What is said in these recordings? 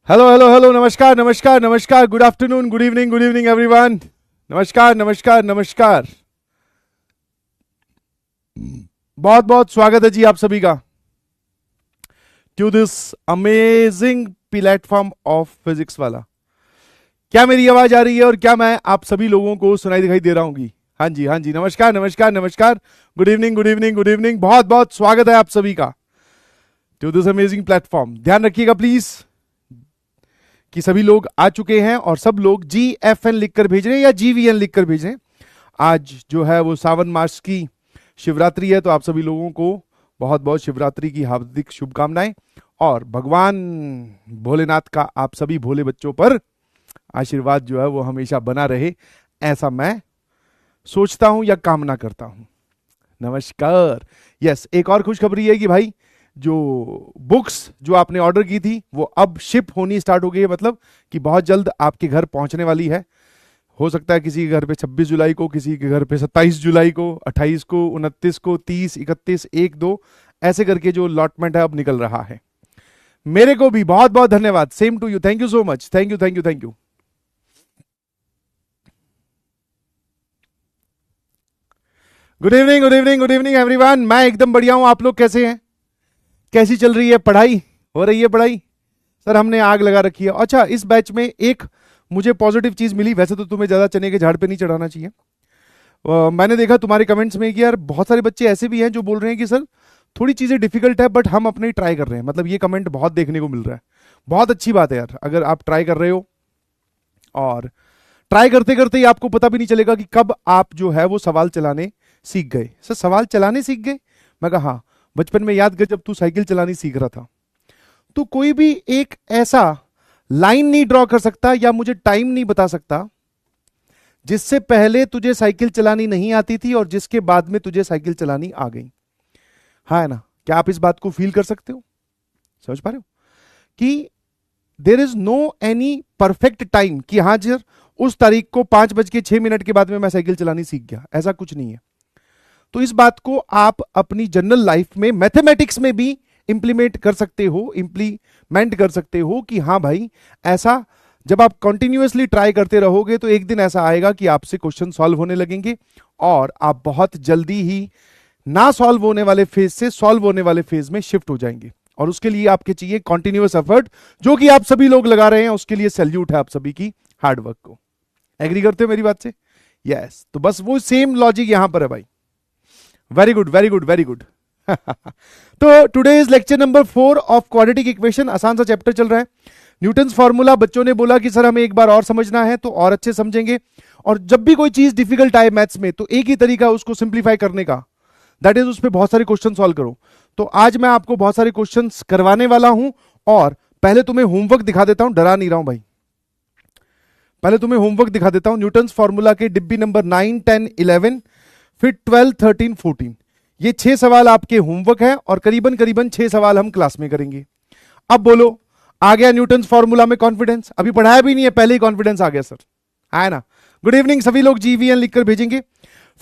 Hello hello hello, नमस्कार नमस्कार नमस्कार, good afternoon, good evening everyone. नमस्कार नमस्कार नमस्कार। बहुत बहुत स्वागत है जी आप सभी का to this amazing platform of Physics Wallah. क्या मेरी आवाज आ रही है और क्या मैं आप सभी लोगों को सुनाई दिखाई दे रहा हूँ? हाँ जी हाँ जी, नमस्कार नमस्कार नमस्कार, good evening good evening good evening. बहुत बहुत स्वागत है आप सभी का टू दिस अमेजिंग प्लेटफॉर्म। ध्यान रखिएगा प्लीज कि सभी लोग आ चुके हैं और सब लोग GFN लिखकर भेज रहे हैं या GVN लिखकर भेज रहे हैं। आज जो है वो सावन मास की शिवरात्रि है, तो आप सभी लोगों को बहुत बहुत शिवरात्रि की हार्दिक शुभकामनाएं और भगवान भोलेनाथ का आप सभी भोले बच्चों पर आशीर्वाद जो है वो हमेशा बना रहे, ऐसा मैं सोचता हूं या कामना करता हूं। नमस्कार। यस, एक और खुशखबरी है कि भाई जो बुक्स जो आपने ऑर्डर की थी वो अब शिप होनी स्टार्ट हो गई है, मतलब कि बहुत जल्द आपके घर पहुंचने वाली है। हो सकता है किसी के घर पे 26 जुलाई को, किसी के घर पे 27 जुलाई को, 28 को, 29 को, 30, 31, 1, 2 ऐसे करके जो लॉटमेंट है अब निकल रहा है। मेरे को भी बहुत बहुत धन्यवाद। Same to you, thank you so much, thank you thank you thank you. Good evening good evening good evening everyone. मैं एकदम बढ़िया हूं, आप लोग कैसे हैं? कैसी चल रही है पढ़ाई? हो रही है पढ़ाई? सर हमने आग लगा रखी है। अच्छा, इस बैच में एक मुझे पॉजिटिव चीज मिली। वैसे तो तुम्हें ज्यादा चने के झाड़ पे नहीं चढ़ाना चाहिए। मैंने देखा तुम्हारे कमेंट्स में कि यार बहुत सारे बच्चे ऐसे भी हैं जो बोल रहे हैं कि सर थोड़ी चीजें डिफिकल्ट है बट हम अपने ट्राई कर रहे हैं। मतलब ये कमेंट बहुत देखने को मिल रहा है। बहुत अच्छी बात है यार, अगर आप ट्राई कर रहे हो और ट्राई करते करते ही आपको पता भी नहीं चलेगा कि कब आप जो है वो सवाल चलाने सीख गए। सर सवाल चलाने सीख गए? मैं कहा हाँ, बचपन में याद कर जब तू साइकिल चलानी सीख रहा था तो कोई भी एक ऐसा लाइन नहीं ड्रॉ कर सकता या मुझे टाइम नहीं बता सकता जिससे पहले तुझे साइकिल चलानी नहीं आती थी और जिसके बाद में तुझे साइकिल चलानी आ गई। हाँ है ना? क्या आप इस बात को फील कर सकते हो? समझ पा रहे हो कि there is no any perfect time कि हाँ सर उस तारीख को 5:06 के बाद में मैं साइकिल चलानी सीख गया, ऐसा कुछ नहीं है। तो इस बात को आप अपनी जनरल लाइफ में मैथमेटिक्स में भी इंप्लीमेंट कर सकते हो, इंप्लीमेंट कर सकते हो कि हाँ भाई ऐसा जब आप कंटिन्यूअसली ट्राई करते रहोगे तो एक दिन ऐसा आएगा कि आपसे क्वेश्चन सॉल्व होने लगेंगे और आप बहुत जल्दी ही ना सॉल्व होने वाले फेज से सॉल्व होने वाले फेज में शिफ्ट हो जाएंगे। और उसके लिए आपके चाहिए कॉन्टिन्यूअस एफर्ट, जो कि आप सभी लोग लगा रहे हैं। उसके लिए सैल्यूट है आप सभी की हार्डवर्क को। एग्री करते हो मेरी बात से? यस, तो बस वो सेम लॉजिक यहां पर है भाई। Very good very good very good. तो today is lecture number 4 of quadratic equation. आसान सा चैप्टर चल रहा है, न्यूटन्स फॉर्मूला। बच्चों ने बोला कि सर हमें एक बार और समझना है तो और अच्छे समझेंगे। और जब भी कोई चीज डिफिकल्ट आए मैथ्स में तो एक ही तरीका उसको सिंप्लीफाई करने का, दैट इज उस पर बहुत सारे क्वेश्चन सॉल्व करो। तो आज मैं आपको बहुत सारे क्वेश्चन करवाने वाला हूं और पहले तुम्हें होमवर्क दिखा देता हूं। डरा नहीं रहा हूं भाई, पहले तुम्हें होमवर्क दिखा देता हूं। न्यूटन्स फॉर्मूला के डिब्बी नंबर 9, 10, 11 फिर 12, 13, 14, ये 6 सवाल आपके होमवर्क है और करीबन करीबन 6 सवाल हम क्लास में करेंगे। अब बोलो, आ गया न्यूटन्स फॉर्मूला में कॉन्फिडेंस? अभी पढ़ाया भी नहीं है, पहले ही कॉन्फिडेंस आ गया सर, है ना? गुड इवनिंग, सभी लोग GVN लिखकर भेजेंगे।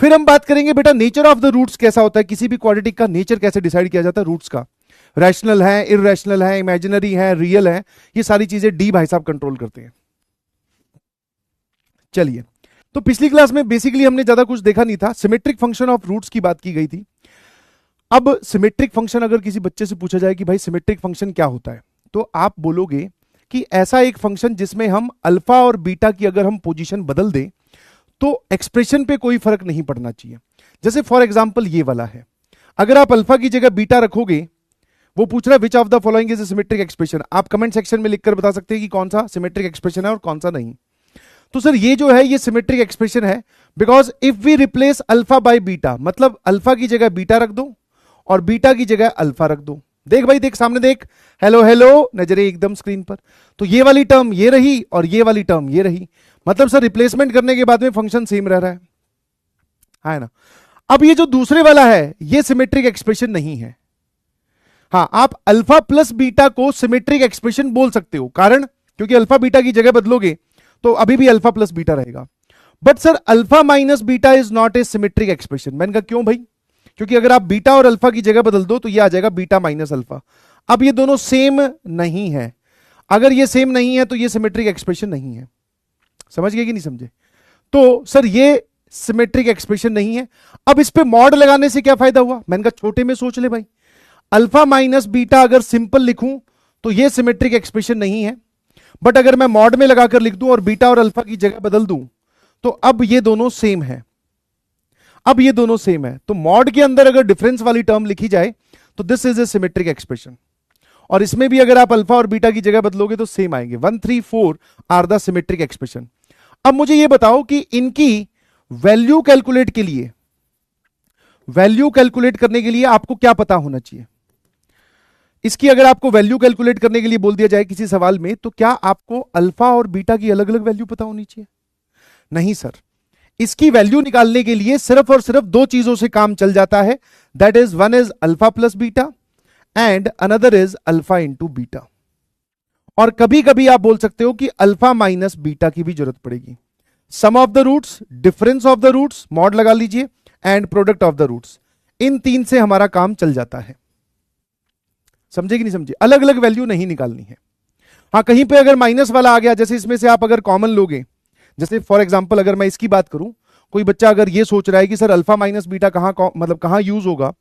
फिर हम बात करेंगे बेटा नेचर ऑफ द रूट्स कैसा होता है, किसी भी क्वाड्रेटिक का नेचर कैसे डिसाइड किया जाता है रूट्स का। रैशनल है, इररेशनल है, इमेजिनरी है, रियल है, ये सारी चीजें डी भाई साहब कंट्रोल करते हैं। चलिए, तो पिछली क्लास में बेसिकली हमने ज्यादा कुछ देखा नहीं था, सिमेट्रिक फंक्शन ऑफ रूट्स की बात की गई थी। अब सिमेट्रिक फंक्शन अगर किसी बच्चे से पूछा जाए कि भाई सिमेट्रिक फंक्शन क्या होता है, तो आप बोलोगे कि ऐसा एक फंक्शन जिसमें हम अल्फा और बीटा की अगर हम पोजीशन बदल दें तो एक्सप्रेशन पे कोई फर्क नहीं पड़ना चाहिए। जैसे फॉर एग्जांपल ये वाला है, अगर आप अल्फा की जगह बीटा रखोगे, वो पूछ रहा है विच of the following is a symmetric expression. आप कमेंट सेक्शन में लिखकर बता सकते हैं कि कौन सा सिमेट्रिक एक्सप्रेशन है और कौन सा नहीं। तो सर ये जो है ये सिमेट्रिक एक्सप्रेशन है because if we replace alpha by beta, मतलब अल्फा की जगह बीटा रख दो और बीटा की जगह अल्फा रख दो। देख भाई देख, सामने देख, हेलो हेलो, नजरे एकदम स्क्रीन पर। तो ये वाली टर्म ये रही और ये वाली टर्म ये रही, मतलब सर रिप्लेसमेंट करने के बाद में फंक्शन सेम रह रहा है ना? अब ये जो दूसरे वाला है ये सिमेट्रिक एक्सप्रेशन नहीं है। हाँ, आप अल्फा प्लस बीटा को सिमेट्रिक एक्सप्रेशन बोल सकते हो, कारण क्योंकि अल्फा बीटा की जगह बदलोगे तो अभी भी अल्फा प्लस बीटा रहेगा। But sir alpha minus beta is not a symmetric expression. मैंने कहा क्यों भाई? क्योंकि अगर आप बीटा और अल्फा की जगह बदल दो तो ये आ जाएगा बीटा माइनस अल्फा। अब ये दोनों सेम नहीं है। अगर ये सेम नहीं है तो ये सिमेट्रिक एक्सप्रेशन नहीं है। समझ गए कि नहीं समझे? तो सर ये सिमेट्रिक एक्सप्रेशन नहीं है। अब इस पे मॉड लगाने से क्या फायदा हुआ? मैंने कहा छोटे में सोच ले भाई, अल्फा माइनस बीटा अगर सिंपल लिखूं तो ये सिमेट्रिक एक्सप्रेशन नहीं है, बट अगर मैं मॉड में लगाकर लिख दूं और बीटा और अल्फा की जगह बदल दूं तो अब ये दोनों सेम है। अब ये दोनों सेम है, तो मॉड के अंदर अगर डिफरेंस वाली टर्म लिखी जाए तो this is a symmetric expression, और इसमें भी अगर आप अल्फा और बीटा की जगह बदलोगे तो सेम आएंगे। 1 3 4 आर द सिमेट्रिक एक्सप्रेशन। अब मुझे ये बताओ कि इनकी वैल्यू कैलकुलेट के लिए, वैल्यू कैलकुलेट करने के लिए आपको क्या पता होना चाहिए? इसकी अगर आपको वैल्यू कैलकुलेट करने के लिए बोल दिया जाए किसी सवाल में, तो क्या आपको अल्फा और बीटा की अलग अलग वैल्यू पता होनी चाहिए? नहीं सर, इसकी वैल्यू निकालने के लिए सिर्फ और सिर्फ दो चीजों से काम चल जाता है, that is one is alpha plus beta and another is alpha into beta. और कभी कभी आप बोल सकते हो कि अल्फा माइनस बीटा की भी जरूरत पड़ेगी। Sum of the roots, difference of the roots, mod लगा लीजिए, and product of the roots, इन तीन से हमारा काम चल जाता है। समझे कि नहीं समझे? अलग अलग वैल्यू नहीं निकालनी है। हाँ, कहीं पे अगर माइनस वाला आ गया, जैसे इसमें से आप अगर कॉमन लोगे, जैसे फॉर एग्जांपल अगर मैं इसकी बात करूं, कोई बच्चा अगर ये सोच रहा है कि सर अल्फा माइनस बीटा कहां यूज होगा,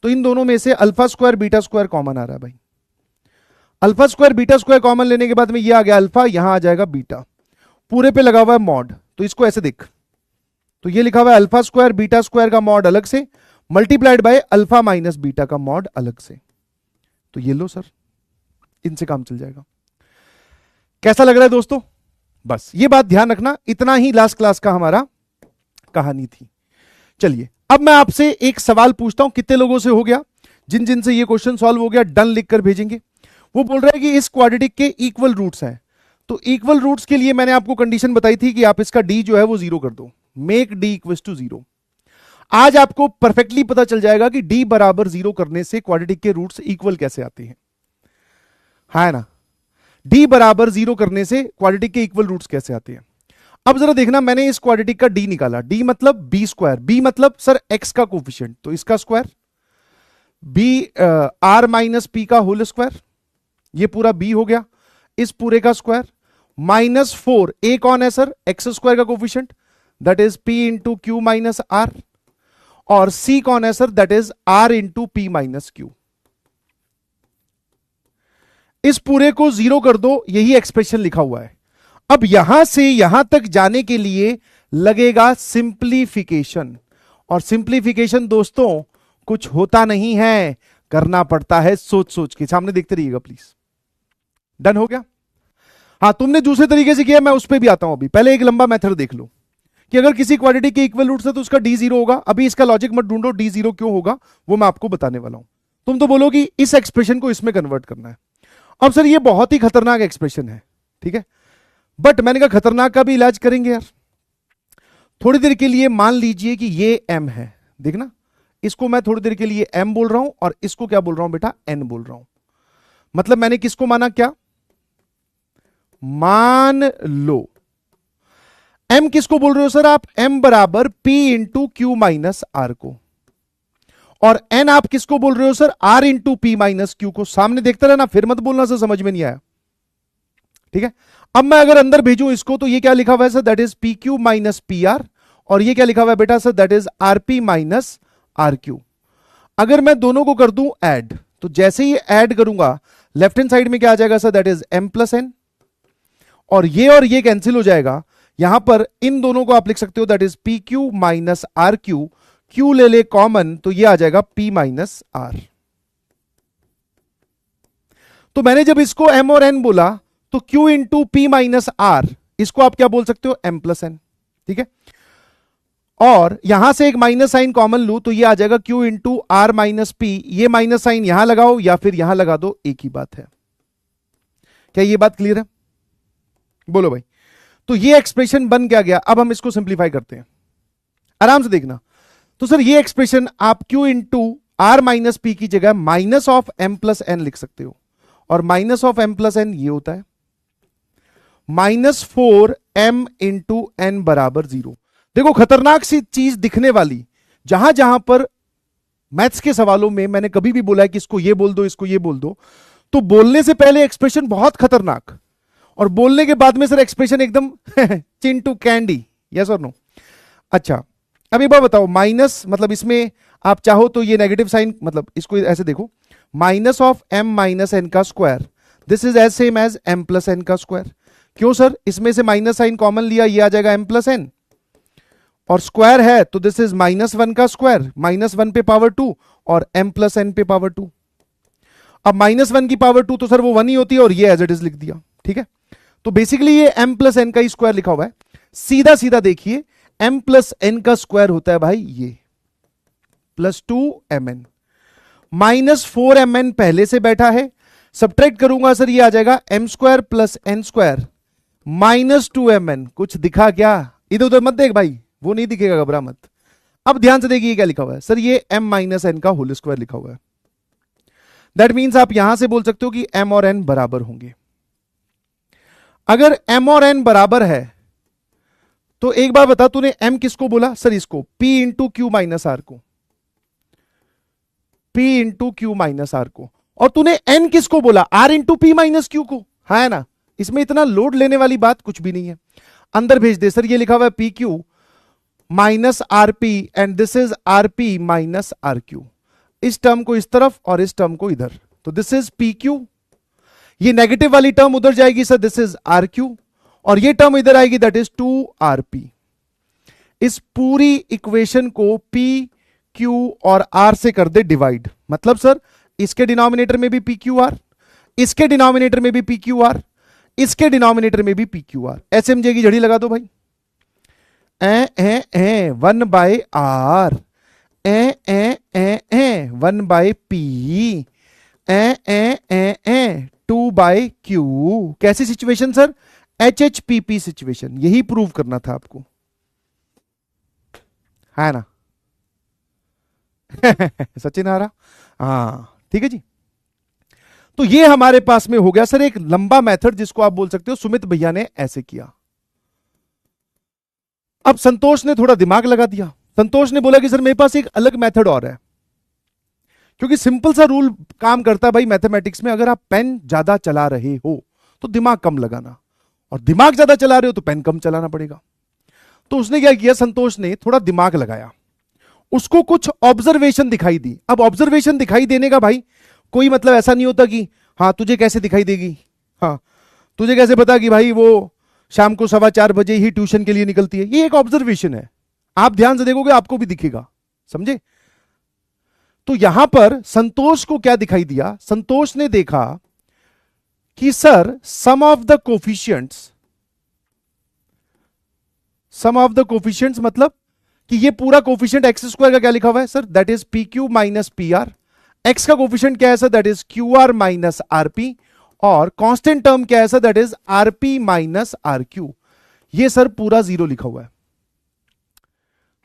तो इन दोनों में से alpha square beta square common आ रहा है भाई। Alpha square beta square common लेने के बाद में ये आ गया अल्फा, यहां आ जाएगा बीटा, पूरे पे लगा हुआ है मॉड। तो इसको ऐसे देख, तो ये लिखा हुआ है अल्फा स्क्वायर बीटा स्क्वायर का मॉड अलग से, multiplied by alpha minus beta का मॉड अलग से। तो ये लो सर, इनसे काम चल जाएगा। कैसा लग रहा है दोस्तों? बस ये बात ध्यान रखना, इतना ही लास्ट क्लास का हमारा कहानी थी। चलिए अब मैं आपसे एक सवाल पूछता हूं, कितने लोगों से हो गया? जिन जिन से ये क्वेश्चन सॉल्व हो गया डन लिखकर भेजेंगे। वो बोल रहा है कि इस क्वाड्रेटिक के इक्वल रूट्स हैं, तो इक्वल रूट्स के लिए मैंने आपको कंडीशन बताई थी कि आप इसका डी जो है वो जीरो कर दो, make D equal to zero. आज आपको परफेक्टली पता चल जाएगा कि डी बराबर जीरो करने से क्वाड्रेटिक के रूट्स इक्वल कैसे आते हैं। है ना, डी बराबर जीरो करने से क्वाड्रेटिक के इक्वल रूट्स कैसे आते हैं। अब जरा देखना, मैंने इस क्वाड्रेटिक का डी निकाला, डी मतलब बी स्क्वायर, बी मतलब सर एक्स का कोफिशिएंट, तो इसका square, B R minus P का होल स्क्वायर, ये पूरा बी हो गया, इस पूरे का स्क्वायर, माइनस 4, ए कौन है सर? एक्स स्क्वायर का coefficient, that is P into Q minus R, और सी कौन है sir? That is R into P minus Q. इस पूरे को जीरो कर दो, यही एक्सप्रेशन लिखा हुआ है। अब यहां से यहां तक जाने के लिए लगेगा सिंप्लीफिकेशन, और सिंप्लीफिकेशन दोस्तों कुछ होता नहीं है, करना पड़ता है सोच सोच के। सामने देखते रहिएगा प्लीज। डन हो गया? हाँ, तुमने दूसरे तरीके से किया, मैं उस पर भी आता हूं। अभी पहले एक लंबा मेथड देख लो कि अगर किसी क्वाड्रेटिक के इक्वल रूट्स है तो उसका डी जीरो होगा। अभी इसका लॉजिक मत ढूंढो, डी जीरो क्यों होगा वो मैं आपको बताने वाला हूं। तुम तो बोलोगी इस एक्सप्रेशन को इसमें कन्वर्ट करना है। अब सर ये बहुत ही खतरनाक एक्सप्रेशन है, ठीक है, बट मैंने कहा खतरनाक का भी इलाज करेंगे यार। थोड़ी देर के लिए मान लीजिए कि ये m है, देखना, इसको मैं थोड़ी देर के लिए m बोल रहा हूं और इसको क्या बोल रहा हूं बेटा? n बोल रहा हूं। मतलब मैंने किसको माना? क्या मान लो m किसको बोल रहे हो सर आप? m बराबर p into Q minus R को, और n आप किसको बोल रहे हो sir? r into P minus Q को। सामने देखते रहना, फिर मत बोलना सर समझ में नहीं आया, ठीक है। अब मैं अगर अंदर भेजूं इसको, तो ये क्या लिखा हुआ है sir? That is P Q minus P R, और ये क्या लिखा हुआ है बेटा sir? That is R P minus R Q. अगर मैं दोनों को कर दूं ऐड, तो जैसे ही ऐड करूंगा लेफ्ट हैंड साइड में क्या आ जाएगा sir? That is m plus N, और ये कैंसिल हो जाएगा। यहां पर इन दोनों को आप लिख सकते हो that is P Q minus R Q, Q ले ले कॉमन, तो ये आ जाएगा p माइनस आर। तो मैंने जब इसको m और n बोला तो q into P minus R, इसको आप क्या बोल सकते हो? m प्लस एन, ठीक है। और यहां से एक माइनस साइन कॉमन लू तो ये आ जाएगा q into R minus P. ये माइनस साइन यहां लगाओ या फिर यहां लगा दो, एक ही बात है। क्या ये बात क्लियर है? बोलो भाई। तो ये एक्सप्रेशन बन क्या गया? अब हम इसको सिंप्लीफाई करते हैं, आराम से देखना। तो सर ये एक्सप्रेशन आप q into R minus P की जगह minus of m plus N लिख सकते हो, और minus of m plus N ये होता है -4m इंटू एन बराबर 0। देखो खतरनाक सी चीज दिखने वाली, जहां जहां पर मैथ्स के सवालों में मैंने कभी भी बोला है कि इसको ये बोल दो, इसको ये बोल दो, तो बोलने से पहले एक्सप्रेशन बहुत खतरनाक, और बोलने के बाद में सर एक्सप्रेशन एकदम चिंटू कैंडी, यस और नो। अच्छा अब एक बार बताओ, माइनस मतलब इसमें आप चाहो तो ये नेगेटिव साइन, मतलब इसको ऐसे देखो, minus of m minus N का square, this is as same as m plus N का स्क्वायर। क्यों सर, इसमें से माइनस साइन कॉमन लिया, ये आ जाएगा m प्लस एन, और स्क्वायर है तो दिस इज -1 का स्क्वायर, -1 पे पावर 2 और m प्लस एन पे पावर 2। अब -1 की पावर 2 तो सर वो 1 ही होती है, और ये एज इट इज लिख दिया, ठीक है। तो बेसिकली ये m प्लस एन का ही स्क्वायर लिखा हुआ है। सीधा सीधा देखिए, m प्लस एन का स्क्वायर होता है भाई ये +2mn, -4mn पहले से बैठा है, सब्ट्रैक्ट करूंगा सर ये आ जाएगा m square plus N square -2mn। कुछ दिखा क्या? इधर उधर मत देख भाई, वो नहीं दिखेगा, घबरा मत। अब ध्यान से देखिए क्या लिखा हुआ है सर, ये m माइनस एन का होल स्क्वायर लिखा हुआ है। दैट मीन्स आप यहां से बोल सकते हो कि m और n बराबर होंगे। अगर m और n बराबर है तो एक बार बता, तूने m किसको बोला सर? इसको, p into Q minus R को, p into Q minus R को। और तूने n किसको बोला? r into P minus Q को, है ना। इसमें इतना लोड लेने वाली बात कुछ भी नहीं है। अंदर भेज दे सर, ये लिखा हुआ है P Q minus R P and this is R P minus R Q. इस टर्म को इस तरफ और इस टर्म को इधर, तो दिस इज पी क्यू। ये नेगेटिव वाली टर्म उधर जाएगी sir, this is R Q, और ये टर्म इधर आएगी, दैट इज 2rp। इस पूरी इक्वेशन को p q और r से कर दे डिवाइड, मतलब सर इसके डिनोमिनेटर में भी p q r, इसके डिनोमिनेटर में भी p q r, इसके डिनोमिनेटर में भी p q r। एसएमजे की झड़ी लगा दो भाई, ए 1 बाय r, ए 1 बाय p, ए 2 बाय q। कैसी सिचुएशन सर? HHPP situation. यही प्रूव करना था आपको, है ना। सचिन आ रहा, हाँ ठीक है जी। तो ये हमारे पास में हो गया सर एक लंबा मेथड, जिसको आप बोल सकते हो सुमित भैया ने ऐसे किया। अब संतोष ने थोड़ा दिमाग लगा दिया। संतोष ने बोला कि सर मेरे पास एक अलग मेथड और है, क्योंकि सिंपल सा रूल काम करता है भाई मैथमेटिक्स में, अगर आप पेन ज्यादा चला रहे हो तो दिमाग कम लगाना, और दिमाग ज्यादा चला रहे हो तो पेन कम चलाना पड़ेगा। तो उसने क्या किया, संतोष ने थोड़ा दिमाग लगाया, उसको कुछ ऑब्जर्वेशन दिखाई दी। अब ऑब्जर्वेशन दिखाई देने का भाई कोई मतलब ऐसा नहीं होता कि हाँ तुझे कैसे दिखाई देगी, हाँ तुझे कैसे पता कि भाई वो शाम को 4:15 बजे ही ट्यूशन के लिए निकलती है। ये एक ऑब्जर्वेशन है, आप ध्यान से देखोगे आपको भी दिखेगा, समझे। तो यहां पर संतोष को क्या दिखाई दिया, संतोष ने देखा कि sir sum of the coefficients मतलब कि ये पूरा कोफिशिएंट एक्स स्क्वायर का क्या लिखा हुआ है sir, that is P Q minus P R. X का कोफिशिएंट क्या है sir, that is Q R minus R P, और कांस्टेंट टर्म क्या है sir, that is R P minus R Q. ये सर पूरा 0 लिखा हुआ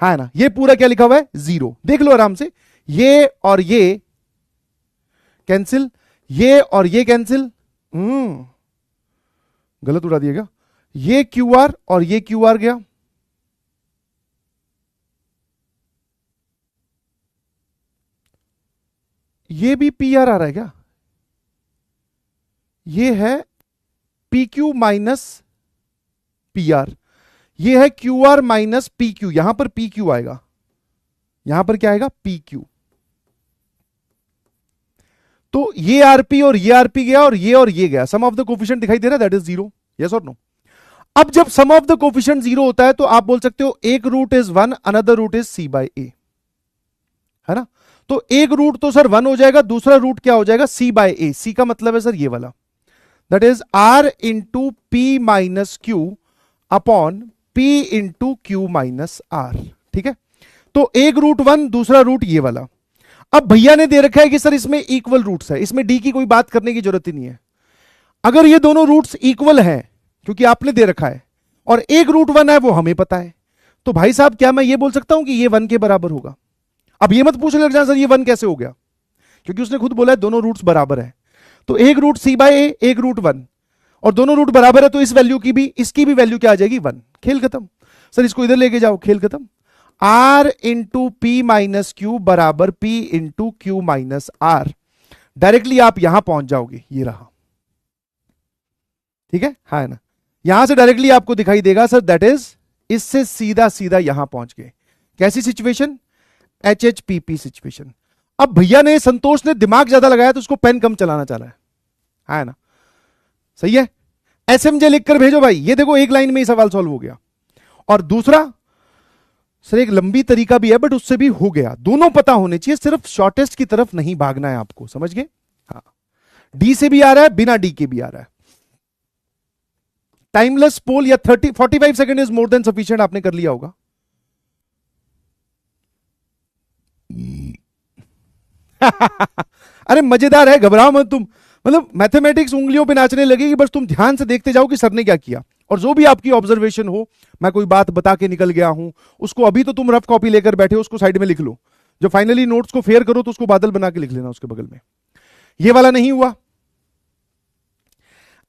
है ना। ये पूरा क्या लिखा हुआ है, 0। देख लो आराम से, ये और ये कैंसिल, ये और ये कैंसिल, गलत उड़ा दिएगा, ये क्यू आर और ये क्यू आर गया, ये भी पी आर आ रहा है क्या, ये है P Q minus P are, ये है Q R minus P Q. यहां पर पी क्यू आएगा, यहां पर क्या आएगा, पी क्यू। तो ये आरपी और ये आरपी गया और ये गया, सम ऑफ द कोफिशिएंट दिखाई दे रहा है, दैट इज 0, यस और नो। अब जब सम ऑफ द कोफिशिएंट 0 होता है तो आप बोल सकते हो एक root is 1, another root is c by a, है ना। तो एक रूट तो सर 1 हो जाएगा, दूसरा रूट क्या हो जाएगा, c बाय a। c का मतलब है सर ये वाला, that is r into P minus Q upon p into Q minus r, ठीक है। तो एक रूट 1, दूसरा रूट ये वाला। अब भैया ने दे रखा है कि सर इसमें इक्वल रूट्स है, इसमें डी की कोई बात करने की जरूरत ही नहीं है। अगर ये दोनों रूट्स इक्वल हैं, क्योंकि आपने दे रखा है, और एक रूट 1 है वो हमें पता है, तो भाई साहब क्या मैं ये बोल सकता हूं कि ये 1 के बराबर होगा। अब ये मत पूछने लग जाना सर ये 1 कैसे हो गया, क्योंकि उसने खुद बोला है दोनों रूट्स बराबर है। तो एक रूट c बाय a, एक रूट 1, और दोनों रूट बराबर है, तो इस वैल्यू की भी, इसकी भी वैल्यू क्या आ जाएगी, 1। खेल खत्म सर, इसको इधर लेके जाओ, खेल खत्म। r into P minus Q बराबर p into Q minus R. Directly आप यहां पहुंच जाओगे, ये रहा। ठीक है, हाँ है ना, यहां से डायरेक्टली आपको दिखाई देगा सर दैट इज, इससे सीधा सीधा यहां पहुंच गए। कैसी सिचुएशन? HHPP situation. अब भैया ने, संतोष ने दिमाग ज्यादा लगाया तो उसको पेन कम चलाना चाह रहा है, हाँ है ना, सही है। SMJ लिखकर भेजो भाई, ये देखो एक लाइन में ही सवाल सॉल्व हो गया। और दूसरा सर एक लंबी तरीका भी है बट उससे भी हो गया। दोनों पता होने चाहिए, सिर्फ शॉर्टेस्ट की तरफ नहीं भागना है आपको, समझ गए? हाँ, डी से भी आ रहा है, बिना डी के भी आ रहा है। टाइमलेस पोल या 45 second is more than sufficient, आपने कर लिया होगा। अरे मजेदार है, घबराओ मत तुम, मतलब मैथमेटिक्स उंगलियों पे नाचने लगेगी, बस तुम ध्यान से देखते जाओ कि सर ने क्या किया। और जो भी आपकी ऑब्जर्वेशन हो, मैं कोई बात बता के निकल गया हूं, उसको अभी तो तुम रफ कॉपी लेकर बैठे हो, उसको साइड में लिख लो। जो फाइनली नोट्स को फेयर करो तो उसको बादल बना के लिख लेना उसके बगल में। ये वाला नहीं हुआ।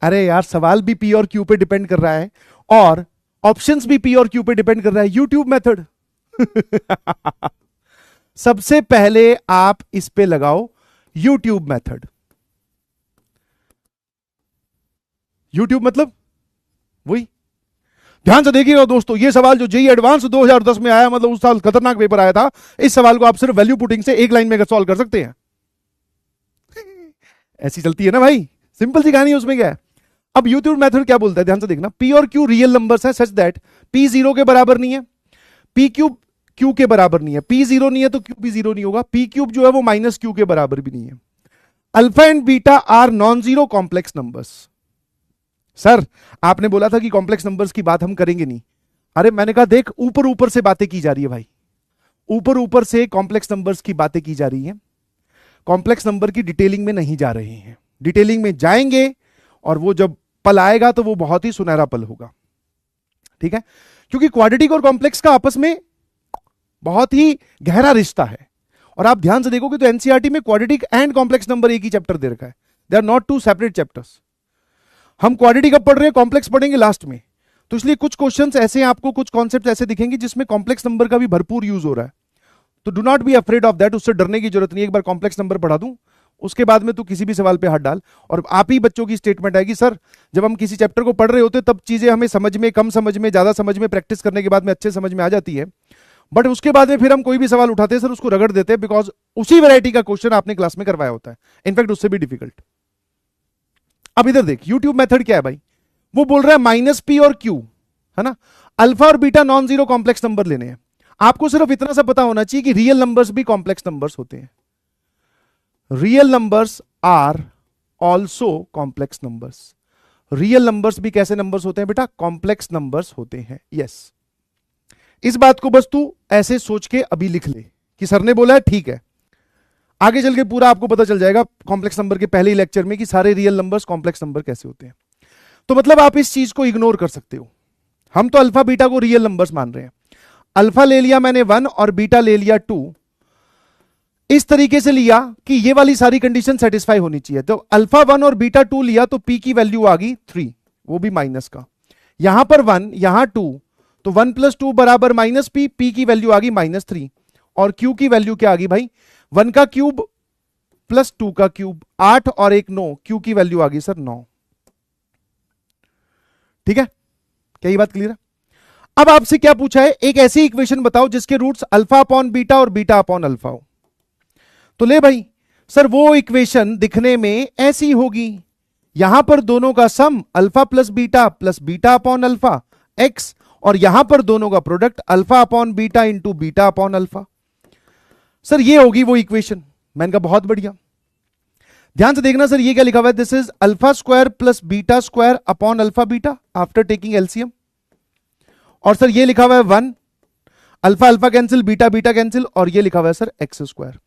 अरे यार, सवाल भी पी और क्यू पे डिपेंड कर रहा है और ऑप्शंस भी पी और क्यू पे डिपेंड कर रहा है। यूट्यूब मेथड सबसे पहले आप इस पे लगाओ यूट्यूब मेथड। यूट्यूब मतलब वही, ध्यान से देखिएगा दोस्तों, ये सवाल जो जेईई एडवांस 2010 में आया, मतलब उस साल खतरनाक पेपर आया था, इस सवाल को आप सिर्फ वैल्यू पुटिंग से एक लाइन में सॉल्व कर सकते हैं। ऐसी चलती है ना भाई, सिंपल सी कहानी है, उसमें क्या है। अब यूट्यूब मेथड क्या बोलता है, ध्यान से देखना। पी और क्यू रियल नंबर्स हैं सच दैट पी 0 के बराबर नहीं है, पी क्यूब क्यू के बराबर नहीं है, पी 0 नहीं है तो क्यू भी 0 नहीं होगा, पी क्यूब जो है वो माइनस क्यू के बराबर भी नहीं है। Alpha and beta are non zero complex numbers. Sir आपने बोला था कि कॉम्प्लेक्स नंबर्स की बात हम करेंगे नहीं। अरे मैंने कहा देख, ऊपर ऊपर से बातें की जा रही है भाई, ऊपर ऊपर से कॉम्प्लेक्स नंबर्स की बातें की जा रही है, कॉम्प्लेक्स नंबर की डिटेलिंग में नहीं जा रहे हैं। डिटेलिंग में जाएंगे और वो जब पल आएगा तो वो बहुत ही सुनहरा पल होगा, ठीक है, क्योंकि क्वाड्रेटिक और कॉम्प्लेक्स का आपस में बहुत ही गहरा रिश्ता है। और आप ध्यान से देखोगे तो एनसीईआरटी में क्वाड्रेटिक एंड कॉम्प्लेक्स नंबर एक ही चैप्टर दे रखा है, they are not two separate chapters. हम क्वाड्रेटिक अब पढ़ रहे हैं, कॉम्प्लेक्स पढ़ेंगे लास्ट में, तो इसलिए कुछ क्वेश्चंस ऐसे आपको, कुछ कॉन्सेप्ट ऐसे दिखेंगे जिसमें कॉम्प्लेक्स नंबर का भी भरपूर यूज हो रहा है। तो do not be afraid of that, उससे डरने की जरूरत नहीं। एक बार कॉम्प्लेक्स नंबर पढ़ा दूं, उसके बाद में तू किसी भी सवाल पे हाथ डाल, और आप ही बच्चों की स्टेटमेंट आएगी सर जब हम किसी चैप्टर को पढ़ रहे होते तब चीजें हमें समझ में, कम समझ में, ज्यादा समझ में, प्रैक्टिस करने के बाद में अच्छे समझ में आ जाती है, बट उसके बाद में फिर हम कोई भी सवाल उठाते हैं सर उसको रगड़ देते हैं, बिकॉज उसी वैरायटी का क्वेश्चन आपने क्लास में करवाया होता है, इनफैक्ट उससे भी डिफिकल्ट। अब इधर देख, यूट्यूब मेथड क्या है भाई, वो बोल रहा है माइनस पी और क्यू, है ना, अल्फा और beta non zero complex number लेने हैं। आपको सिर्फ इतना सा पता होना चाहिए कि रियल नंबर्स भी कॉम्प्लेक्स नंबर्स होते हैं। Real numbers are also complex numbers. Real numbers भी कैसे नंबर्स होते हैं बेटा? कॉम्प्लेक्स नंबर्स होते हैं, यस। इस बात को बस तू ऐसे सोच के अभी लिख ले कि सर ने बोला है, ठीक है। आगे चल के पूरा आपको पता चल जाएगा कॉम्प्लेक्स नंबर के पहले ही लेक्चर में कि सारे रियल नंबर्स कॉम्प्लेक्स नंबर कैसे होते हैं। तो मतलब आप इस चीज को इग्नोर कर सकते हो। हम तो अल्फा बीटा को रियल नंबर्स मान रहे हैं। अल्फा ले लिया मैंने 1 और बीटा ले लिया 2, इस तरीके से लिया कि ये वाली सारी कंडीशन सेटिस्फाई होनी चाहिए। तो अल्फा 1 और बीटा 2 लिया तो पी की वैल्यू आ गई 3, वो भी माइनस का। यहां पर 1, यहां 2, तो 1 + 2 बराबर माइनस पी, पी की वैल्यू आ गई -3, और क्यू की वैल्यू क्या आ गई भाई? 1 का क्यूब प्लस 2 का क्यूब, 8 और 1 9, क्यू की वैल्यू आ गई सर 9। ठीक है, क्या ये बात क्लियर है? अब आपसे क्या पूछा है, एक ऐसी इक्वेशन बताओ जिसके रूट्स अल्फा अपॉन बीटा और बीटा अपॉन अल्फा हो। तो ले भाई, सर वो इक्वेशन दिखने में ऐसी होगी, यहां पर दोनों का sum alpha plus beta upon alpha X, और यहां पर दोनों का product alpha upon beta into beta upon alpha. Sir ये होगी वो इक्वेशन। मैंने कहा बहुत बढ़िया। ध्यान से देखना सर, ये क्या लिखा हुआ है, this is alpha square plus beta square upon alpha beta after taking LCM. और सर ये लिखा हुआ है 1, alpha alpha cancel, beta beta cancel, और ये लिखा हुआ है सर एक्स स्क्वायर।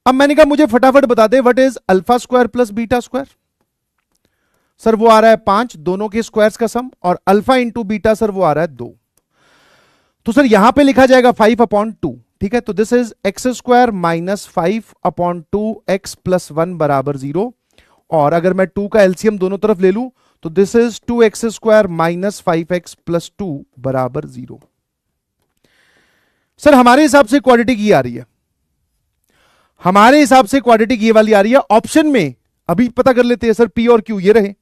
अब मैंने कहा मुझे फटाफट बता दे what is alpha square plus beta square. Sir वो आ रहा है 5, दोनों के स्क्वायर्स का सम, और अल्फा इंटू बीटा सर वो आ रहा है 2। तो सर यहां पे लिखा जाएगा 5/2, ठीक है। तो this is x square minus 5/2 x plus 1 बराबर 0, और अगर मैं 2 का एलसीएम दोनों तरफ ले लूं तो this is 2x square minus 5x plus 2 बराबर 0। सर हमारे हिसाब से क्वाड्रेटिक ये आ रही है, हमारे हिसाब से क्वाड्रेटिक ये वाली आ रही है। ऑप्शन में अभी पता कर लेते हैं सर, पी और क्यू ये रहे,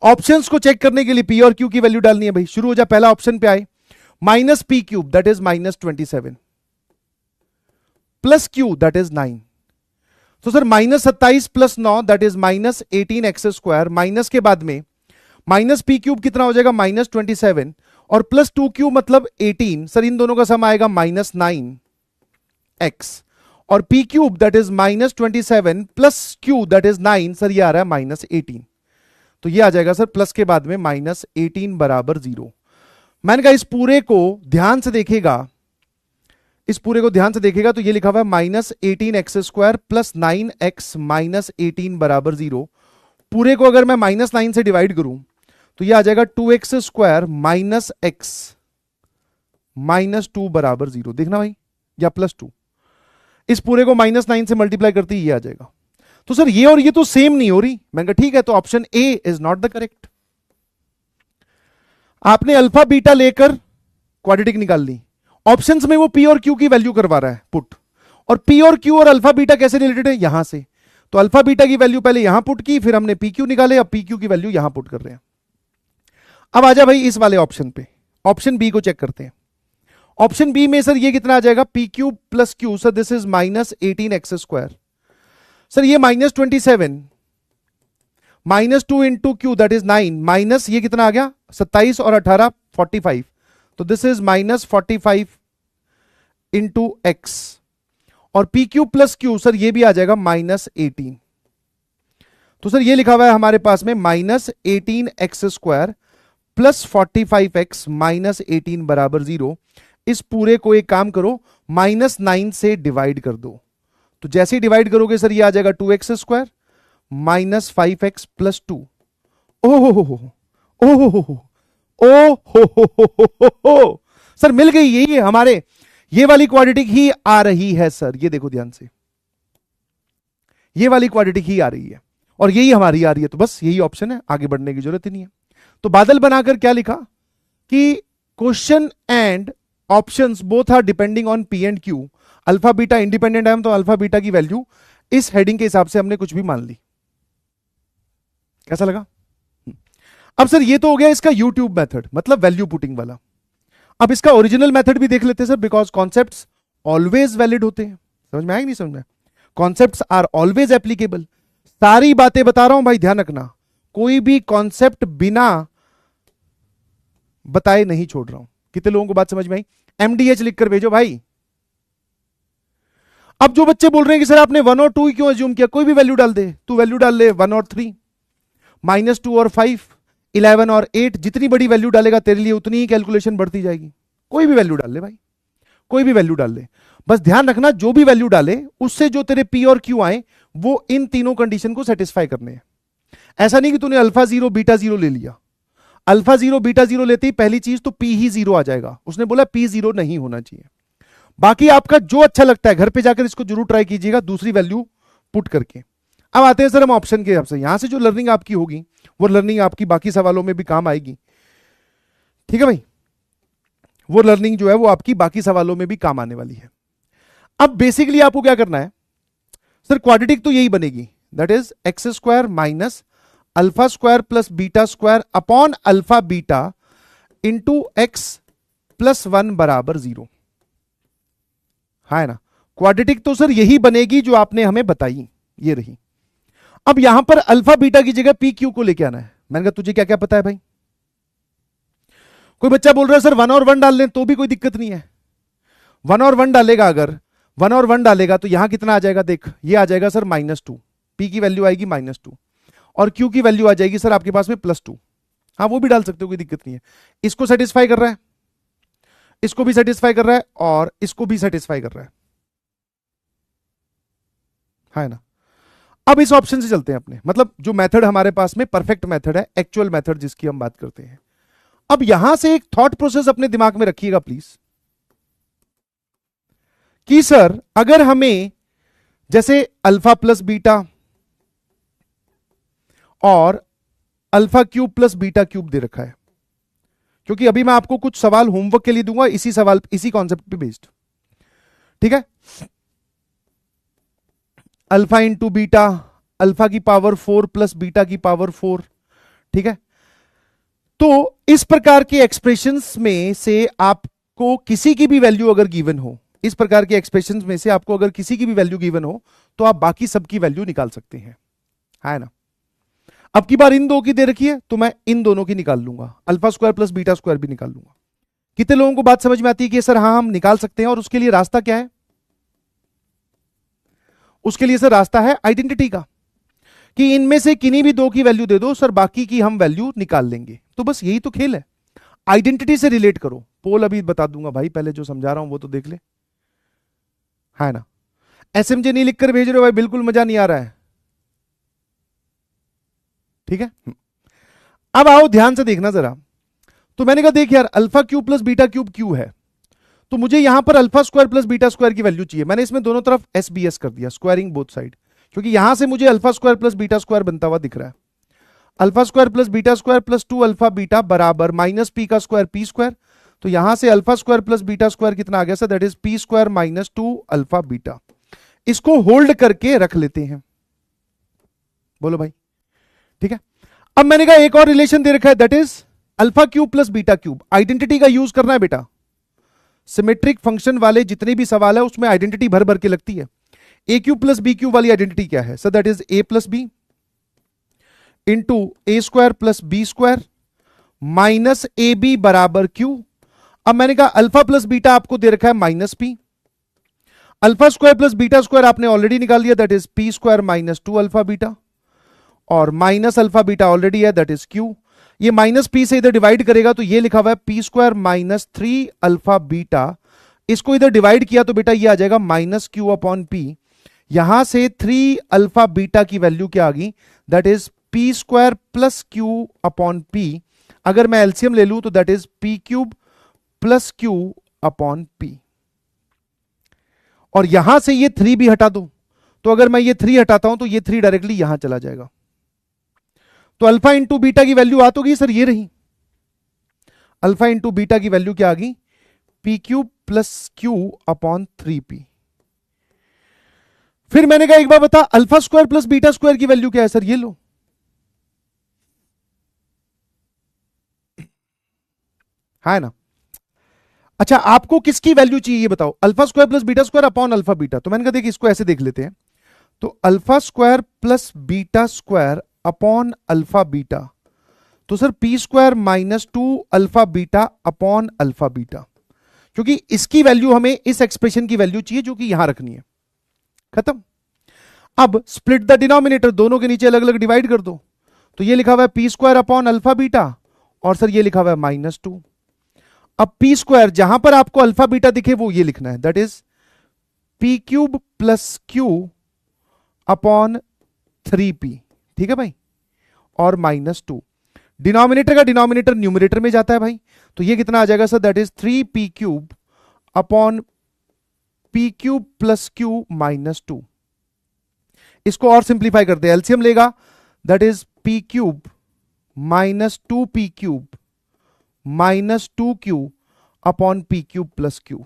ऑप्शंस को चेक करने के लिए पी और क्यू की वैल्यू डालनी है भाई। शुरू हो जा, पहला ऑप्शन पे आए, minus P cube that is -27 plus Q that is 9। तो sir -27 plus 9 that is -18x², minus के बाद में माइनस पी क्यूब कितना हो जाएगा -27 और प्लस 2 क्यूब मतलब 18। सर इन दोनों का सम आएगा -9x और P cube that is -27 plus Q that is 9। Sir ये आ रहा है -18, तो ये आ जाएगा सर प्लस के बाद में -18 बराबर 0। मैंने कहा इस पूरे को ध्यान से देखेगा, इस पूरे को ध्यान से देखेगा तो ये लिखा हुआ है -18x² प्लस 9x -18 बराबर 0। पूरे को अगर मैं -9 से डिवाइड करूं तो ये आ जाएगा 2x² माइनस x -2 बराबर 0। देखना भाई, या +2, इस पूरे को -9 से मल्टीप्लाई करते ही ये आ जाएगा। तो सर ये और ये तो सेम नहीं हो रही। मैंने कहा ठीक है, तो option A is not the correct. आपने अल्फा बीटा लेकर क्वाड्रेटिक निकाल ली, ऑप्शंस में वो पी और क्यू की वैल्यू करवा रहा है पुट, और पी और क्यू और अल्फा बीटा कैसे रिलेटेड है, यहां से। तो अल्फा बीटा की वैल्यू पहले यहां पुट की, फिर हमने पी क्यू निकाले, अब पी क्यू की वैल्यू यहां पुट कर रहे हैं। अब आजा भाई इस वाले ऑप्शन पे, ऑप्शन बी को चेक करते हैं। ऑप्शन बी में सर ये कितना आ जाएगा, P Q plus Q, sir this is -18x²। Sir ये -27 -2 into Q that is 9 minus ये कितना आ गया 27 और 18 45, तो दिस इज -45 इंटू एक्स और P Q plus Q sir ये भी आ जाएगा -18। तो सर ये लिखा हुआ है हमारे पास में -18x² प्लस 45x -18 बराबर 0। इस पूरे को एक काम करो, -9 से डिवाइड कर दो, तो जैसे ही डिवाइड करोगे सर ये आ जाएगा 2x² माइनस 5x प्लस 2। ओ सर मिल गई, यही है हमारे, ये वाली क्वाड्रेटिक ही आ रही है सर। ये देखो ध्यान से, ये वाली क्वाड्रेटिक ही आ रही है और यही हमारी आ रही है, तो बस यही ऑप्शन है, आगे बढ़ने की जरूरत ही नहीं है। तो बादल बनाकर क्या लिखा कि question and options both are depending on P and Q, alpha beta independent है, तो अल्फा बीटा की वैल्यू इस हेडिंग के हिसाब से हमने कुछ भी मान ली। कैसा लगा? अब सर ये तो हो गया इसका यूट्यूब मेथड, मतलब वैल्यू पुटिंग वाला। अब इसका ओरिजिनल मेथड भी देख लेते हैं sir, because concepts always valid होते हैं। समझ में आया नहीं समझ में? Concepts are always applicable. सारी बातें बता रहा हूं भाई, ध्यान रखना, कोई भी कॉन्सेप्ट बिना बताए नहीं छोड़ रहा हूं। कितने लोगों को बात समझ में आई? एमडीएच लिखकर भेजो भाई। अब जो बच्चे बोल रहे हैं कि सर आपने 1 और 2 क्यों अज्यूम किया, कोई भी वैल्यू डाल दे, तू वैल्यू डाल ले 1 और 3, -2 और 5, 11 और 8, जितनी बड़ी वैल्यू डालेगा तेरे लिए उतनी ही कैलकुलेशन बढ़ती जाएगी। कोई भी वैल्यू डाल ले भाई, कोई भी वैल्यू डाल ले, बस ध्यान रखना जो भी वैल्यू डाले उससे जो तेरे पी और क्यू आए वो इन तीनों कंडीशन को सेटिस्फाई करने हैं। ऐसा नहीं कि तूने अल्फा 0 बीटा 0 ले लिया, अल्फा 0 बीटा 0 लेते ही पहली चीज तो पी ही 0 आ जाएगा। उसने बोला पी 0 नहीं होना चाहिए। बाकी आपका जो अच्छा लगता है घर पे जाकर इसको जरूर ट्राई कीजिएगा दूसरी वैल्यू पुट करके। अब आते हैं सर हम ऑप्शन के हिसाब से, यहां से जो लर्निंग आपकी होगी वो लर्निंग आपकी बाकी सवालों में भी काम आएगी। ठीक है भाई, वो लर्निंग जो है वो आपकी बाकी सवालों में भी काम आने वाली है। अब बेसिकली आपको क्या करना है सर, क्वाड्रेटिक तो यही बनेगी, that is x² minus alpha square plus beta square upon alpha beta into x plus 1 बराबर 0 है ना। क्वाड्रेटिक तो सर यही बनेगी जो आपने हमें बताई, ये रही। अब यहां पर अल्फा बीटा की जगह पी क्यू को लेके आना है। मैंने कहा तुझे क्या क्या पता है भाई? कोई बच्चा बोल रहा है सर 1 और 1 डाल लें तो भी कोई दिक्कत नहीं है। 1 और 1 डालेगा, अगर 1 और 1 डालेगा तो यहां कितना आ जाएगा, देख ये आ जाएगा सर -2, पी की वैल्यू आएगी -2 और क्यू की वैल्यू आ जाएगी सर आपके पास में +2। हाँ वो भी डाल सकते हो, कोई दिक्कत नहीं है। इसको सेटिस्फाई कर रहा है, इसको भी सेटिस्फाई कर रहा है और इसको भी सेटिस्फाई कर रहा है ना। अब इस ऑप्शन से चलते हैं अपने, मतलब जो मेथड हमारे पास में परफेक्ट मेथड है, एक्चुअल मेथड जिसकी हम बात करते हैं। अब यहां से एक थॉट प्रोसेस अपने दिमाग में रखिएगा प्लीज, कि सर अगर हमें जैसे अल्फा प्लस बीटा और alpha cube plus beta cube दे रखा है, क्योंकि अभी मैं आपको कुछ सवाल होमवर्क के लिए दूंगा इसी सवाल इसी कॉन्सेप्ट पे बेस्ड। ठीक है, अल्फा इंटू बीटा, अल्फा की पावर 4 प्लस बीटा की पावर 4। ठीक है, तो इस प्रकार के एक्सप्रेशंस में से आपको किसी की भी वैल्यू अगर गिवन हो, इस प्रकार के एक्सप्रेशंस में से आपको अगर किसी की भी वैल्यू गिवन हो, तो आप बाकी सबकी वैल्यू निकाल सकते हैं, है ना। अब की बार इन दो की दे रखी है तो मैं इन दोनों की निकाल लूंगा, alpha square plus beta square भी निकाल लूंगा। कितने लोगों को बात समझ में आती है कि सर हाँ हम निकाल सकते हैं, और उसके लिए रास्ता क्या है? उसके लिए सर रास्ता है आइडेंटिटी का, कि इनमें से किन्हीं भी दो की वैल्यू दे दो सर, बाकी की हम वैल्यू निकाल लेंगे। तो बस यही तो खेल है, आइडेंटिटी से रिलेट करो। पोल अभी बता दूंगा भाई, पहले जो समझा रहा हूं वो तो देख ले, है ना। एसएमजे नहीं लिखकर भेज रहे हो भाई, बिल्कुल मजा नहीं आ रहा है, ठीक है। अब आओ ध्यान से देखना जरा। तो मैंने कहा देख यार, alpha cube plus beta cube Q है, तो मुझे यहां पर alpha square plus beta square की वैल्यू चाहिए। मैंने इसमें दोनों तरफ एस बी एस कर दिया, स्क्वायरिंग बोथ साइड, क्योंकि यहां से मुझे alpha square plus beta square बनता हुआ दिख रहा है। Alpha square plus beta square plus 2 alpha beta बराबर माइनस पी का स्क्वायर पी स्क्वायर। तो यहां से alpha square plus beta square कितना आ गया sir? That is P square minus 2 alpha beta. इसको होल्ड करके रख लेते हैं, बोलो भाई, ठीक है। अब मैंने कहा एक और रिलेशन दे रखा है, that is alpha cube plus beta cube. Identity का यूज करना है बेटा, सिमेट्रिक फंक्शन वाले जितने भी सवाल है उसमें आइडेंटिटी भर भर के लगती है। A cube plus B cube वाली आइडेंटिटी क्या है sir? That is A plus B into A square plus B square minus A B बराबर क्यू। अब मैंने कहा अल्फा प्लस बीटा आपको दे रखा है minus P, alpha square plus beta square आपने ऑलरेडी निकाल लिया, that is P square minus 2 alpha beta, और माइनस अल्फा बीटा ऑलरेडी है, दैट इज क्यू। ये माइनस पी से इधर डिवाइड करेगा तो ये लिखा हुआ है P square minus 3 alpha beta. इसको इधर डिवाइड किया तो बेटा ये आ जाएगा माइनस क्यू अपॉन पी। यहां से 3 अल्फा बीटा की वैल्यू क्या आ गई? That is P square plus Q upon P. अगर मैं एलसीएम ले लूं तो that is P cube plus Q upon P, और यहां से ये 3 भी हटा दो, तो अगर मैं ये 3 हटाता हूं तो ये 3 डायरेक्टली यहां चला जाएगा। तो अल्फा इंटू बीटा की वैल्यू आ तो गई सर, ये रही। अल्फा इंटू बीटा की वैल्यू क्या आ गई? P cube plus Q upon 3p। फिर मैंने कहा एक बार बता, alpha square plus beta square की वैल्यू क्या है सर? ये लो, है ना। अच्छा आपको किसकी वैल्यू चाहिए ये बताओ? Alpha square plus beta square upon alpha beta. तो मैंने कहा देखिए इसको ऐसे देख लेते हैं, तो alpha square plus beta square upon alpha beta, तो sir P square minus 2 alpha beta upon alpha beta, क्योंकि इसकी वैल्यू हमें इस एक्सप्रेशन की वैल्यू चाहिए जो कि यहां रखनी है। खत्म। अब स्प्लिट द डिनोमिनेटर, दोनों के नीचे अलग अलग डिवाइड कर दो, तो ये लिखा हुआ है P square upon alpha beta, और सर ये लिखा हुआ है माइनस 2। अब पी स्क्वायर जहां पर आपको अल्फा बीटा दिखे वो ये लिखना है, that is P cube plus Q upon 3p, ठीक है भाई, और माइनस 2। डिनोमिनेटर का डिनोमिनेटर न्यूमरेटर में जाता है भाई, तो ये कितना आ जाएगा sir? That is 3p cube upon P cube plus Q minus 2। इसको और सिंप्लीफाई करते हैं, एलसीएम लेगा, that is P cube minus 2p cube minus 2q upon P cube plus Q.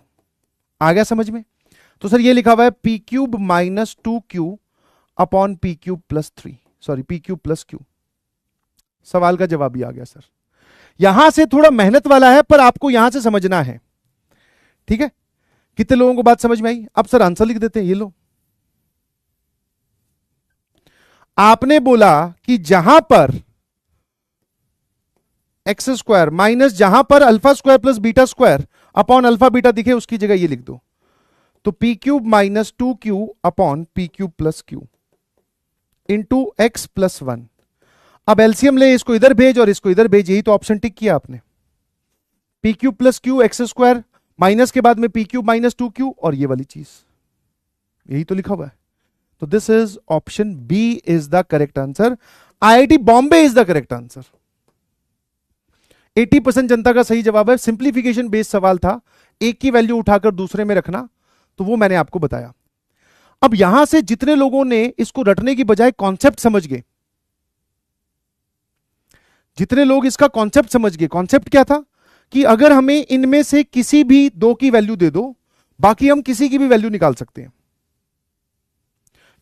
आ गया समझ में? तो सर ये लिखा हुआ है P cube minus 2q upon P cube plus 3, sorry P cube plus Q. सवाल का जवाब भी आ गया सर। यहां से थोड़ा मेहनत वाला है पर आपको यहां से समझना है, ठीक है। कितने लोगों को बात समझ में आई? अब सर आंसर लिख देते हैं, ये लो। आपने बोला कि जहां पर एक्स स्क्वायर माइनस जहां पर alpha square plus beta square upon alpha beta दिखे उसकी जगह ये लिख दो, तो P cube minus 2q upon P cube plus Q into x plus 1। अब एलसीएम ले, इसको इधर भेज और इसको इधर भेज, यही तो ऑप्शन टिक किया आपने। P cube plus Q x square minus के बाद में पी क्यूब माइनस 2q, और ये वाली चीज यही तो लिखा हुआ है। तो this is option B is the correct answer. IIT Bombay is the correct answer. 80% जनता का सही जवाब है। सिंप्लीफिकेशन बेस्ड सवाल था, एक की वैल्यू उठाकर दूसरे में रखना, तो वो मैंने आपको बताया। अब यहां से जितने लोगों ने इसको रटने की बजाय कॉन्सेप्ट समझ गए, जितने लोग इसका कॉन्सेप्ट समझ गए, कॉन्सेप्ट क्या था कि अगर हमें इनमें से किसी भी दो की वैल्यू दे दो, बाकी हम किसी की भी वैल्यू निकाल सकते हैं।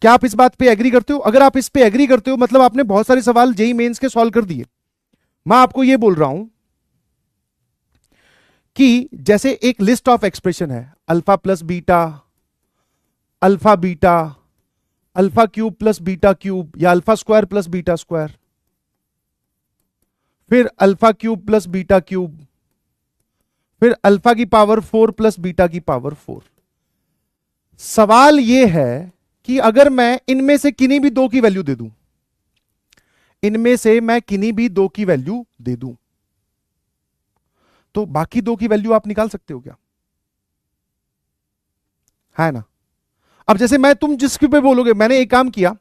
क्या आप इस बात पे एग्री करते हो? अगर आप इस पे एग्री करते हो मतलब आपने बहुत सारे सवाल जेईई मेंस के सॉल्व कर दिए। मैं आपको यह बोल रहा हूं कि जैसे एक लिस्ट ऑफ एक्सप्रेशन है, alpha plus beta, alpha beta, alpha cube plus beta cube, या alpha square plus beta square, फिर alpha cube plus beta cube, फिर अल्फा की पावर 4 प्लस बीटा की पावर 4। सवाल यह है कि अगर मैं इनमें से किन्हीं भी दो की वैल्यू दे दूं, इनमें से मैं किन्हीं भी दो की वैल्यू दे दूं, तो बाकी दो की वैल्यू आप निकाल सकते हो क्या? है ना? अब जैसे मैं, तुम जिसके पे बोलोगे, मैंने एक काम किया,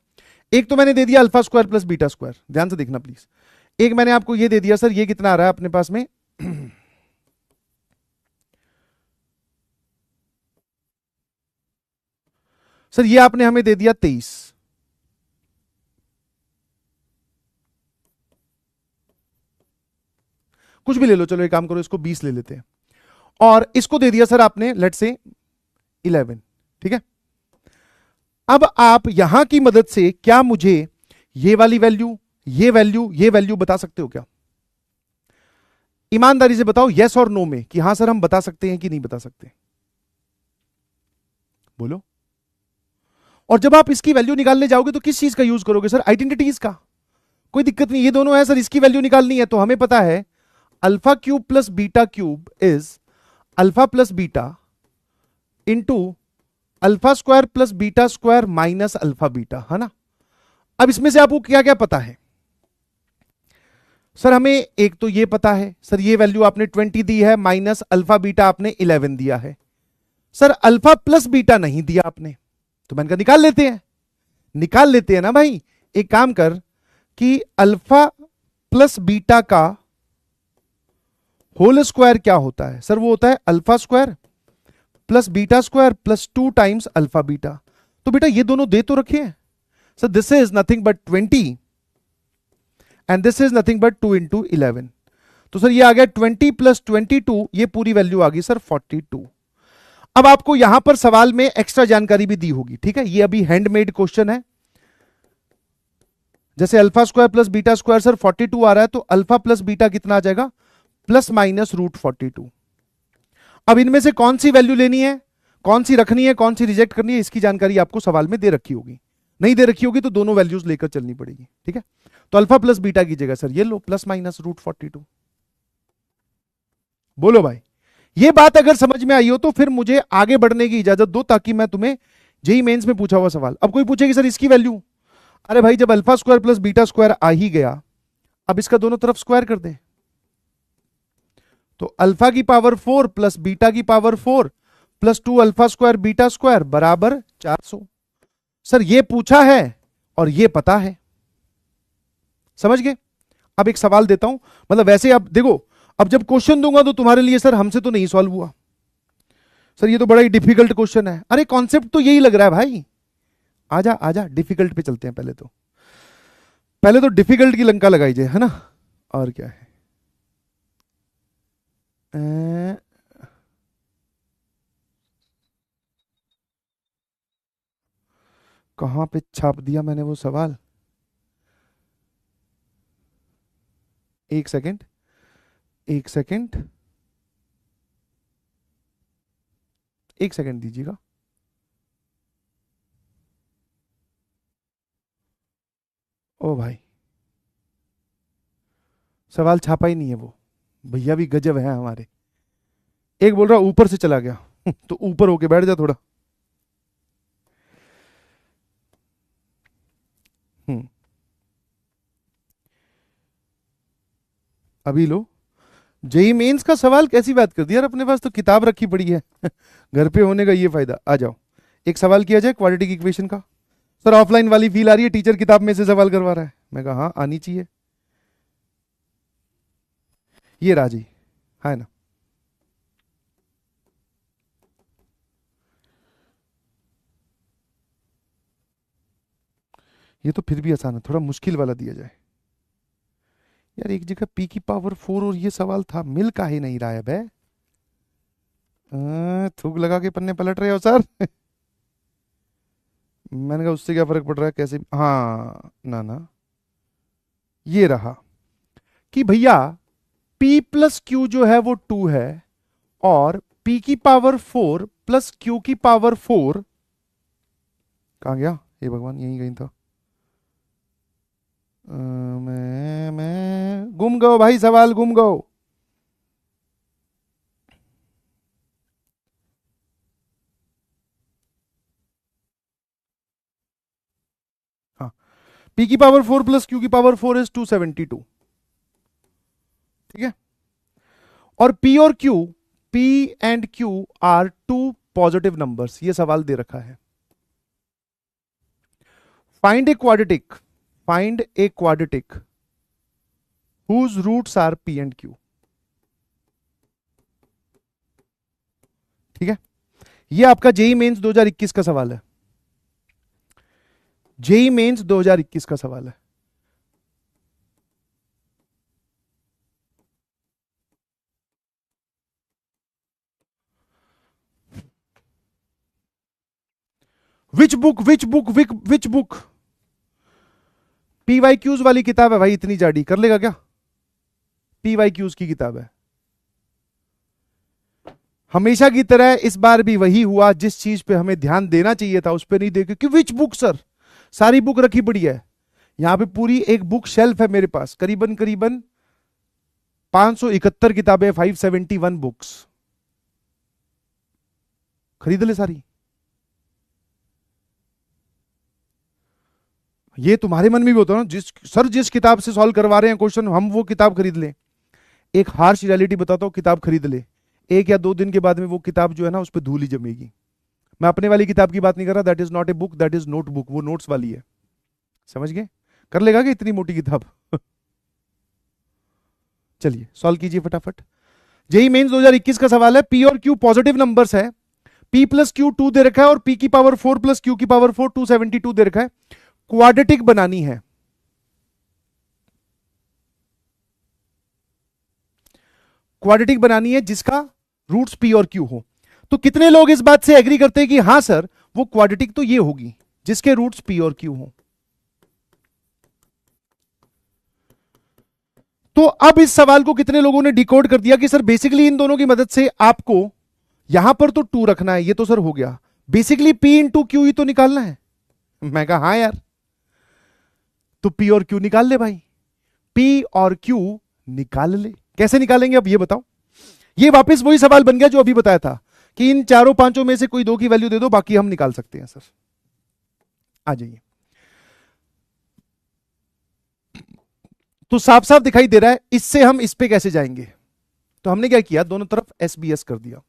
एक तो मैंने दे दिया alpha square plus beta square, ध्यान से देखना प्लीज। एक मैंने आपको ये दे दिया, सर ये कितना आ रहा है अपने पास में सर ये आपने हमें दे दिया 23। कुछ भी ले लो, चलो एक काम करो, इसको 20 ले लेते हैं, और इसको दे दिया सर आपने लेट से 11। ठीक है, अब आप यहां की मदद से क्या मुझे ये वाली वैल्यू, ये वैल्यू, ये वैल्यू बता सकते हो क्या? ईमानदारी से बताओ यस और नो में कि हां सर हम बता सकते हैं कि नहीं बता सकते, बोलो। और जब आप इसकी वैल्यू निकालने जाओगे तो किस चीज का यूज करोगे सर? आइडेंटिटीज का। कोई दिक्कत नहीं, ये दोनों है सर, इसकी वैल्यू निकालनी है तो हमें पता है alpha cube plus beta cube is alpha plus beta into alpha square plus beta square minus alpha beta, है ना? अब इसमें से आपको क्या क्या पता है? सर हमें एक तो ये पता है, सर ये वैल्यू आपने 20 दी है, माइनस अल्फा बीटा आपने 11 दिया है। सर अल्फा प्लस बीटा नहीं दिया आपने, तो मैंने कहा निकाल लेते हैं, निकाल लेते हैं ना भाई। एक काम कर कि अल्फा प्लस बीटा का होल स्क्वायर क्या होता है? सर वो होता है alpha square plus beta square plus 2 times alpha beta. तो बेटा ये दोनों दे तो रखे हैं sir, this is nothing but 20 and this is nothing but 2 into 11। तो सर ये आ गया 20 प्लस 22, ये पूरी वैल्यू आ गई सर 42। अब आपको यहां पर सवाल में एक्स्ट्रा जानकारी भी दी होगी, ठीक है? ये अभी हैंडमेड क्वेश्चन है। जैसे alpha square plus beta square sir 42 आ रहा है, तो अल्फा प्लस बीटा कितना आ जाएगा? Plus minus root 42। अब इनमें से कौन सी वैल्यू लेनी है, कौन सी रखनी है, कौन सी रिजेक्ट करनी है, इसकी जानकारी आपको सवाल में दे रखी होगी। नहीं दे रखी होगी तो दोनों वैल्यूज लेकर चलनी पड़ेगी, ठीक है? तो अल्फा प्लस बीटा की जगह सर ये लो, प्लस माइनस रूट 42। बोलो भाई, ये बात अगर समझ में आई हो तो फिर मुझे आगे बढ़ने की इजाजत दो, ताकि मैं तुम्हें जेई मेंस में पूछा हुआ सवाल। अब कोई पूछेगी सर इसकी वैल्यू, अरे भाई जब alpha square plus beta square आ ही गया, अब इसका दोनों तरफ स्क्वायर कर दे, तो अल्फा की पावर 4 प्लस बीटा की power 4 plus 2 alpha square beta square बराबर 400। सर ये पूछा है और ये पता है, समझ गए? अब एक सवाल देता हूं, मतलब वैसे आप देखो, अब जब क्वेश्चन दूंगा तो तुम्हारे लिए सर हमसे तो नहीं सॉल्व हुआ, सर ये तो बड़ा ही डिफिकल्ट क्वेश्चन है। अरे कॉन्सेप्ट तो यही लग रहा है भाई, आजा आजा, डिफिकल्ट पे चलते हैं। पहले तो डिफिकल्ट की लंका लगाई जाए, है ना? और क्या है, कहां पे छाप दिया मैंने वो सवाल? एक सेकंड, एक सेकंड, एक सेकंड दीजिएगा। ओ भाई, सवाल छापा ही नहीं है वो, भैया भी गजब है हमारे। एक बोल रहा ऊपर से चला गया तो ऊपर होके बैठ जा थोड़ा। हम्म, अभी लो। जेई मेंस का सवाल कैसी बात कर दी यार, अपने पास तो किताब रखी पड़ी है घर पे होने का ये फायदा। आ जाओ, एक सवाल किया जाए क्वाड्रेटिक इक्वेशन का। सर ऑफलाइन वाली फील आ रही है, टीचर किताब में से सवाल करवा रहा है। मैं कहा हाँ आनी चाहिए। ये राजी है ना? ये तो फिर भी आसान है, थोड़ा मुश्किल वाला दिया जाए यार। एक जगह पी की पावर 4 और ये सवाल था, मिल का ही नहीं रहा है बे। थूक लगा के पन्ने पलट रहे हो सर मैंने कहा उससे क्या फर्क पड़ रहा है, कैसे? हाँ ना ना, ये रहा कि भैया p प्लस क्यू जो है वो 2 है और p की पावर 4 प्लस q की पावर 4 कहां गया ये भगवान, यहीं कहीं था। मैं गुम गयो भाई, सवाल गुम गयो। हाँ, p की पावर 4 प्लस q की पावर 4 इज 272, ठीक है। और p और q, p and q are two positive numbers, ये सवाल दे रखा है। Find a quadratic, find a quadratic whose roots are p and q, ठीक है। ये आपका जेई मेंस 2021 का सवाल है, जेई मेंस 2021 का सवाल है। Which book, which book, which book? PYQs वाली किताब है भाई, इतनी जाडी कर लेगा क्या? पीवाईक्यूज की किताब है। हमेशा की तरह इस बार भी वही हुआ, जिस चीज पे हमें ध्यान देना चाहिए था उस पर नहीं देखे कि विच बुक सर, सारी बुक रखी पड़ी है यहां पे, पूरी एक बुक शेल्फ है मेरे पास, करीबन करीबन 571 किताबें, 571 बुक्स, खरीद ले सारी। ये तुम्हारे मन में भी होता है ना, जिस किताब से सॉल्व करवा रहे हैं क्वेश्चन, हम वो किताब खरीद लें। एक हार्श रियलिटी बताता हूं, किताब खरीद ले, 1 या 2 दिन के बाद में वो किताब जो है ना उस पर धूल ही जमेगी। मैं अपने वाली किताब की बात नहीं कर रहा, that is not a book, that is note book, वो नोट्स वाली है, समझ गए? कर लेगा कि इतनी मोटी किताब? चलिए सॉल्व कीजिए फटाफट। जेई मेंस 2021 का सवाल है, पी और क्यू पॉजिटिव नंबर्स है, p प्लस क्यू 2 दे रखा है और p की पावर 4 प्लस q की पावर 4 272 दे रखा है। क्वाड्रेटिक बनानी है, क्वाड्रेटिक बनानी है जिसका रूट्स p और q हो। तो कितने लोग इस बात से एग्री करते हैं कि हां सर वो क्वाड्रेटिक तो ये होगी जिसके रूट्स p और q हो? तो अब इस सवाल को कितने लोगों ने डिकोड कर दिया कि सर बेसिकली इन दोनों की मदद से आपको यहां पर तो 2 रखना है, ये तो सर हो गया, बेसिकली p इंटू क्यू ही तो निकालना है। मैं कहा हाँ यार, तो p और q निकाल ले भाई, p और q निकाल ले। कैसे निकालेंगे अब ये बताओ? ये वापस वही सवाल बन गया जो अभी बताया था कि इन चारों पांचों में से कोई 2 की वैल्यू दे दो, बाकी हम निकाल सकते हैं। सर आ जाइए, तो साफ साफ दिखाई दे रहा है, इससे हम इस पे कैसे जाएंगे? तो हमने क्या किया, दोनों तरफ SBS कर दिया।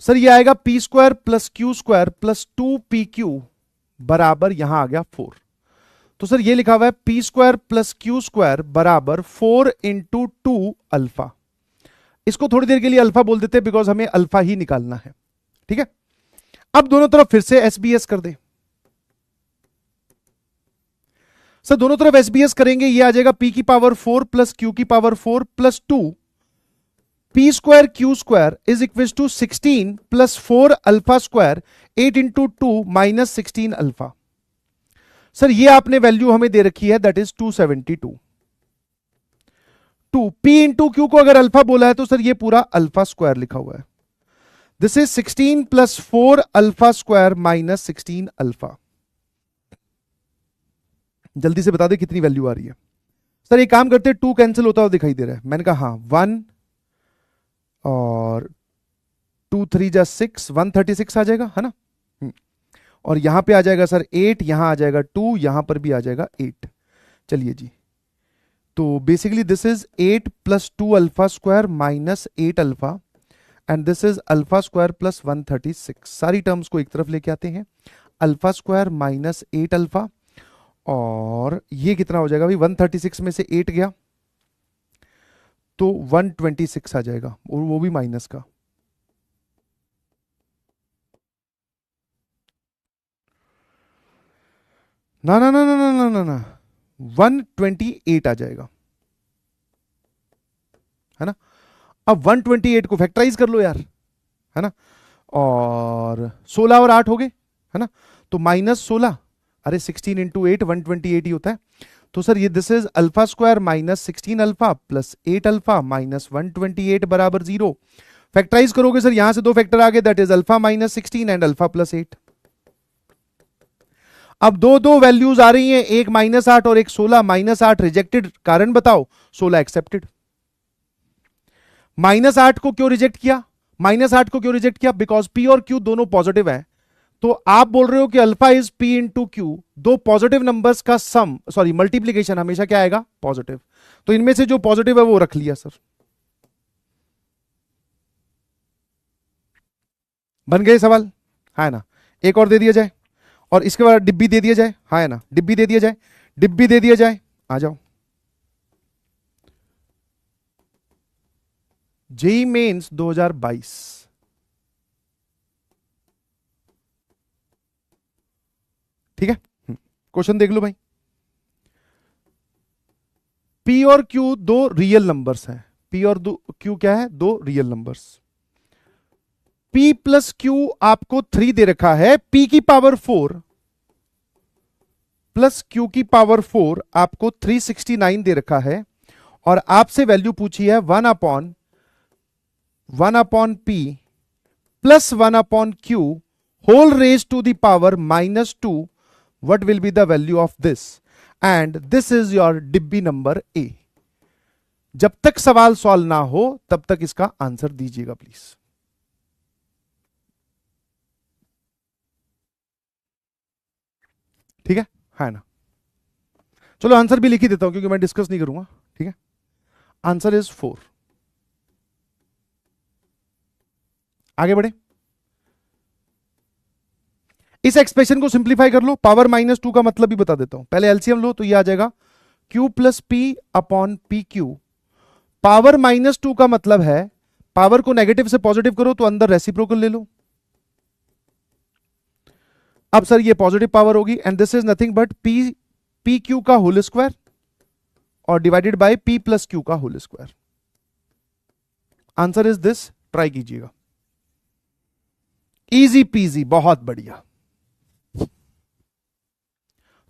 सर ये आएगा p square plus Q square plus 2pq बराबर, यहां आ गया 4। तो सर ये लिखा हुआ है p square plus Q square बराबर 4 इंटू 2 अल्फा। इसको थोड़ी देर के लिए अल्फा बोल देते हैं बिकॉज हमें अल्फा ही निकालना है, ठीक है। अब दोनों तरफ फिर से SBS कर दे। सर दोनों तरफ SBS करेंगे, ये आ जाएगा p की पावर 4 प्लस q की power 4 plus 2 p square q square is equal to 16 plus 4 alpha square 8 into 2 minus 16 alpha. Sir ये आपने वैल्यू हमें दे रखी है, that is 272। 2 p into Q को अगर अल्फा बोला है तो सर ये पूरा अल्फा स्क्वायर लिखा हुआ है, this is 16 plus 4 alpha square minus 16 alpha. जल्दी से बता दे कितनी वैल्यू आ रही है। सर एक काम करते, 2 कैंसिल होता हुआ दिखाई दे रहा है, मैंने कहा हाँ 1 और 2 3 जा 6, 136 आ जाएगा, है ना। और यहां पे आ जाएगा सर 8, यहां आ जाएगा 2, यहां पर भी आ जाएगा 8। चलिए जी, तो basically this is 8 plus 2 alpha square minus 8 alpha and this is alpha square plus 136। सारी टर्म्स को एक तरफ लेके आते हैं, अल्फा स्क्वायर माइनस 8 अल्फा, और ये कितना हो जाएगा भाई, 136 में से 8 गया तो 126 आ जाएगा, और वो भी माइनस का। ना ना ना ना ना ना ना ना 128 आ जाएगा, है ना। अब 128 को फैक्टराइज कर लो यार, है ना, और 16 और 8 हो गए, है ना, तो माइनस 16, अरे 16 इंटू 8 128 ही होता है, तो सर ये this is alpha square minus 16 alpha plus 8 alpha minus 128 बराबर 0। फैक्टराइज करोगे सर, यहां से दो फैक्टर आगे, that is alpha minus 16 and alpha plus 8। अब दो दो वैल्यूज आ रही हैं, एक -8 और एक 16। -8 रिजेक्टेड, कारण बताओ। 16 एक्सेप्टेड। -8 को क्यों रिजेक्ट किया? -8 को क्यों रिजेक्ट किया? बिकॉज पी और क्यू दोनों पॉजिटिव है। तो आप बोल रहे हो कि alpha is P into Q, दो पॉजिटिव नंबर्स का सम, सॉरी मल्टीप्लीकेशन हमेशा क्या आएगा? पॉजिटिव। तो इनमें से जो पॉजिटिव है वो रख लिया सर। बन गए सवाल? है ना? एक और दे दिया जाए, और इसके बाद डिब्बी दे दिया जाए। हाँ है ना? डिब्बी दे दिया जाए, डिब्बी दे दिया जाए। आ जाओ। जेई मेंस 2022, ठीक है? क्वेश्चन देख लो भाई। पी और क्यू दो रियल नंबर्स हैं। पी और क्यू क्या है? दो real numbers. P plus Q आपको 3 दे रखा है, P की पावर 4 प्लस Q की पावर 4 आपको 369 दे रखा है, और आपसे वैल्यू पूछी है 1 upon P plus 1/Q whole raise to the power -2। What will be the value of this? And this is your डिब्बी नंबर ए। जब तक सवाल सॉल्व ना हो तब तक इसका आंसर दीजिएगा प्लीज। ठीक है ना? चलो आंसर भी लिख ही देता हूं क्योंकि मैं डिस्कस नहीं करूंगा। ठीक है? Answer is 4। आगे बढ़े। इस एक्सप्रेशन को सिंप्लीफाई कर लो। पावर -2 का मतलब भी बता देता हूं। पहले एलसीएम लो तो ये आ जाएगा Q plus P upon P Q. Power -2 का मतलब है पावर को नेगेटिव से पॉजिटिव करो तो अंदर रेसिप्रोकल ले लो। अब सर ये पॉजिटिव पावर होगी, and this is nothing but P Q का होल स्क्वायर और divided by P plus Q का whole square. Answer is this. Try कीजिएगा। इजी पीजी, बहुत बढ़िया।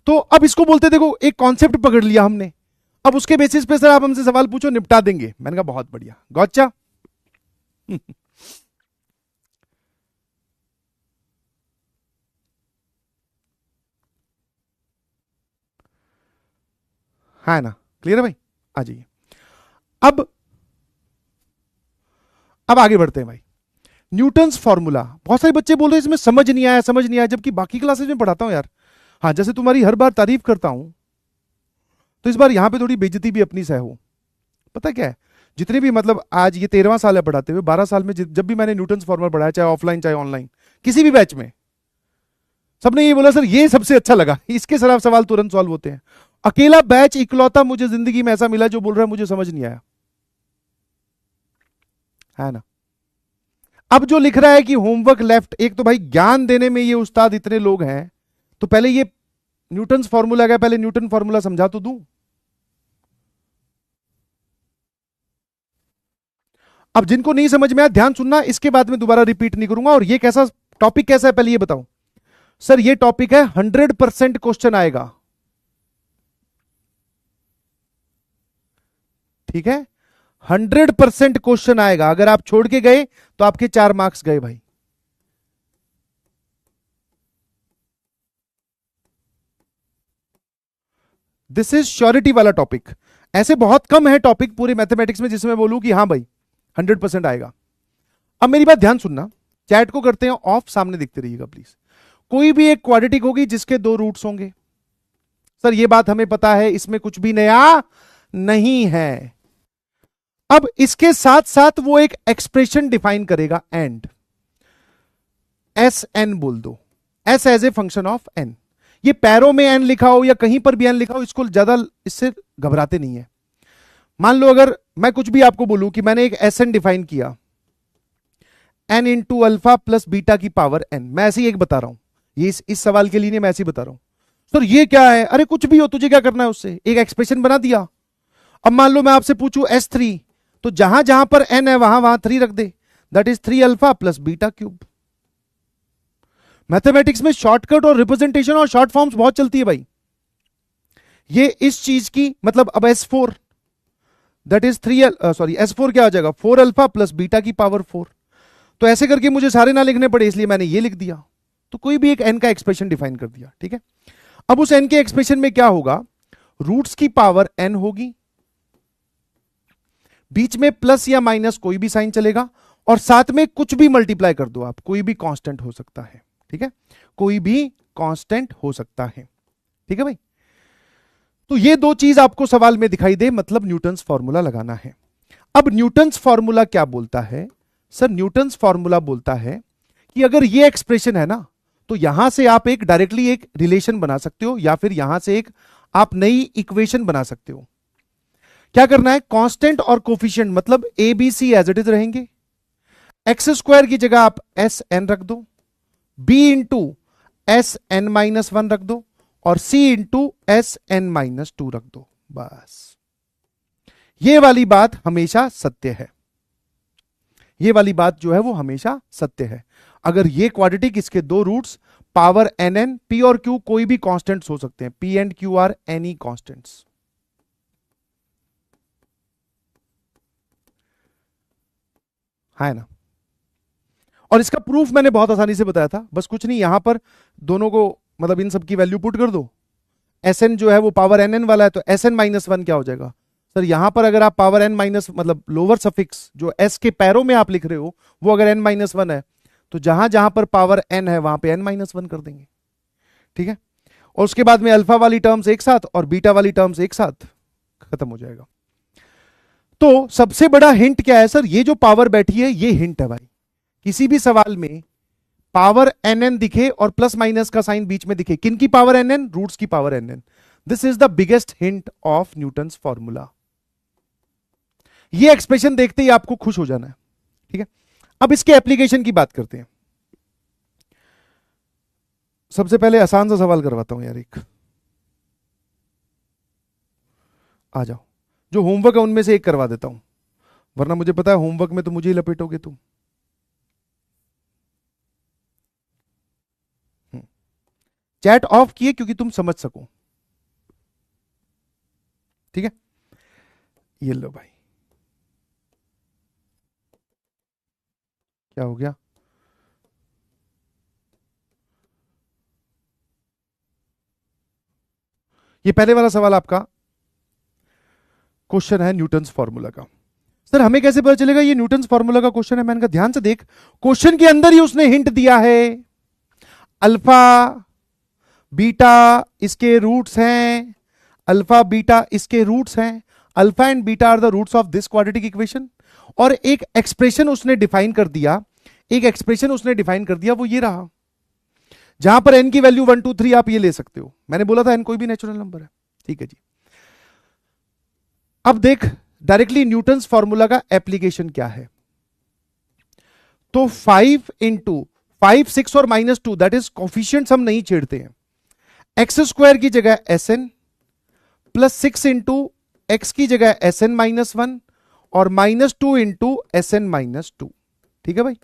तो अब इसको बोलते, देखो एक कॉन्सेप्ट पकड़ लिया हमने, अब उसके बेसिस पे सर आप हमसे सवाल पूछो, निपटा देंगे। मैंने कहा बहुत बढ़िया, गौचा। है ना? क्लियर है भाई? आ जाइए। अब आगे बढ़ते हैं भाई। Newton's formula. बहुत सारे बच्चे बोल रहे हैं इसमें समझ नहीं आया, समझ नहीं आया, जबकि बाकी क्लासेस में पढ़ाता हूं यार। हाँ, जैसे तुम्हारी हर बार तारीफ करता हूं, तो इस बार यहां पे थोड़ी बेइज्जती भी अपनी सह हो। पता क्या है, जितने भी मतलब आज ये 13वां साल है पढ़ाते हुए, 12 साल में जब भी मैंने न्यूटन्स फॉर्मूला पढ़ाया, चाहे ऑफलाइन चाहे ऑनलाइन, किसी भी बैच में, सबने ये बोला सर ये सबसे अच्छा लगा, इसके सर सवाल तुरंत सॉल्व होते हैं। अकेला बैच इकलौता मुझे जिंदगी में ऐसा मिला जो बोल रहा है मुझे समझ नहीं आया। है ना? अब जो लिख रहा है कि होमवर्क लेफ्ट, एक तो भाई ज्ञान देने में ये उस्ताद इतने लोग हैं, तो पहले ये न्यूटन्स फॉर्मूला का पहले न्यूटन फॉर्मूला समझा तो दूं। अब जिनको नहीं समझ में आया ध्यान सुनना, इसके बाद में दोबारा रिपीट नहीं करूंगा। और ये कैसा टॉपिक कैसा है पहले ये बताओ सर। ये टॉपिक है 100% क्वेश्चन आएगा। ठीक है? 100% क्वेश्चन आएगा। अगर आप छोड़ के गए तो आपके 4 मार्क्स गए भाई। दिस इज श्योरिटी वाला टॉपिक। ऐसे बहुत कम है टॉपिक पूरे मैथमेटिक्स में जिसमें बोलूं कि हाँ भाई 100% आएगा। अब मेरी बात ध्यान सुनना, चैट को करते हैं ऑफ, सामने देखते रहिएगा प्लीज। कोई भी एक क्वाड्रेटिक होगी जिसके 2 रूट्स होंगे। सर ये बात हमें पता है, इसमें कुछ भी नया नहीं है। अब इसके साथ साथ वो एक एक्सप्रेशन डिफाइन करेगा, एंड एस एन बोल दो, S as a function of N. ये पैरों में एन लिखा हो या कहीं पर भी एन लिखा हो, इसको ज्यादा इससे घबराते नहीं है। मान लो अगर मैं कुछ भी आपको बोलूं कि मैंने एक एस एन डिफाइन किया, N into alpha plus beta की पावर एन, मैं ऐसे ही एक बता रहा हूं, ये इस सवाल के लिए नहीं, मैं ऐसे ही बता रहा हूं। सर ये क्या है? अरे कुछ भी हो, तुझे क्या करना है उससे, एक एक्सप्रेशन बना दिया। अब मान लो मैं आपसे पूछूं S3, तो जहां जहां पर n है वहां वहां 3 रख दे, that is 3 alpha plus beta cube. Mathematics में शॉर्टकट और रिप्रेजेंटेशन और शॉर्ट फॉर्म्स बहुत चलती है भाई। ये इस चीज की मतलब अब S4 that is 3 sorry S4 क्या हो जाएगा 4 अल्फा प्लस बीटा की पावर 4। तो ऐसे करके मुझे सारे ना लिखने पड़े इसलिए मैंने ये लिख दिया। तो कोई भी एक n का एक्सप्रेशन डिफाइन कर दिया, ठीक है। अब उस n के एक्सप्रेशन में क्या होगा, रूट्स की पावर n होगी, बीच में प्लस या माइनस कोई भी साइन चलेगा, और साथ में कुछ भी मल्टीप्लाई कर दो आप, कोई भी कांस्टेंट हो सकता है, ठीक है, कोई भी कांस्टेंट हो सकता है, ठीक है भाई। तो ये दो चीज आपको सवाल में दिखाई दे, मतलब न्यूटन्स फॉर्मूला लगाना है। अब न्यूटन्स फॉर्मूला क्या बोलता है सर, न्यूटन्स फॉर्मूला बोलता है कि अगर ये एक्सप्रेशन है ना, तो यहां से आप एक डायरेक्टली एक रिलेशन बना सकते हो, या फिर यहां से एक आप नई इक्वेशन बना सकते हो। क्या करना है, कांस्टेंट और कोफिशिएंट मतलब A B C as it is रहेंगे, एक्स स्क्वायर की जगह आप एस एन रख दो, B into S N minus 1 रख दो, और C into S N minus 2 रख दो। बस ये वाली बात हमेशा सत्य है, ये वाली बात जो है वो हमेशा सत्य है। अगर ये क्वाड्रेटिक, इसके दो roots power N N, P और क्यू कोई भी कांस्टेंट्स हो सकते हैं, P and Q are any constants. है ना। और इसका प्रूफ मैंने बहुत आसानी से बताया था, बस कुछ नहीं, यहां पर दोनों को मतलब इन सब की वैल्यू पुट कर दो। एस एन जो है वो पावर एन एन वाला है, तो एस एन माइनस 1 क्या हो जाएगा सर, यहां पर अगर आप पावर एन माइनस मतलब लोअर सफिक्स जो एस के पैरों में आप लिख रहे हो वो अगर एन माइनस 1 है, तो जहां जहां पर पावर एन है वहां पे एन माइनस 1 कर देंगे, ठीक है। और उसके बाद में अल्फा वाली टर्म्स एक साथ और बीटा वाली टर्म्स एक साथ खत्म हो जाएगा। तो सबसे बड़ा हिंट क्या है सर, ये जो पावर बैठी है ये हिंट है भाई। किसी भी सवाल में पावर एन एन दिखे और प्लस माइनस का साइन बीच में दिखे, किन की पावर एन एन, रूट्स की power N N, this is the biggest hint of Newton's formula. ये एक्सप्रेशन देखते ही आपको खुश हो जाना है, ठीक है। अब इसके एप्लीकेशन की बात करते हैं। सबसे पहले आसान सा सवाल करवाता हूं यार, एक आ जाओ, जो होमवर्क है उनमें से एक करवा देता हूं, वरना मुझे पता है होमवर्क में तो मुझे ही लपेटोगे तुम। चैट ऑफ किए क्योंकि तुम समझ सको, ठीक है। ये लो भाई, क्या हो गया, ये पहले वाला सवाल आपका क्वेश्चन है न्यूटन्स फॉर्मूला का। सर हमें कैसे पता चलेगा ये न्यूटन्स फॉर्मूला का क्वेश्चन है, मैंने कहा ध्यान से देख, क्वेश्चन के अंदर ही उसने हिंट दिया है, अल्फा बीटा इसके रूट्स हैं, अल्फा बीटा इसके रूट्स हैं, alpha and beta are the roots of this quadratic equation. और एक एक्सप्रेशन उसने डिफाइन कर दिया, एक एक्सप्रेशन उसने डिफाइन कर दिया, वो ये रहा, जहां पर n की वैल्यू 1 2 3 आप ये ले सकते हो, मैंने बोला था n कोई भी नेचुरल नंबर है, ठीक है जी। अब देख डायरेक्टली न्यूटन्स फॉर्मूला का एप्लीकेशन क्या है। तो 5 इंटू 5 6 और माइनस 2 दैट इज कोफिशिएंट्स हम नहीं छेड़ते हैं, एक्स स्क्वायर की जगह S N plus 6 into X की जगह एस एन माइनस 1 और minus 2 into S N minus 2, ठीक है भाई।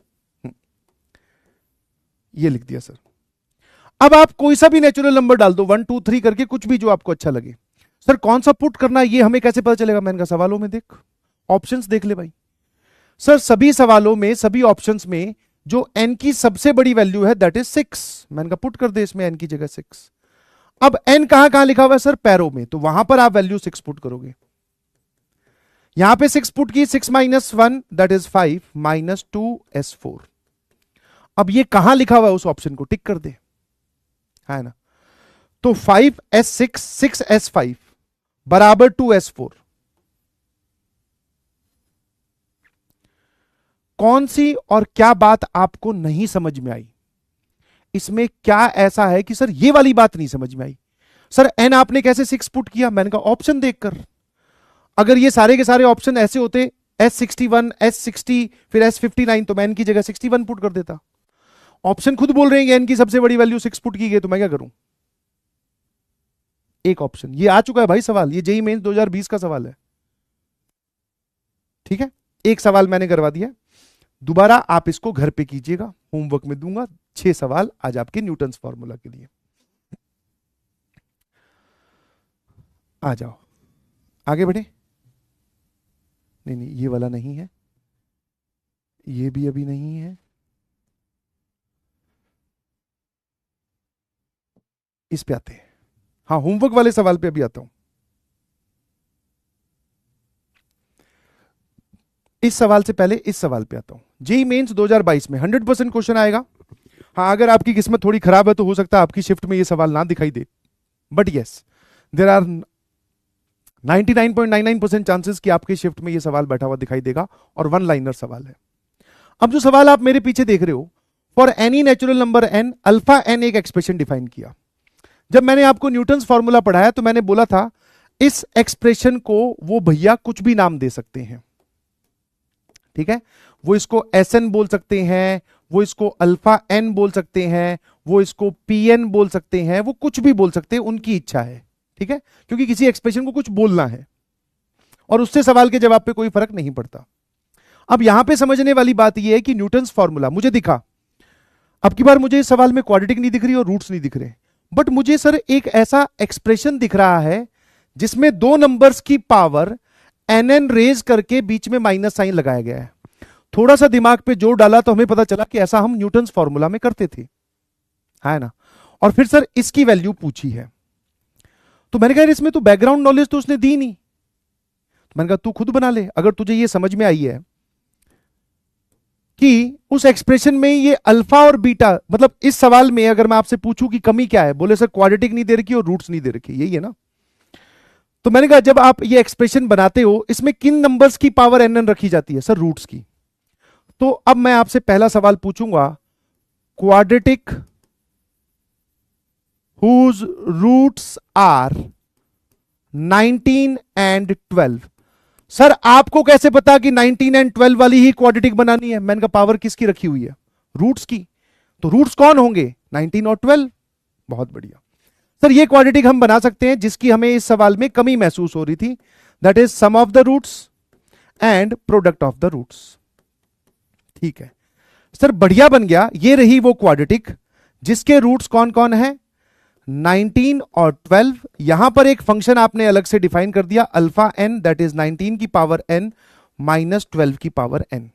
ये लिख दिया सर। अब आप कोई सा भी नेचुरल नंबर डाल दो 1 2 3 करके, कुछ भी जो आपको अच्छा लगे। सर कौन सा पुट करना है ये हमें कैसे पता चलेगा, मैंने कहा सवालों में देख, ऑप्शंस देख ले भाई। सर सभी सवालों में सभी ऑप्शंस में जो n की सबसे बड़ी वैल्यू है दैट इज 6, मैंने कहा पुट कर दे इसमें n की जगह 6। अब n कहां कहां लिखा हुआ है सर, पैरों में, तो वहां पर आप वैल्यू 6 पुट करोगे। यहां पे 6 पुट की, 6 minus 1 that is 5 minus 2 s4। अब ये कहां लिखा हुआ है उस ऑप्शन को टिक कर दे, है ना। तो 5s6 6s5 बराबर 2s4। कौन सी और क्या बात आपको नहीं समझ में आई, इसमें क्या ऐसा है कि सर ये वाली बात नहीं समझ में आई। सर n आपने कैसे 6 पुट किया, मैंने कहा ऑप्शन देखकर। अगर ये सारे के सारे ऑप्शन ऐसे होते S61 S60 फिर S59, तो मैं n की जगह 61 पुट कर देता। ऑप्शन खुद बोल रहे हैं n की सबसे बड़ी वैल्यू 6 पुट की गई, तो मैं क्या करूं। एक ऑप्शन ये आ चुका है भाई सवाल, ये जेईई मेंस 2020 का सवाल है, ठीक है। एक सवाल मैंने करवा दिया, दोबारा आप इसको घर पे कीजिएगा, होमवर्क में दूंगा 6 सवाल आज आपके न्यूटन्स फॉर्मूला के लिए। आ जाओ, आगे बढ़े। नहीं नहीं, ये वाला नहीं है, ये भी अभी नहीं है, इस पे आते हैं। हाँ, होमवर्क वाले सवाल पे अभी आता हूं। इस सवाल से पहले इस सवाल पे आता हूं। जेई मेंस 2022 में 100% क्वेश्चन आएगा। हाँ, अगर आपकी किस्मत थोड़ी खराब है तो हो सकता है आपकी शिफ्ट में ये सवाल ना दिखाई दे, but yes, there are 99.99% chances कि आपके शिफ्ट में ये सवाल बैठा हुआ दिखाई देगा, और वन लाइनर सवाल है। अब जो सवाल आप मेरे पीछे देख रहे हो, for any natural number N alpha N एक एक्सप्रेशन डिफाइन किया। जब मैंने आपको न्यूटन्स फॉर्मूला पढ़ाया तो मैंने बोला था इस एक्सप्रेशन को वो भैया कुछ भी नाम दे सकते हैं, ठीक है। वो इसको एस एन बोल सकते हैं, वो इसको अल्फा एन बोल सकते हैं, वो इसको पी एन बोल सकते हैं, वो कुछ भी बोल सकते हैं, उनकी इच्छा है, ठीक है, क्योंकि किसी एक्सप्रेशन को कुछ बोलना है और उससे सवाल के जवाब पे कोई फर्क नहीं पड़ता। अब यहां पे समझने वाली बात यह है कि न्यूटन्स फॉर्मूला मुझे दिखा, अब की बार मुझे इस सवाल में क्वाड्रेटिक नहीं दिख रही और रूट्स नहीं दिख रहे, बट मुझे सर एक ऐसा एक्सप्रेशन दिख रहा है जिसमें दो नंबर्स की पावर एन एन रेज करके बीच में माइनस साइन लगाया गया है। थोड़ा सा दिमाग पे जोर डाला तो हमें पता चला कि ऐसा हम न्यूटन्स फॉर्मूला में करते थे, है ना। और फिर सर इसकी वैल्यू पूछी है, तो मैंने कहा इसमें तो बैकग्राउंड नॉलेज तो उसने दी नहीं, तो मैंने कहा तू खुद बना ले। अगर तुझे ये समझ में आई है कि उस एक्सप्रेशन में ये अल्फा और बीटा, मतलब इस सवाल में अगर मैं आपसे पूछूं कि कमी क्या है, बोले सर क्वाड्रेटिक नहीं दे रखी और रूट्स नहीं दे रखी, यही है ना। तो मैंने कहा जब आप ये एक्सप्रेशन बनाते हो इसमें किन नंबर्स की पावर एन एन रखी जाती है, सर रूट्स की। तो अब मैं आपसे पहला सवाल पूछूंगा, quadratic whose roots are 19 and 12। Sir आपको कैसे पता कि 19 एंड 12 वाली ही क्वाड्रेटिक बनानी है? मैंने कहा पावर किसकी रखी हुई है? रूट्स की। तो रूट्स कौन होंगे? 19 और 12। बहुत बढ़िया सर, ये क्वाड्रेटिक हम बना सकते हैं जिसकी हमें इस सवाल में कमी महसूस हो रही थी, that is sum of the roots and product of the roots. ठीक है सर, बढ़िया बन गया। ये रही वो क्वाड्रेटिक जिसके रूट्स कौन कौन है? 19 और 12। यहां पर एक फंक्शन आपने अलग से डिफाइन कर दिया, अल्फा एन, दैट इज 19 की पावर एन माइनस 12 की पावर एन।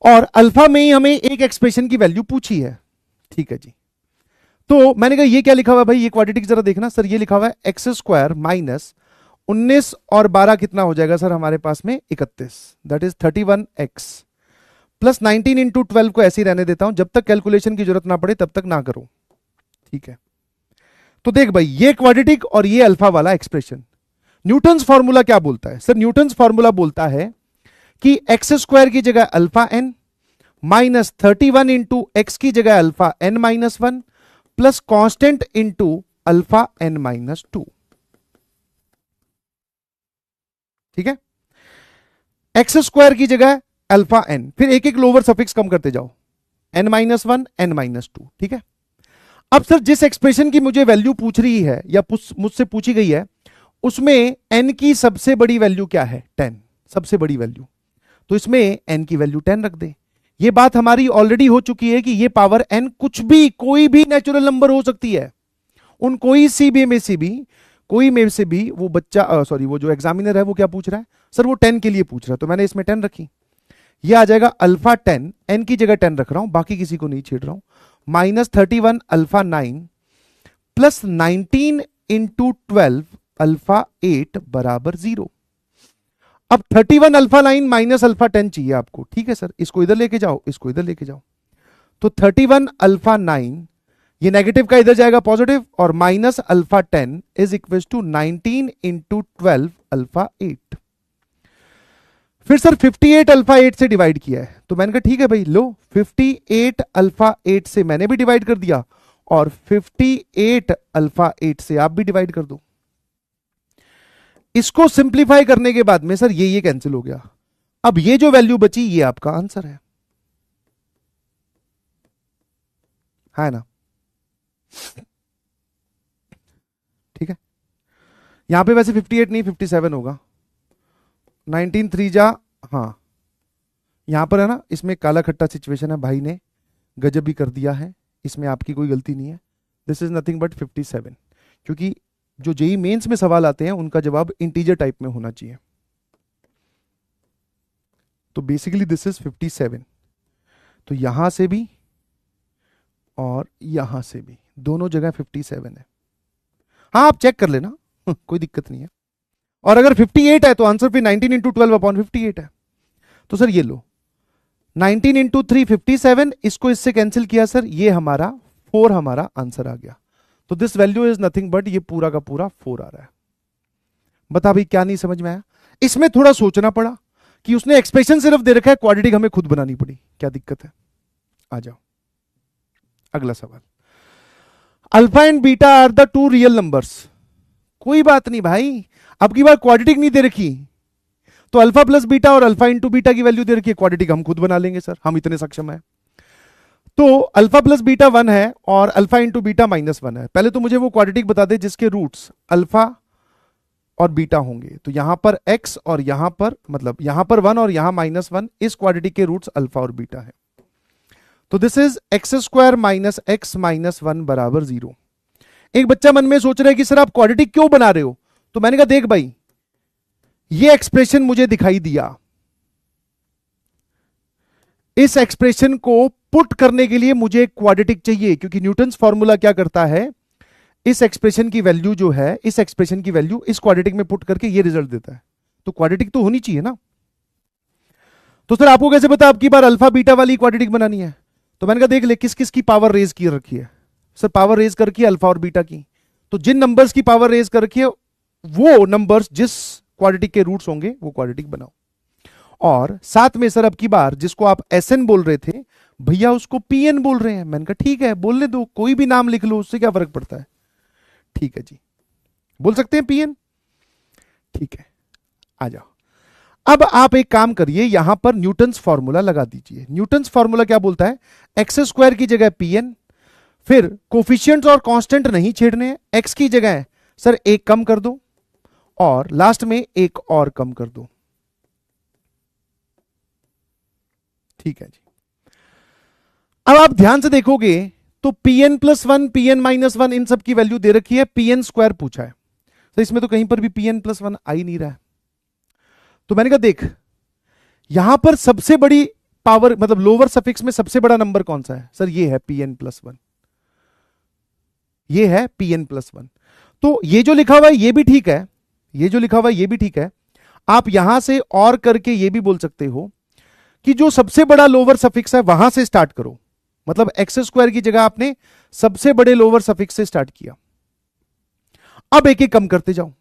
और अल्फा में ही हमें एक एक्सप्रेशन की वैल्यू पूछी है। ठीक है जी, तो मैंने कहा ये क्या लिखा हुआ है भाई, ये क्वाड्रेटिक जरा देखना। सर ये लिखा हुआ है एक्स स्क्वायर माइनस 19 और 12 कितना हो जाएगा सर हमारे पास में? 31, that is 31x plus 19 into 12 को ऐसे ही रहने देता हूं, जब तक कैलकुलेशन की जरूरत ना पड़े तब तक ना करो। ठीक है, तो देख भाई ये क्वाड्रेटिक और ये अल्फा वाला एक्सप्रेशन, न्यूटन्स फॉर्मूला क्या बोलता है? सर न्यूटन्स फॉर्मूला बोलता है कि एक्स स्क्वायर की जगह alpha N minus 31 into X की जगह alpha N minus 1 plus constant into alpha N minus 2। ठीक है, एक्स स्क्वायर की जगह अल्फा एन, फिर एक एक लोअर सफिक्स कम करते जाओ, एन माइनस 1 एन माइनस 2। ठीक है, अब सर जिस एक्सप्रेशन की मुझे वैल्यू पूछ रही है या मुझसे पूछी गई है उसमें एन की सबसे बड़ी वैल्यू क्या है? 10, सबसे बड़ी वैल्यू। तो इसमें एन की वैल्यू 10 रख दे। ये बात हमारी ऑलरेडी हो चुकी है कि ये पावर एन कुछ भी, कोई भी नेचुरल नंबर हो सकती है। उन कोई सी भी में से भी, कोई में से भी वो बच्चा सॉरी वो जो एग्जामिनर है वो क्या पूछ रहा है? सर वो 10 के लिए पूछ रहा है, तो मैंने इसमें 10 रखी। ये आ जाएगा अल्फा 10, एन की जगह 10 रख रहा हूं, बाकी किसी को नहीं छेड़ रहा हूं, minus 31 alpha 9 plus 19 into 12 alpha 8 बराबर 0। अब 31 अल्फा 9 माइनस अल्फा 10 चाहिए आपको। ठीक है सर, इसको इधर लेके जाओ, इसको इधर लेके जाओ। तो 31 अल्फा 9, ये नेगेटिव का इधर जाएगा पॉजिटिव, और minus alpha 10 is equal to 19 into 12 alpha 8। फिर सर 58 अल्फा 8 से डिवाइड किया है, तो मैंने कहा ठीक है भाई, लो 58 अल्फा 8 से मैंने भी डिवाइड कर दिया और 58 अल्फा 8 से आप भी डिवाइड कर दो। इसको सिंप्लीफाई करने के बाद में सर ये कैंसिल हो गया। अब ये जो वैल्यू बची ये आपका आंसर है ना? ठीक है, यहां पे वैसे 58 नहीं 57 होगा, 19 3 जा, हाँ यहां पर है ना, इसमें काला खट्टा सिचुएशन है, भाई ने गजब भी कर दिया है, इसमें आपकी कोई गलती नहीं है। दिस इज नथिंग बट 57, क्योंकि जो जेई मेंस में सवाल आते हैं उनका जवाब इंटीजर टाइप में होना चाहिए। तो बेसिकली दिस इज 57, तो यहां से भी और यहां से भी दोनों जगह 57 है। हाँ आप चेक कर लेना, कोई दिक्कत नहीं है। और अगर 58 है तो आंसर फिर 19 इंटू 12/58 है। तो सर ये लो 19 इंटू 3 57, इसको इससे कैंसिल किया सर, ये हमारा 4 हमारा आंसर आ गया। तो this value is nothing but ये पूरा का पूरा 4 आ रहा है। बता भाई क्या नहीं समझ में आया? इसमें थोड़ा सोचना पड़ा कि उसने एक्सप्रेशन सिर्फ दे रखा है, क्वाड्रेटिक हमें खुद बनानी पड़ी, क्या दिक्कत है? आ जाओ अगला सवाल। Alpha and beta are the two real numbers. कोई बात नहीं भाई, अब की बार क्वाड्रेटिक नहीं दे रखी, तो अल्फा प्लस बीटा और अल्फा इंटू बीटा की वैल्यू दे रखी है, क्वाड्रेटिक हम खुद बना लेंगे सर, हम इतने सक्षम है। तो अल्फा प्लस बीटा 1 है और अल्फा इंटू बीटा -1 है। पहले तो मुझे वो क्वाड्रेटिक बता दे जिसके रूट्स अल्फा और बीटा होंगे। तो यहां पर x और यहां पर मतलब यहां पर 1 और यहां -1, इस क्वाड्रेटिक के रूट्स अल्फा और बीटा है। तो दिस इज x² - x - 1 बराबर 0। एक बच्चा मन में सोच रहा है कि सर आप क्वाड्रेटिक क्यों बना रहे हो? तो मैंने कहा देख भाई, ये एक्सप्रेशन मुझे दिखाई दिया, इस एक्सप्रेशन को पुट करने के लिए मुझे एक क्वाड्रेटिक चाहिए, क्योंकि न्यूटन्स फॉर्मूला क्या करता है, इस एक्सप्रेशन की वैल्यू जो है, इस एक्सप्रेशन की वैल्यू इस क्वाड्रेटिक में पुट करके ये रिजल्ट देता है। तो क्वाड्रेटिक तो होनी चाहिए ना। तो सर आपको कैसे पता आपकी बार अल्फा बीटा वाली क्वाड्रेटिक बनानी है? तो मैंने कहा देख ले किस किस की पावर रेज की रखी है। सर पावर रेज कर रखी है अल्फा और बीटा की। तो जिन नंबर्स की पावर रेज कर रखी है वो नंबर्स जिस क्वाड्रेटिक के रूट्स होंगे वो क्वाड्रेटिक बनाओ। और साथ में सर अब की बार जिसको आप एसएन बोल रहे थे भैया उसको पीएन बोल रहे हैं। मैंने कहा ठीक है बोलने दो, कोई भी नाम लिख लो, उससे क्या फर्क पड़ता है। ठीक है जी, बोल सकते हैं पीएन, ठीक है। आ जाओ, अब आप एक काम करिए, यहां पर न्यूटन्स फॉर्मूला लगा दीजिए। न्यूटन्स फॉर्मूला क्या बोलता है, x² की जगह pn, फिर कोफिशिएंट्स और कांस्टेंट नहीं छेड़ने हैं, x की जगह सर एक कम कर दो और लास्ट में एक और कम कर दो। ठीक है जी। अब आप ध्यान से देखोगे तो pn +1 pn -1 इन सब की वैल्यू दे रखी है, pn² पूछा है, तो इसमें तो कहीं पर भी pn +1 आ ही नहीं रहा है। तो मैंने कहा देख यहां पर सबसे बड़ी पावर मतलब लोअर सफिक्स में सबसे बड़ा नंबर कौन सा है? सर ये है pn +1, ये है pn +1। तो ये जो लिखा हुआ है ये भी ठीक है, ये जो लिखा हुआ है ये भी ठीक है। आप यहां से और करके ये भी बोल सकते हो कि जो सबसे बड़ा लोअर सफिक्स है वहां से स्टार्ट करो, मतलब x² की जगह आपने सबसे बड़े लोअर सफिक्स से स्टार्ट किया। अब एक एक कम करते जाओ,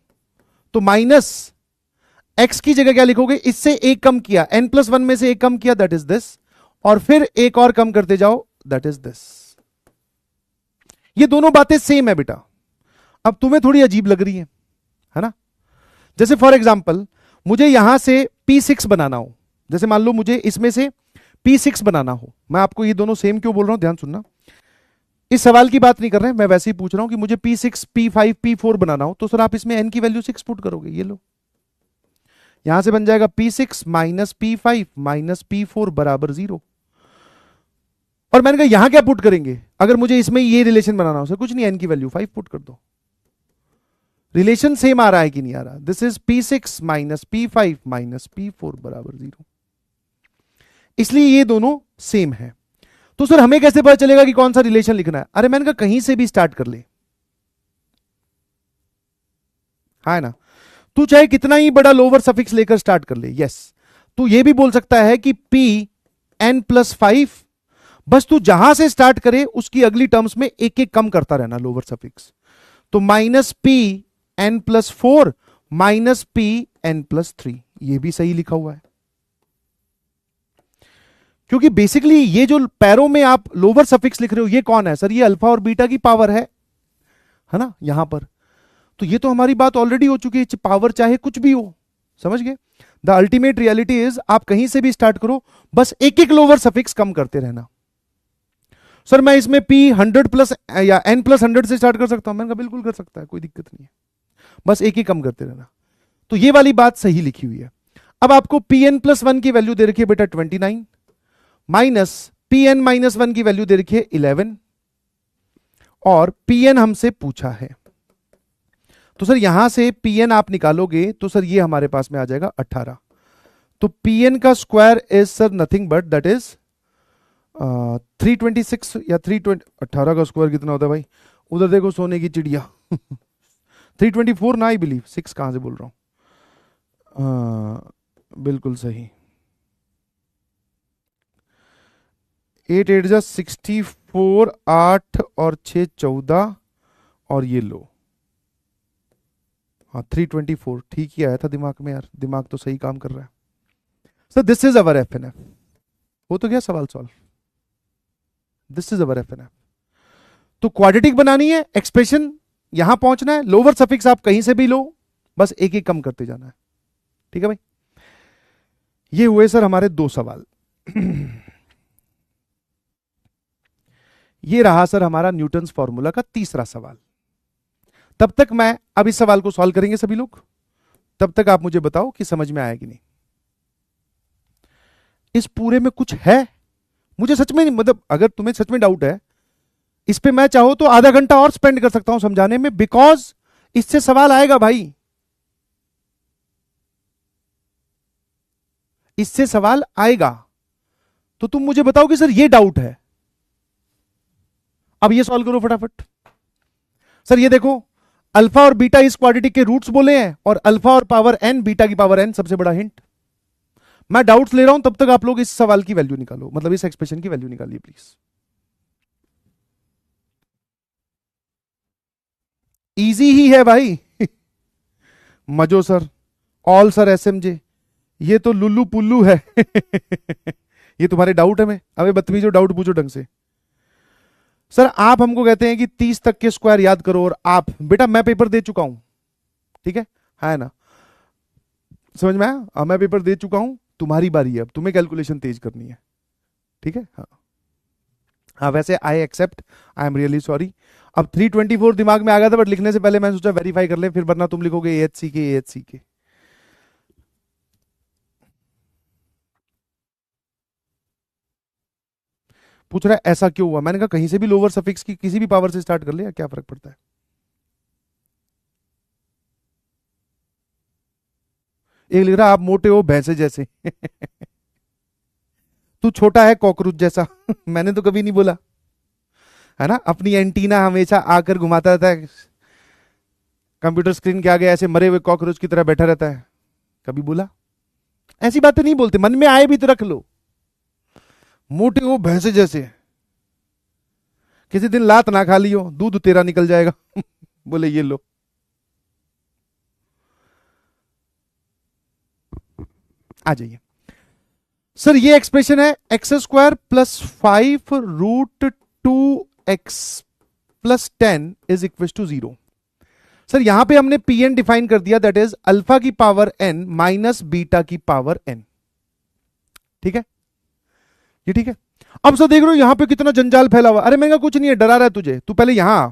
तो माइनस x की जगह क्या लिखोगे, इससे एक कम किया, n+1 में से एक कम किया, दैट इज दिस, और फिर एक और कम करते जाओ, दैट इज दिस। ये दोनों बातें सेम है बेटा। अब तुम्हें थोड़ी अजीब लग रही है ना? जैसे फॉर एग्जाम्पल मुझे यहां से P6 बनाना हो, जैसे मान लो मुझे इसमें से P6 बनाना हो। मैं आपको ये दोनों सेम क्यों बोल रहा हूं, ध्यान सुनना। इस सवाल की बात नहीं कर रहे हैं, मैं वैसे ही पूछ रहा हूं कि मुझे P6 P5 P4 बनाना हो, तो सर आप इसमें n की वैल्यू 6 पुट करोगे। ये लो यहां से बन जाएगा P6 - P5 - P4 बराबर 0। और मैंने कहा यहां क्या पुट करेंगे, अगर मुझे इसमें ये रिलेशन बनाना हो, सर कुछ नहीं, n की वैल्यू 5 पुट कर दो। रिलेशन सेम आ रहा है कि नहीं आ रहा? This is P6 - P5 - P4 बराबर 0, इसलिए ये दोनों सेम है। तो सर हमें कैसे पता चलेगा कि कौन सा रिलेशन लिखना है? अरे मैंने कहा कहीं से भी स्टार्ट कर ले, है ना। तू चाहे कितना ही बड़ा लोअर सफिक्स लेकर स्टार्ट कर ले, यस। तू ये भी बोल सकता है कि Pn+5, बस तू जहां से स्टार्ट करे उसकी अगली टर्म्स में एक एक कम करता रहना लोअर सफिक्स। तो -Pn+4 - Pn+3, ये भी सही लिखा हुआ है, क्योंकि बेसिकली ये जो पैरों में आप लोअर सफिक्स लिख रहे हो ये कौन है? सर ये अल्फा और बीटा की पावर है ना यहां पर। तो ये तो हमारी बात ऑलरेडी हो चुकी है, पावर चाहे कुछ भी हो, समझ गए। द अल्टीमेट रियलिटी इज आप कहीं से भी स्टार्ट करो, बस एक एक लोअर सफिक्स कम करते रहना। सर मैं इसमें P100+ या n+100 से स्टार्ट कर सकता हूं? मैंने कहा बिल्कुल कर सकता है, कोई दिक्कत नहीं है, बस एक ही कम करते रहना। तो ये वाली बात सही लिखी हुई है। अब आपको Pn+1 की वैल्यू दे रखी है बेटा 29, माइनस Pn - 1 की वैल्यू दे रखी है 11, और Pn हमसे पूछा है। तो सर यहां से Pn आप निकालोगे तो सर ये हमारे पास में आ जाएगा 18। तो Pn का square is sir nothing but that is 326 या 320। 18 का स्क्वायर कितना होता है भाई? उधर देखो सोने की चिड़िया 324 ना, आई बिलीव। 6 कहां से बोल रहा हूं? बिल्कुल सही। 8 8 जा 64, 8 और 6 14 और ये लो, हाँ 324 ठीक ही आया था दिमाग में यार, दिमाग तो सही काम कर रहा है। Sir this is our F N F. हो तो गया सवाल solve. This is our F N F. तो क्वाड्रेटिक बनानी है, एक्सप्रेशन यहां पहुंचना है, लोअर सफिक्स आप कहीं से भी लो, बस एक एक कम करते जाना है। ठीक है भाई, ये हुए सर हमारे 2 सवाल। ये रहा सर हमारा न्यूटन्स फॉर्मूला का तीसरा सवाल। तब तक मैं, अब इस सवाल को सॉल्व करेंगे सभी लोग, तब तक आप मुझे बताओ कि समझ में आया कि नहीं। इस पूरे में कुछ है? मुझे सच में नहीं, मतलब अगर तुम्हें सच में डाउट है इस पे, मैं चाहो तो आधा घंटा और स्पेंड कर सकता हूं समझाने में, बिकॉज इससे सवाल आएगा भाई, इससे सवाल आएगा। तो तुम मुझे बताओ कि सर ये डाउट है, अब ये सॉल्व करो फटाफट। सर ये देखो, अल्फा और बीटा इस क्वाड्रेटिक के रूट्स बोले हैं, और अल्फा और पावर एन, बीटा की पावर एन सबसे बड़ा हिंट। मैं डाउट्स ले रहा हूं, तब तक आप लोग इस सवाल की वैल्यू निकालो, मतलब इस एक्सप्रेशन की वैल्यू निकालिए प्लीज। इजी ही है भाई। मजो सर, ऑल सर एसएमजे, ये तो लुल्लू पुल्लू है। ये तुम्हारे डाउट है? मैं अबे बदतमीजो डाउट पूछो ढंग से। सर आप हमको कहते हैं कि 30 तक के स्क्वायर याद करो, और आप बेटा मैं पेपर दे चुका हूं, ठीक है ना? समझ में आया? मैं पेपर दे चुका हूं, तुम्हारी बारी है, अब तुम्हें कैलकुलेशन तेज करनी है। ठीक है, हाँ हाँ, वैसे I accept, I am really sorry. अब 324 दिमाग में आ गया था, बट लिखने से पहले मैं सोचा वेरीफाई कर ले, फिर वरना तुम लिखोगे AHC के AHC के। पूछ रहा है ऐसा क्यों हुआ? मैंने कहा कहीं से भी लोअर सफिक्स की किसी भी पावर से स्टार्ट कर ले, क्या फर्क पड़ता है। एक लिख रहा आप मोटे हो भैंसे जैसे। तू छोटा है कॉकरोच जैसा। मैंने तो कभी नहीं बोला, है ना? अपनी एंटीना हमेशा आकर घुमाता रहता है, कंप्यूटर स्क्रीन के आगे ऐसे मरे हुए कॉकरोच की तरह बैठा रहता है। कभी बोला? ऐसी बातें नहीं बोलते, मन में आए भी तो रख लो। मोटे हो भैंसे जैसे, किसी दिन लात ना खा लियो, दूध तेरा निकल जाएगा। बोले ये लो। आ जाइए सर, ये एक्सप्रेशन है X square plus 5 root 2x plus 10 is equal to 0। Sir यहां पे हमने Pn डिफाइन कर दिया, दैट इज अल्फा की पावर n माइनस बीटा की पावर n। ठीक है, ये ठीक है। अब सर देख रहे हो यहां पे कितना जंजाल फैला हुआ। अरे मैं कुछ नहीं है, डरा रहा है तुझे, तू पहले यहां आ।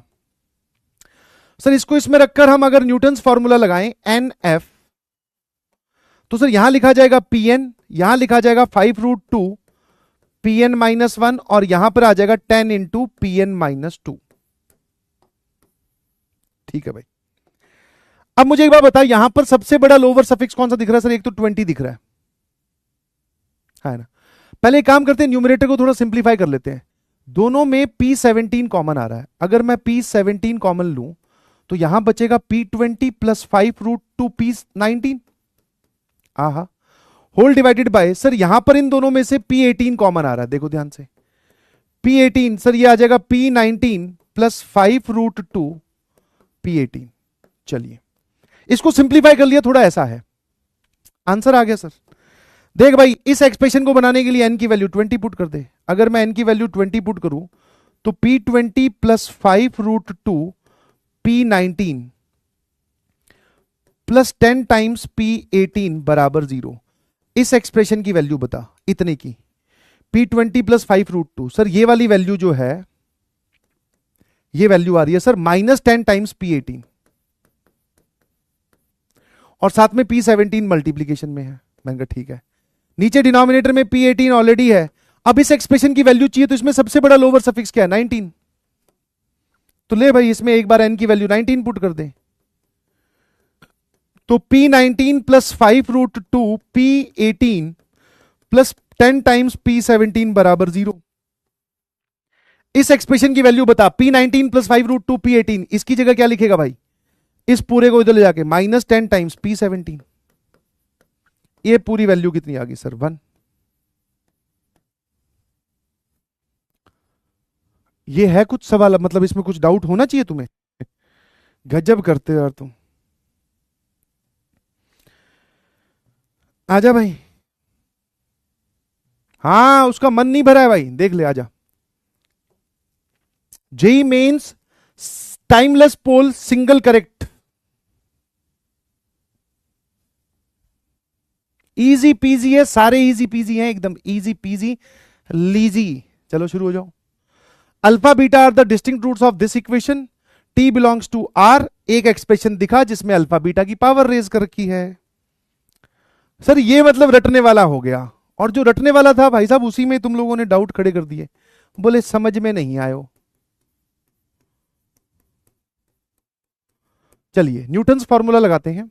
सर इसको इसमें रखकर हम अगर न्यूटन्स फॉर्मूला लगाएं NF, तो सर यहां लिखा जाएगा Pn, यहां लिखा जाएगा 5 रूट 2 Pn माइनस 1, और यहां पर आ जाएगा 10 इंटू Pn माइनस 2। ठीक है भाई, अब मुझे एक बार बताओ, यहां पर सबसे बड़ा लोअर सफिक्स कौन सा दिख रहा है? सर एक तो 20 दिख रहा है ना? पहले एक काम करते हैं, न्यूमरेटर को थोड़ा सिंप्लीफाई कर लेते हैं। दोनों में P17 कॉमन आ रहा है, अगर मैं P17 कॉमन लूं तो यहां बचेगा P20 प्लस 5 रूट 2 P19, आहा, होल डिवाइडेड बाय, सर यहां पर इन दोनों में से P18 कॉमन आ रहा है, देखो ध्यान से। P18 सर ये आ जाएगा P19 प्लस 5 रूट 2 P18। चलिए इसको सिंप्लीफाई कर लिया, थोड़ा ऐसा है, आंसर आ गया सर। देख भाई, इस एक्सप्रेशन को बनाने के लिए n की वैल्यू 20 पुट कर दे। अगर मैं n की वैल्यू 20 पुट करूं तो P20 plus 5 root 2 P19 plus 10 times P18 बराबर 0। इस एक्सप्रेशन की वैल्यू बता, इतने की, P20 प्लस 5 रूट 2। सर ये वाली वैल्यू जो है, ये वैल्यू आ रही है सर माइनस 10 टाइम्स P18, और साथ में P17 मल्टीप्लीकेशन में है। मैंने कहा ठीक है, नीचे डिनोमिनेटर में P18 ऑलरेडी है। अब इस एक्सप्रेशन की वैल्यू चाहिए, तो इसमें सबसे बड़ा लोअर सफिक्स क्या है? 19। तो ले भाई, इसमें एक बार n की वैल्यू 19 पुट कर दे, तो P19 plus 5√2 P18 plus 10 times P17 बराबर 0। इस एक्सप्रेशन की वैल्यू बता। P19 प्लस 5√2 P18, इसकी जगह क्या लिखेगा भाई? इस पूरे को इधर ले जाके माइनस 10 टाइम्स P17। ये पूरी वैल्यू कितनी आ गई सर? 1। ये है कुछ सवाल, मतलब इसमें कुछ डाउट होना चाहिए तुम्हें। गजब करते हो यार तुम। आजा भाई। हाँ, उसका मन नहीं भरा है भाई, देख ले, आजा। जेई मेंस टाइमलेस पोल सिंगल करेक्ट। इजी पीजी है, सारे इजी पीजी हैं, एकदम इजी पीजी लीजी। चलो शुरू हो जाओ। Alpha beta are the distinct roots of this equation, T belongs to R. एक एक्सप्रेशन दिखा जिसमें अल्फा बीटा की पावर रेज कर रखी है। सर ये मतलब रटने वाला हो गया, और जो रटने वाला था भाई साहब उसी में तुम लोगों ने डाउट खड़े कर दिए, बोले समझ में नहीं आयो। चलिए न्यूटन्स फॉर्मूला लगाते हैं।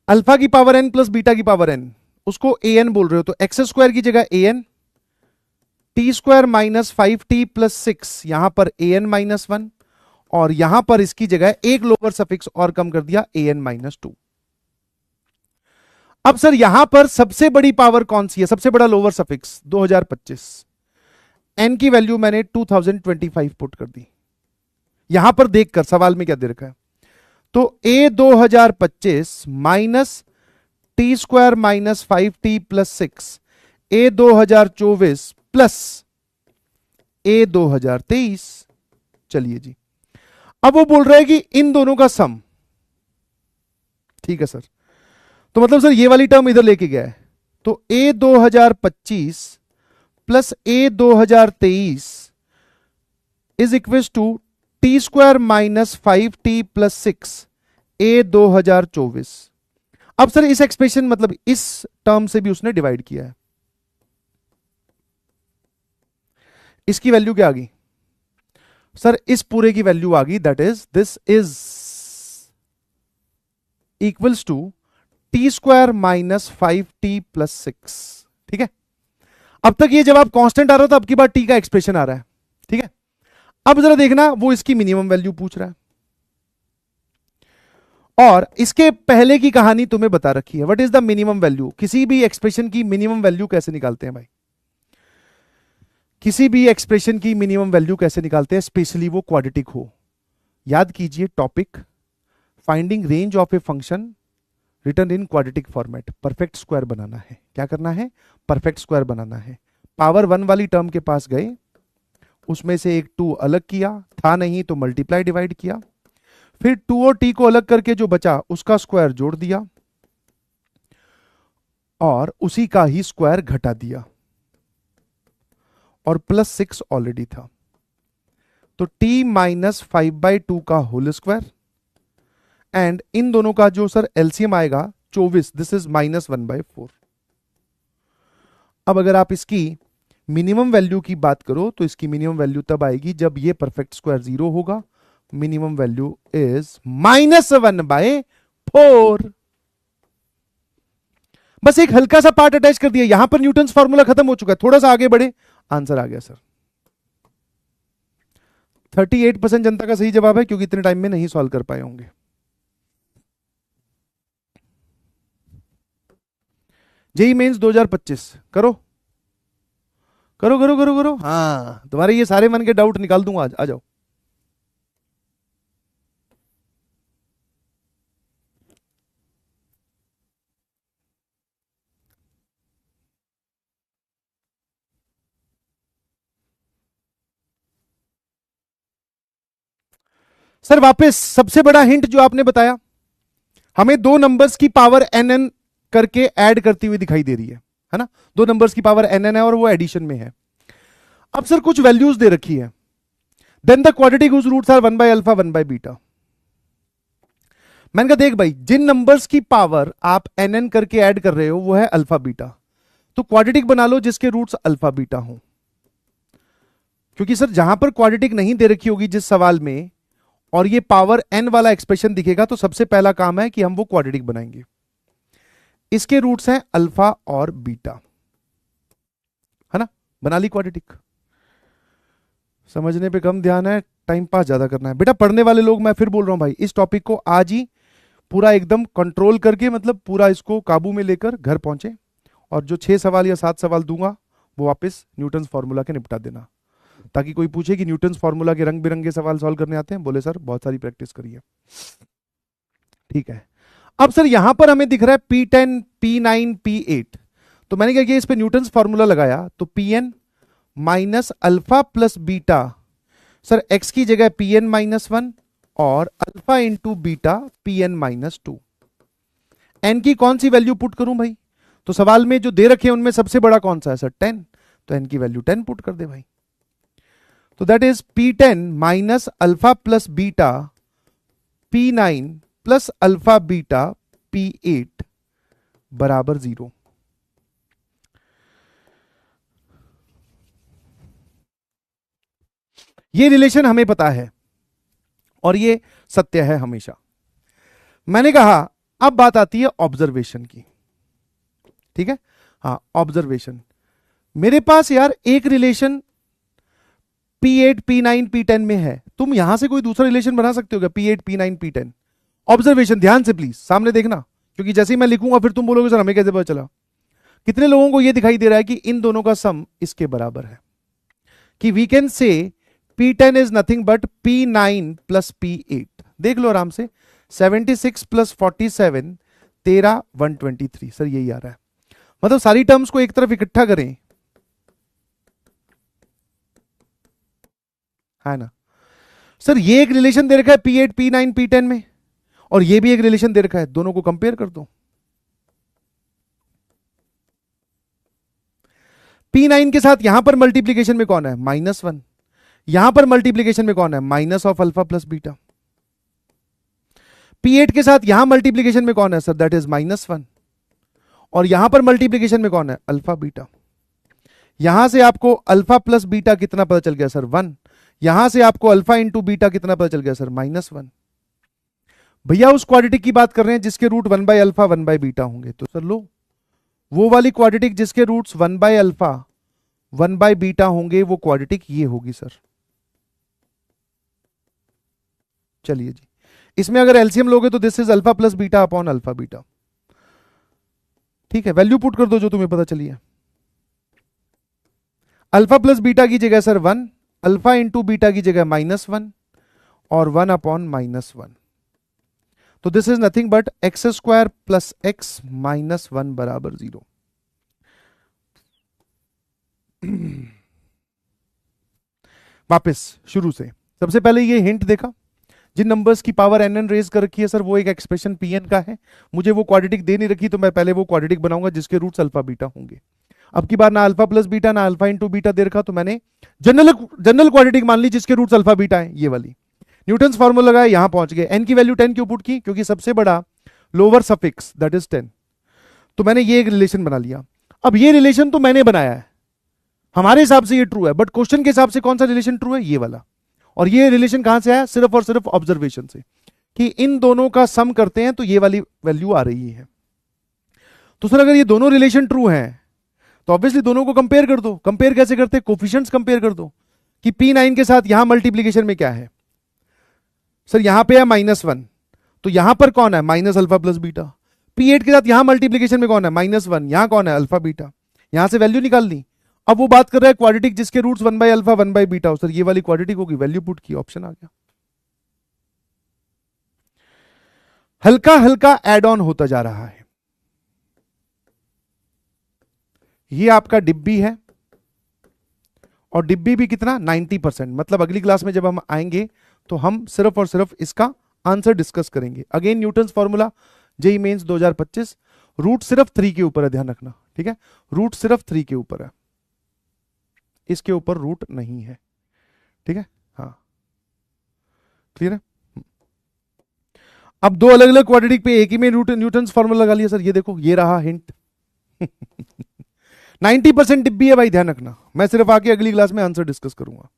अल्फा की पावर एन प्लस बीटा की पावर एन, उसको ए एन बोल रहे हो तो एक्स स्क्वायर की जगह A N, T square minus 5t plus 6, यहां पर ए एन माइनस 1, और यहां पर इसकी जगह एक लोअर सफिक्स और कम कर दिया ए एन माइनस 2। अब सर यहां पर सबसे बड़ी पावर कौन सी है? सबसे बड़ा लोअर सफिक्स 2025। एन की वैल्यू मैंने 2025 पुट कर दी। यहां पर देखकर सवाल में क्या दे रखा है, तो A 2025 minus T square minus 5t plus 6, A 2024 plus A 2023। चलिए जी, अब वो बोल रहे हैं कि इन दोनों का सम। ठीक है सर, तो मतलब सर ये वाली टर्म इधर लेके गया है, तो A 2025 plus A 2023 is equal to T square minus 5t plus 6 A 2024। अब सर इस एक्सप्रेशन मतलब इस टर्म से भी उसने डिवाइड किया है। इसकी वैल्यू क्या आ गई सर? इस पूरे की वैल्यू आ गई, that is this is equals to T square minus 5t plus 6। ठीक है, अब तक ये जवाब कांस्टेंट आ रहा था, अब की बार टी का एक्सप्रेशन आ रहा है। ठीक है, अब जरा देखना, वो इसकी मिनिमम वैल्यू पूछ रहा है, और इसके पहले की कहानी तुम्हें बता रखी है। What is the minimum value? किसी भी एक्सप्रेशन की मिनिमम वैल्यू कैसे निकालते हैं भाई? किसी भी एक्सप्रेशन की मिनिमम वैल्यू कैसे निकालते हैं, स्पेशली वो क्वाड्रेटिक हो? याद कीजिए topic, finding range of a function written in quadratic format. Perfect square बनाना है। क्या करना है? परफेक्ट स्क्वायर बनाना है। पावर 1 वाली टर्म के पास गए, उसमें से एक 2 अलग किया, था नहीं तो मल्टीप्लाई डिवाइड किया, फिर 2 और t को अलग करके जो बचा उसका स्क्वायर जोड़ दिया, और उसी का ही स्क्वायर घटा दिया, और प्लस 6 ऑलरेडी था, तो t माइनस 5/2 का होल स्क्वायर, एंड इन दोनों का जो सर एलसीएम आएगा 24, दिस इज माइनस 1/4। अब अगर आप इसकी मिनिमम वैल्यू की बात करो तो इसकी मिनिमम वैल्यू तब आएगी जब ये परफेक्ट स्क्वायर 0 होगा। Minimum value is minus 1/4। बस एक हल्का सा पार्ट अटैच कर दिया, यहां पर न्यूटन्स फॉर्मूला खत्म हो चुका है। थोड़ा सा आगे बढ़े, आंसर आ गया सर। 38% जनता का सही जवाब है, क्योंकि इतने टाइम में नहीं सॉल्व कर पाए होंगे। जेई मेंस 2025 करो करो करो करो करो। हाँ, तुम्हारे ये सारे मन के डाउट निकाल दूंगा आज, आ जाओ। सर वापस सबसे बड़ा हिंट जो आपने बताया, हमें दो नंबर्स की पावर एन एन करके ऐड करती हुई दिखाई दे रही है ना? दो नंबर्स की पावर एन एन है और वो एडिशन में है। अब सर कुछ वैल्यूज दे रखी है, then the quadratic whose roots are 1/अल्फा 1/बीटा। मैंने कहा देख भाई, जिन नंबर्स की पावर आप एन एन करके ऐड कर रहे हो वो है अल्फा बीटा, तो क्वाड्रेटिक बना लो जिसके रूट्स अल्फा बीटा हो। क्योंकि सर जहां पर क्वाड्रेटिक नहीं दे रखी होगी जिस सवाल में, और ये पावर n वाला एक्सप्रेशन दिखेगा, तो सबसे पहला काम है कि हम वो क्वाड्रेटिक बनाएंगे। इसके रूट्स हैं अल्फा और बीटा, है ना, बना ली क्वाड्रेटिक। समझने पे कम ध्यान है, टाइम पास ज्यादा करना है बेटा। पढ़ने वाले लोग, मैं फिर बोल रहा हूं भाई, इस टॉपिक को आज ही पूरा एकदम कंट्रोल करके, मतलब पूरा इसको काबू में लेकर घर पहुंचे, और जो 6 सवाल या 7 सवाल दूंगा वो वापस न्यूटन्स फॉर्मूला के निपटा देना, ताकि कोई पूछे कि न्यूटन्स फॉर्मूला के रंग बिरंगे सवाल सॉल्व करने आते हैं, बोले सर बहुत सारी प्रैक्टिस करिए। ठीक है, अब सर यहां पर हमें दिख रहा है P10, P9, P8, तो मैंने क्या किया, इस पे न्यूटन्स फॉर्मूला लगाया, तो Pn minus alpha plus beta, sir x की जगह Pn माइनस 1 और alpha into beta Pn minus 2। n की कौन सी वैल्यू पुट करूं भाई, तो सवाल में जो दे रखे हैं उनमें सबसे बड़ा कौन सा है सर, 10, तो n की वैल्यू 10 पुट कर दे भाई। तो that is P10 minus alpha plus beta P9 plus alpha beta P8 बराबर 0। ये रिलेशन हमें पता है और ये सत्य है हमेशा। मैंने कहा अब बात आती है ऑब्जर्वेशन की, ठीक है। हाँ, ऑब्जर्वेशन, मेरे पास यार एक रिलेशन P8, P9, P10 में है, तुम यहां से कोई दूसरा रिलेशन बना सकते हो क्या, P8, P9, P10? ऑब्जर्वेशन ध्यान से प्लीज सामने देखना, क्योंकि जैसे ही मैं लिखूंगा फिर तुम बोलोगे सर हमें कैसे पता चला। कितने लोगों को यह दिखाई दे रहा है कि इन दोनों का सम इसके बराबर है, कि we can say P10 is nothing but P9 plus P8। देख लो आराम से, 76 प्लस 47 13 123, सर यही आ रहा है। मतलब सारी टर्म्स को एक तरफ इकट्ठा करें, है ना। सर ये एक रिलेशन दे रखा है P8, P9, P10 में, और ये भी एक रिलेशन दे रखा है, दोनों को कंपेयर कर दो। P9 के साथ यहां पर मल्टीप्लीकेशन में कौन है, -1, यहां पर मल्टीप्लीकेशन में कौन है, minus of alpha plus beta. P8 के साथ यहां मल्टीप्लीकेशन में कौन है सर, दैट इज -1, और यहां पर मल्टीप्लीकेशन में कौन है, अल्फा बीटा। यहां से आपको अल्फा प्लस बीटा कितना पता चल गया सर, 1। यहां से आपको अल्फा इंटू बीटा कितना पता चल गया सर, -1। भैया उस क्वाड्रेटिक की बात कर रहे हैं जिसके root 1 by alpha 1 by beta होंगे, तो सर लो वो वाली क्वाड्रेटिक जिसके roots 1 by alpha 1 by beta होंगे, वो क्वाड्रेटिक ये होगी सर। चलिए जी, इसमें अगर एलसीएम लोगे तो this is alpha plus beta upon alpha beta. ठीक है, वैल्यू पुट कर दो जो तुम्हें पता चली है। अल्फा प्लस बीटा की जगह सर 1, अल्फा इंटू बीटा की जगह -1 और 1 अपॉन -1, तो this is nothing but x square plus x minus 1 बराबर 0। वापस शुरू से, सबसे पहले ये हिंट देखा, जिन नंबर्स की पावर nn रेज कर रखी है सर वो एक एक्सप्रेशन Pn का है, मुझे वो क्वाड्रेटिक दे नहीं रखी, तो मैं पहले वो क्वाड्रेटिक बनाऊंगा जिसके रूट्स अल्फा बीटा होंगे। अब की बार ना अल्फा प्लस बीटा ना अल्फा इंटू बीटा दे रखा, तो मैंने जनरल क्वाड्रेटिक मान ली जिसके रूट्स अल्फा बीटा है, ये वाली। न्यूटन्स फॉर्मूला लगाया, यहां पहुंच गए। n की वैल्यू 10 क्यों पुट की, क्योंकि सबसे बड़ा लोअर सफिक्स दैट इज 10, तो मैंने ये एक रिलेशन बना लिया। अब ये रिलेशन तो मैंने बनाया है, हमारे हिसाब से ये ट्रू है, बट क्वेश्चन के हिसाब से कौन सा रिलेशन ट्रू है, ये वाला। और ये रिलेशन कहां से आया, सिर्फ और सिर्फ ऑब्जर्वेशन से, कि इन दोनों का सम करते हैं तो ये वाली वैल्यू आ रही है। तो सर अगर ये दोनों रिलेशन ट्रू हैं तो ऑब्वियसली दोनों को कंपेयर कर दो। कंपेयर कैसे करते हैं, कोफिशिएंट्स कंपेयर कर दो, कि P9 के साथ यहां मल्टीप्लीकेशन में क्या है सर, यहां पे है -1, तो यहां पर कौन है, minus alpha plus beta. P8 के साथ यहां मल्टीप्लीकेशन में कौन है, -1, यहां कौन है, अल्फा बीटा। यहां से वैल्यू निकाल ली। अब वो बात कर रहा है क्वाड्रेटिक जिसके roots 1 by alpha 1 by beta हो, सर ये वाली क्वाड्रेटिक होगी, वैल्यू पुट की, ऑप्शन आ गया। हल्का हल्का एड ऑन होता जा रहा है। ये आपका डिब्बी है, और डिब्बी भी कितना, 90%। मतलब अगली क्लास में जब हम आएंगे तो हम सिर्फ और सिर्फ इसका आंसर डिस्कस करेंगे। Again Newton's formula, JEE mains 2025, root सिर्फ 3 के ऊपर है, ध्यान रखना, ठीक है, रूट सिर्फ 3 के ऊपर है, इसके ऊपर रूट नहीं है, ठीक है। हाँ क्लियर है। अब दो अलग अलग क्वाड्रेटिक पे एक ही में न्यूटन्स फॉर्मूला लगा लिया सर, ये देखो ये रहा हिंट। 90% डिब्बी है भाई, ध्यान रखना, मैं सिर्फ आके अगली क्लास में आंसर डिस्कस करूंगा।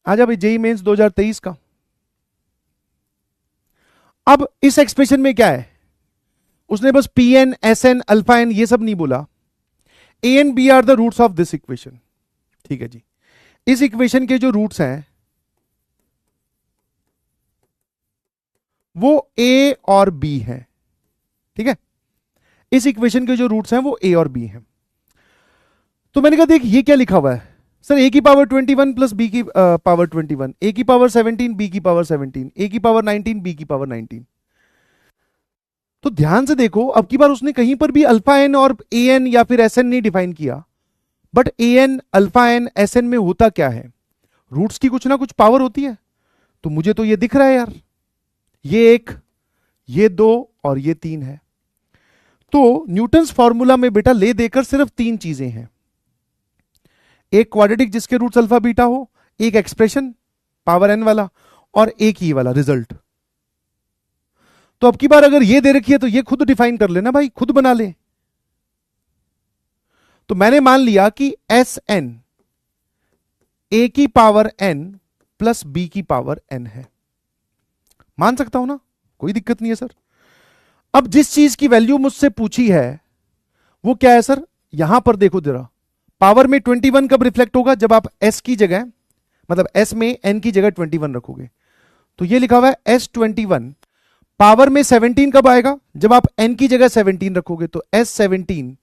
आ जा भाई, जेई मेंस 2023 का। अब इस एक्सप्रेशन में क्या है, उसने बस P N S N alpha N ये सब नहीं बोला, A and B are the roots of this equation. ठीक है जी, इस इक्वेशन के जो रूट्स हैं वो ए और बी हैं। ठीक है, इस इक्वेशन के जो रूट्स हैं वो ए और बी हैं। तो मैंने कहा देख ये क्या लिखा हुआ है सर, ए की पावर 21 प्लस बी की पावर 21, ए की पावर 17 बी की पावर 17, ए की पावर 19 बी की पावर 19। तो ध्यान से देखो, अब की बार उसने कहीं पर भी अल्फा एन और ए एन या फिर एस एन नहीं डिफाइन किया, but A N alpha N S N में होता क्या है, रूट्स की कुछ ना कुछ पावर होती है। तो मुझे तो ये दिख रहा है यार, ये एक, ये दो और ये तीन है। तो न्यूटन्स फॉर्मूला में बेटा ले देकर सिर्फ तीन चीजें हैं, एक क्वाड्रेटिक जिसके रूट्स अल्फा बीटा हो, एक एक्सप्रेशन पावर एन वाला, और एक ही वाला रिजल्ट। तो अब की बार अगर ये दे रखी है तो ये खुद डिफाइन कर लेना भाई, खुद बना ले। तो मैंने मान लिया कि एस एन ए की पावर एन प्लस बी की पावर एन है, मान सकता हूं ना, कोई दिक्कत नहीं है सर। अब जिस चीज की वैल्यू मुझसे पूछी है वो क्या है सर, यहां पर देखो जरा, पावर में 21 कब रिफ्लेक्ट होगा, जब आप एस की जगह, मतलब एस में एन की जगह 21 रखोगे। तो ये लिखा हुआ है एस 21, पावर में 17 कब आएगा, जब आप एन की जगह 17 रखोगे। तो एस 17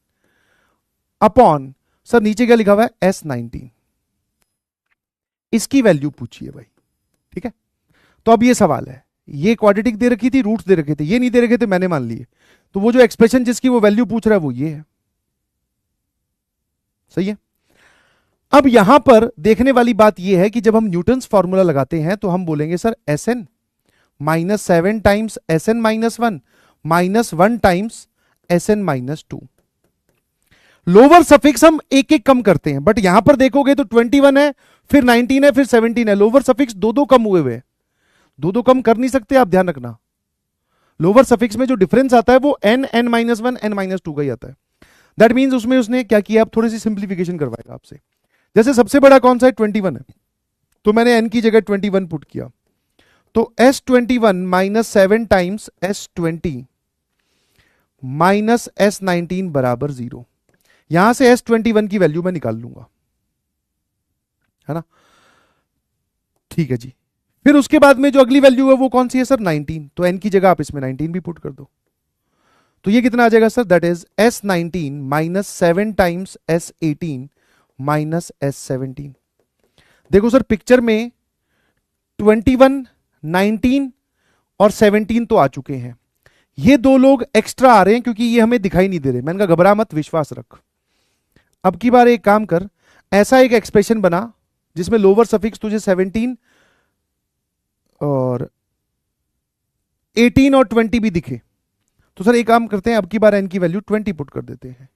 अपॉन सर नीचे क्या लिखा हुआ है एस 19, इसकी वैल्यू पूछिए भाई। ठीक है, तो अब ये सवाल है, ये क्वाड्रेटिक दे रखी थी, रूट्स दे रखे थे, ये नहीं दे रखे थे, मैंने मान लिए। तो वो जो एक्सप्रेशन जिसकी वो वैल्यू पूछ रहा है वो ये है। सही है। अब यहां पर देखने वाली बात यह है कि जब हम न्यूटन्स फॉर्मूला लगाते हैं तो हम बोलेंगे sir S N -7 times S N -1 -1 times S N -2। Lower suffix हम एक एक कम करते हैं, बट यहां पर देखोगे तो 21 है, फिर 19 है, फिर 17 है। लोअर सफिक्स दो दो कम हुए हुए, दो दो कम कर नहीं सकते आप, ध्यान रखना। लोअर सफिक्स में जो डिफरेंस आता है वो n n-1 n-2 का ही आता है। दैट मींस उसमें उसने क्या किया, अब थोड़ी सी सिंप्लीफिकेशन करवाएगा आपसे। जैसे सबसे बड़ा कौन सा है, 21 है, तो मैंने n की जगह 21 पुट किया। तो S21 -7 times S20 minus S19 बराबर 0। यहां से S21 की वैल्यू मैं निकाल लूंगा, है ना। ठीक है जी, फिर उसके बाद में जो अगली वैल्यू है वो कौन सी है सर, 19। तो n की जगह आप इसमें 19 भी पुट कर दो। तो ये कितना आ जाएगा sir, that is S19 -7 times S18 minus S17। देखो सर पिक्चर में 21, 19 और 17 तो आ चुके हैं, ये दो लोग एक्स्ट्रा आ रहे हैं क्योंकि ये हमें दिखाई नहीं दे रहे। मैंने कहा घबरा मत, विश्वास रख। अब की बार एक काम कर, ऐसा एक एक्सप्रेशन बना जिसमें लोअर सफिक्स तुझे 17 और 18 और 20 भी दिखे। तो सर एक काम करते हैं, अब की बार n की वैल्यू 20 पुट कर देते हैं।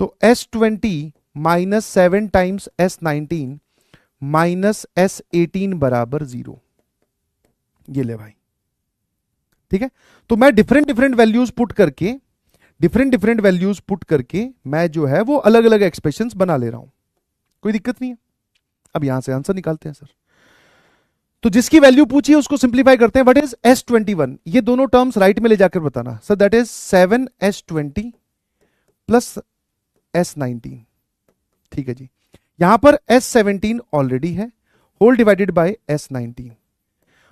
तो S20 -7 times S19 minus S18 बराबर 0। ये ले भाई, ठीक है। तो मैं डिफरेंट डिफरेंट वैल्यूज पुट करके मैं जो है वो अलग अलग एक्सप्रेशंस बना ले रहा हूं, कोई दिक्कत नहीं है। अब यहां से आंसर निकालते हैं सर। तो जिसकी वैल्यू पूछी है उसको सिंप्लीफाई करते हैं। व्हाट इज S21, ये दोनों टर्म्स राइट में ले जाकर बताना sir. That is 7S20 plus S19। ठीक है जी, यहां पर S17 ऑलरेडी है, होल डिवाइडेड बाय S19।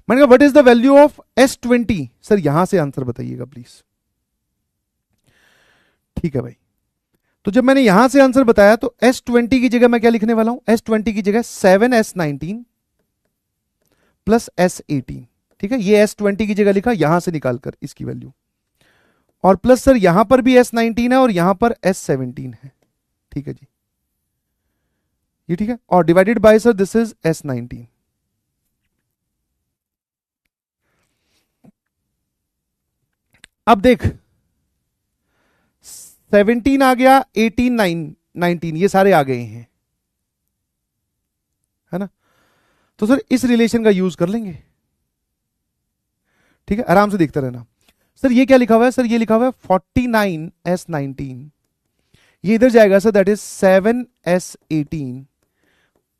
मैंने कहा what is the value of S20, sir यहां से आंसर बताइएगा प्लीज। ठीक है भाई, तो जब मैंने यहां से आंसर बताया तो S20 की जगह मैं क्या लिखने वाला हूं, S20 की जगह 7S19 प्लस S18। ठीक है, ये S20 की जगह लिखा, यहां से निकालकर इसकी वैल्यू, और प्लस सर यहां पर भी S19 है और यहां पर S17 है। ठीक है जी, ये ठीक है, और divided bye sir this is S19। अब देख 17 आ गया, 18 19 ये सारे आ गए हैं, है ना। तो सर इस रिलेशन का यूज कर लेंगे, ठीक है, आराम से देखते रहना। सर ये क्या लिखा हुआ है, सर ये लिखा हुआ है 49S19, ये इधर जाएगा sir, that is 7S18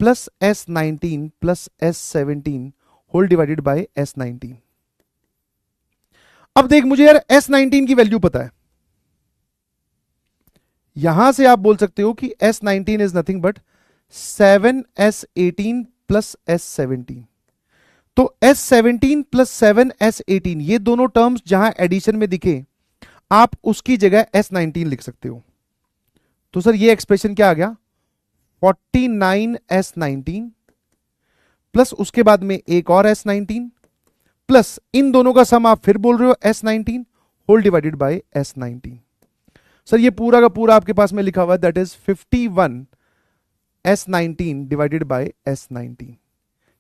plus S19 plus S17 whole divided by S19। अब देख मुझे यार S19 की वैल्यू पता है, यहां से आप बोल सकते हो कि S19 is nothing but 7S18 plus S17। तो S17 प्लस 7S18 ये दोनों टर्म्स जहां एडिशन में दिखे आप उसकी जगह S19 लिख सकते हो। तो सर ये एक्सप्रेशन क्या आ गया, 49S19 प्लस उसके बाद में एक और S19 प्लस इन दोनों का सम आप फिर बोल रहे हो S19 whole divided by S19। Sir ये पूरा का पूरा आपके पास में लिखा हुआ है, that is 51 S19 divided by S19।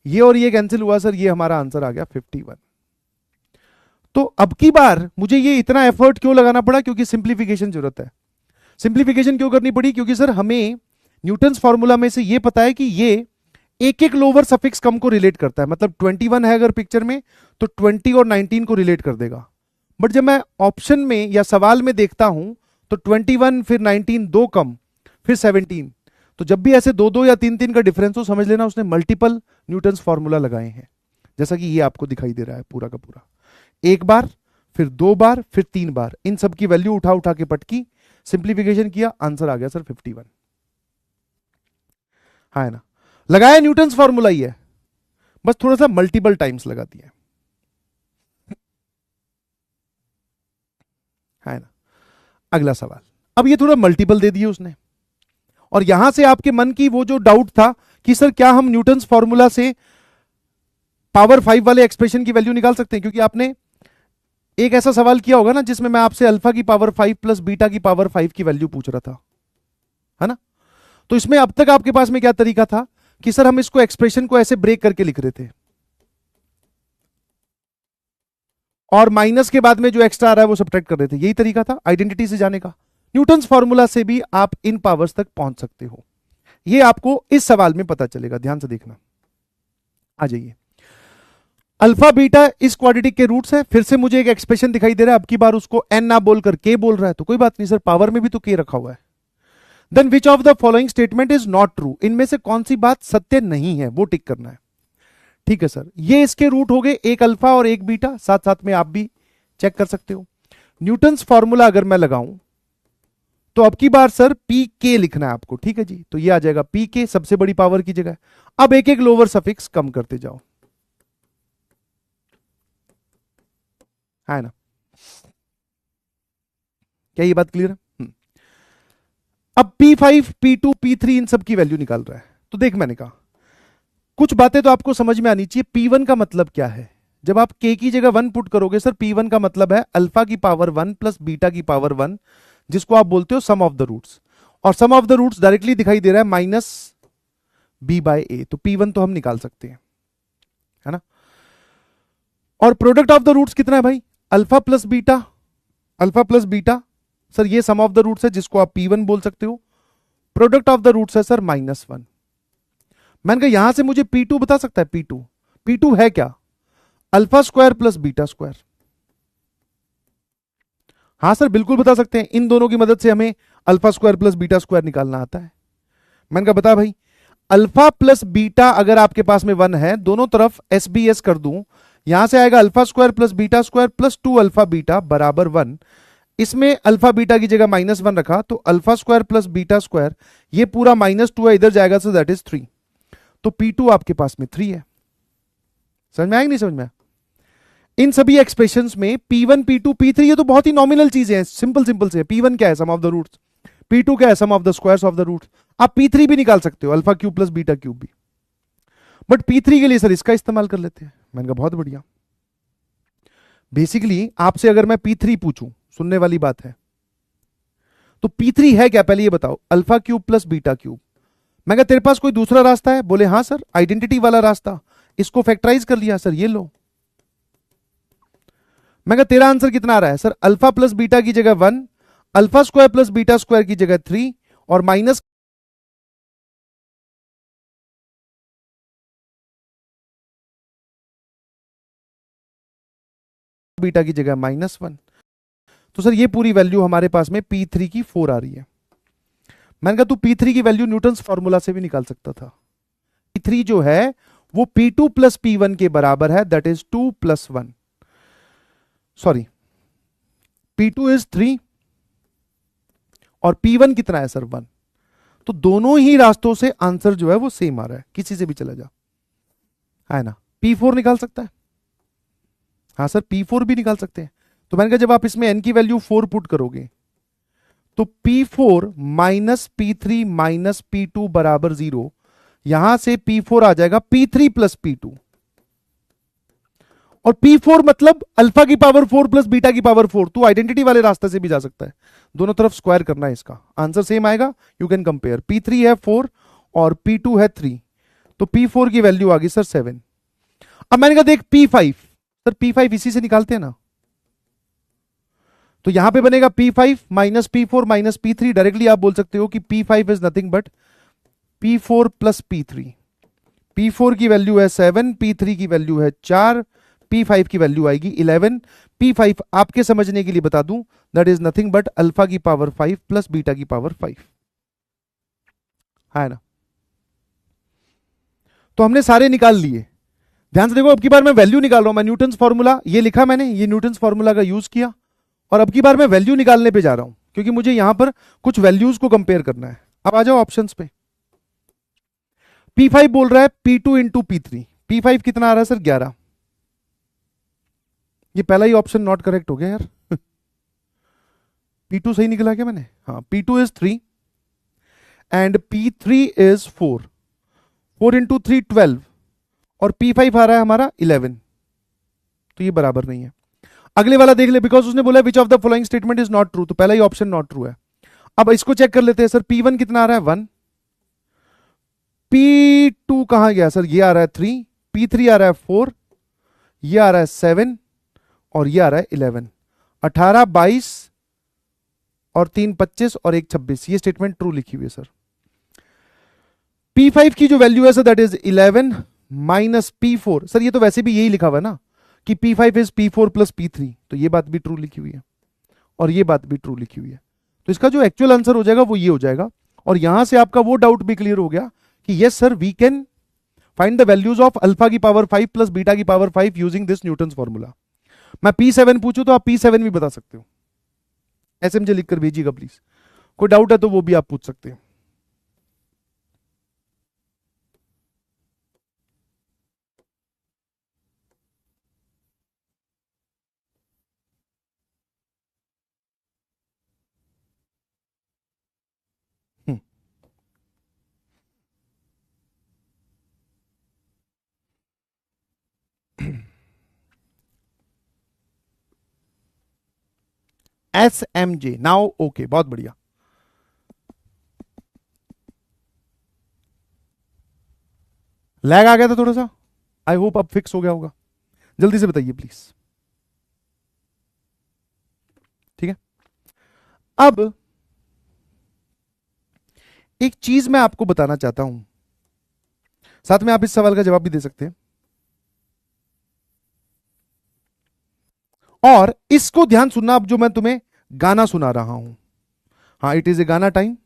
ये और ये कैंसिल हुआ सर, ये हमारा आंसर आ गया 51। तो अब की बार मुझे ये इतना एफर्ट क्यों लगाना पड़ा, क्योंकि सिंप्लीफिकेशन जरूरत है। सिंप्लीफिकेशन क्यों करनी पड़ी, क्योंकि सर हमें न्यूटन्स फॉर्मूला में से ये पता है कि ये एक एक लोअर सफिक्स कम को रिलेट करता है, मतलब 21 है अगर पिक्चर में तो 20 और 19 को रिलेट कर देगा। बट जब मैं ऑप्शन में या सवाल में देखता हूं तो 21 फिर 19 दो कम फिर 17, तो जब भी ऐसे दो दो या तीन तीन का डिफरेंस हो समझ लेना उसने मल्टीपल न्यूटन्स फॉर्मूला लगाए हैं, जैसा कि ये आपको दिखाई दे रहा है पूरा का पूरा। एक बार फिर दो बार फिर तीन बार, इन सब की वैल्यू उठा उठा के पटकी, सिंप्लीफिकेशन किया, आंसर आ गया सर 51। हाँ है ना, लगाया न्यूटन्स फॉर्मूला ही है, बस थोड़ा सा मल्टीपल टाइम्स लगा दिया है ना। अगला सवाल, अब ये थोड़ा मल्टीपल दे दिए उसने, और यहां से आपके मन की वो जो डाउट था कि सर क्या हम न्यूटन्स फॉर्मूला से पावर 5 वाले एक्सप्रेशन की वैल्यू निकाल सकते हैं, क्योंकि आपने एक ऐसा सवाल किया होगा ना जिसमें मैं आपसे अल्फा की पावर 5 प्लस बीटा की पावर 5 की वैल्यू पूछ रहा था, है ना। तो इसमें अब तक आपके पास में क्या तरीका था कि सर हम इसको एक्सप्रेशन को ऐसे ब्रेक करके लिख रहे थे, और माइनस के बाद में जो एक्स्ट्रा आ रहा है वो सब्ट्रैक्ट कर रहे थे, यही तरीका था आइडेंटिटी से जाने का। न्यूटन्स फॉर्मूला से भी आप इन पावर्स तक पहुंच सकते हो, ये आपको इस सवाल में पता चलेगा, ध्यान से देखना। आ जाइए, अल्फा बीटा इस क्वाड्रेटिक के रूट्स है, फिर से मुझे एक एक्सप्रेशन दिखाई दे रहा है, अब की बार उसको एन ना बोलकर के बोल रहा है, तो कोई बात नहीं सर, पावर में भी तो के रखा हुआ है। Then which of the following statement is not true, इनमें से कौन सी बात सत्य नहीं है वो टिक करना है। ठीक है सर, ये इसके रूट हो गए, एक अल्फा और एक बीटा, साथ साथ में आप भी चेक कर सकते हो। न्यूटन्स फॉर्मूला अगर मैं लगाऊं तो अब की बार सर पी के लिखना है आपको, ठीक है जी, तो ये आ जाएगा पी के सबसे बड़ी पावर की जगह। अब एक एक लोअर सफिक्स कम करते जाओ, है ना, क्या ये बात क्लियर है? अब P5, P2, P3 इन सब की वैल्यू निकाल रहा है, तो देख मैंने कहा कुछ बातें तो आपको समझ में आनी चाहिए। P1 का मतलब क्या है, जब आप K की जगह 1 पुट करोगे सर, P1 का मतलब है अल्फा की पावर 1 प्लस बीटा की पावर 1, जिसको आप बोलते हो सम ऑफ द रूट्स, और सम ऑफ द रूट्स डायरेक्टली दिखाई दे रहा है माइनस बी बाय ए, तो P1 तो हम निकाल सकते हैं, है ना। और प्रोडक्ट ऑफ द रूट्स कितना है भाई, alpha plus beta, alpha plus beta sir ये सम ऑफ द रूट्स है जिसको आप P1 बोल सकते हो। प्रोडक्ट ऑफ द रूट्स है सर -1। मैंने कहा यहां से मुझे P2 बता सकता है, P2, P2 है क्या, alpha square plus beta square. हाँ सर बिल्कुल बता सकते हैं, इन दोनों की मदद से हमें alpha square plus beta square निकालना आता है। मैंने कहा बता भाई, अल्फा प्लस बीटा अगर आपके पास में 1 है, दोनों तरफ SBS कर दूं, यहां से आएगा alpha square plus beta square plus 2 alpha beta बराबर 1। इसमें अल्फा बीटा की जगह -1 रखा, तो alpha square plus beta square ये पूरा -2 है, इधर जाएगा, सो दैट इज 3। तो P2 आपके पास में 3 है। समझ में आएगा नहीं समझ में? इन सभी एक्सप्रेशंस में P1, P2, P3 ये तो बहुत ही नॉमिनल चीजें हैं, सिंपल सिंपल से। P1 क्या है, sum of the roots, P2 क्या है, sum of the squares of the roots. आप P3 भी निकाल सकते हो, alpha cube plus beta cube भी, बट P3 के लिए सर इसका इस्तेमाल कर लेते हैं। मैंने कहा बहुत बढ़िया। बेसिकली आपसे अगर मैं P3 पूछूं, सुनने वाली बात है, तो P3 है क्या पहले ये बताओ, alpha cube plus beta cube. मैं कहा तेरे पास कोई दूसरा रास्ता है, बोले हाँ सर आइडेंटिटी वाला रास्ता, इसको फैक्टराइज कर लिया सर, ये लो। मैं कहा तेरा आंसर कितना आ रहा है सर, अल्फा प्लस बीटा की जगह 1, alpha square plus beta square की जगह 3, और माइनस बीटा की जगह -1। तो सर ये पूरी वैल्यू हमारे पास में P3 की 4 आ रही है। मैंने कहा तू P3 की वैल्यू न्यूटन्स फॉर्मूला से भी निकाल सकता था, P3 जो है वो P2 प्लस P1 के बराबर है, that is 2 plus 1, sorry P2 is 3 और P1 कितना है सर 1। तो दोनों ही रास्तों से आंसर जो है वो सेम आ रहा है, किसी से भी चला जा, है ना। P4 निकाल सकता है, हाँ सर P4 भी निकाल सकते हैं। तो मैंने कहा जब आप इसमें n की वैल्यू 4 पुट करोगे तो P4 minus P3 minus P2 बराबर 0, यहां से P4 आ जाएगा P3 प्लस P2, और P4 मतलब अल्फा की पावर 4 प्लस बीटा की पावर 4। तो आइडेंटिटी वाले रास्ते से भी जा सकता है, दोनों तरफ स्क्वायर करना है, इसका आंसर सेम आएगा। यू कैन कंपेयर, P3 है 4 और P2 है 3, तो P4 की वैल्यू आ गई सर 7। अब मैंने कहा देख P5, सर P5 इसी से निकालते हैं ना, तो यहां पे बनेगा P5 minus P4 minus P3, directly आप बोल सकते हो कि P5 is nothing but P4 plus P3। P4 की वैल्यू है 7, P3 की वैल्यू है 4, P5 की वैल्यू आएगी 11। P5 आपके समझने के लिए बता दूं, that is nothing but alpha की पावर 5 प्लस बीटा की पावर 5, है ना। तो हमने सारे निकाल लिए। ध्यान से देखो, अब की बार मैं वैल्यू निकाल रहा हूं, मैं न्यूटन्स फॉर्मूला ये लिखा मैंने, ये न्यूटन्स फॉर्मूला का यूज किया, और अब की बार मैं वैल्यू निकालने पे जा रहा हूं, क्योंकि मुझे यहां पर कुछ वैल्यूज को कंपेयर करना है। अब आ जाओ ऑप्शंस पे। P5 बोल रहा है P2 इंटू P3, P5 कितना आ रहा है सर 11। ये पहला ही ऑप्शन नॉट करेक्ट हो गया यार P2 सही निकला क्या मैंने, हाँ P2 is 3 and P3 is 4, 4 into 3 12, और P5 आ रहा है हमारा 11, तो ये बराबर नहीं है। अगले वाला देख ले, बिकॉज उसने बोला विच of the following statement is not true, तो पहला ही ऑप्शन नॉट ट्रू है। अब इसको चेक कर लेते हैं सर, P1 कितना आ रहा है 1, P2 कहां गया सर, ये आ रहा है 3, P3 आ रहा है 4, ये आ रहा है 7, और ये आ रहा है 11। 18 22 और 3 25 और 1 26, ये स्टेटमेंट ट्रू लिखी हुई है सर। P5 की जो वैल्यू है sir that is 11 minus P4, sir ये तो वैसे भी यही लिखा हुआ है ना कि P5 is P4 plus P3, तो ये बात भी ट्रू लिखी हुई है और ये बात भी ट्रू लिखी हुई है। तो इसका जो एक्चुअल आंसर हो जाएगा वो ये हो जाएगा। और यहां से आपका वो डाउट भी क्लियर हो गया कि yes sir we can find the values of alpha की पावर 5 प्लस बीटा की power 5 using this Newton's formula. मैं P7 पूछूं तो आप P7 भी बता सकते हो, ऐसे मुझे लिखकर भेजिएगा प्लीज, कोई डाउट है तो वो भी आप पूछ सकते हैं। SMJ नाउ ओके, बहुत बढ़िया। लैग आ गया था थोड़ा सा, आई होप अब फिक्स हो गया होगा। जल्दी से बताइए प्लीज, ठीक है। अब एक चीज मैं आपको बताना चाहता हूं, साथ में आप इस सवाल का जवाब भी दे सकते हैं, और इसको ध्यान सुनना अब जो मैं तुम्हें गाना सुना रहा हूं। हाँ इट इज ए गाना टाइम।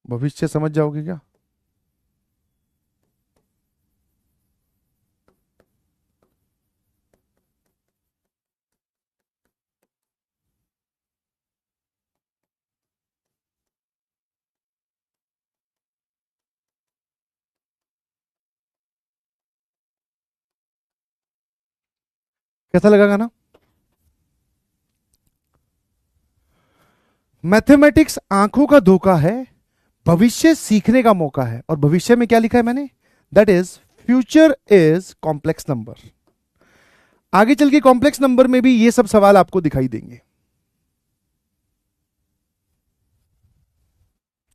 भविष्य समझ जाओगे क्या? कैसा लगा गाना? मैथमेटिक्स आंखों का धोखा है, भविष्य सीखने का मौका है। और भविष्य में क्या लिखा है मैंने, that is future is complex number. आगे चल के कॉम्प्लेक्स नंबर में भी ये सब सवाल आपको दिखाई देंगे।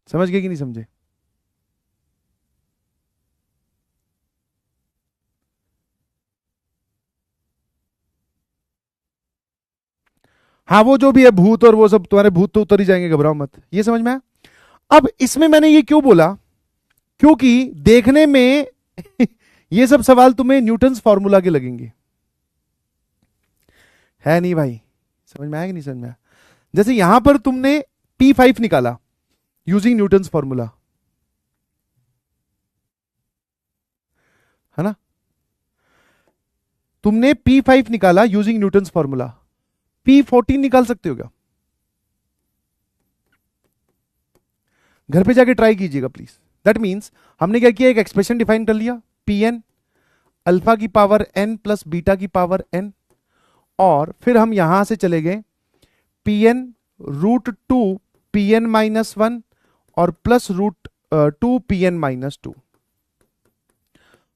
समझ गए कि नहीं समझे? हाँ वो जो भी है भूत और वो सब, तुम्हारे भूत तो उतर ही जाएंगे, घबराओ मत, ये समझ में आया। अब इसमें मैंने ये क्यों बोला, क्योंकि देखने में ये सब सवाल तुम्हें न्यूटन्स फॉर्मूला के लगेंगे, है नहीं भाई? समझ में आया कि नहीं समझ में आया? जैसे यहां पर तुमने P5 निकाला यूजिंग न्यूटन्स फॉर्मूला, है ना? तुमने P5 निकाला यूजिंग न्यूटन्स फॉर्मूला, P14 निकाल सकते हो क्या? घर पे जाके ट्राई कीजिएगा प्लीज। दैट मीन्स हमने क्या किया, एक एक्सप्रेशन डिफाइन कर लिया, Pn अल्फा की पावर n प्लस बीटा की पावर n, और फिर हम यहां से चले गए Pn √2 Pn माइनस 1 और प्लस √2 Pn माइनस 2।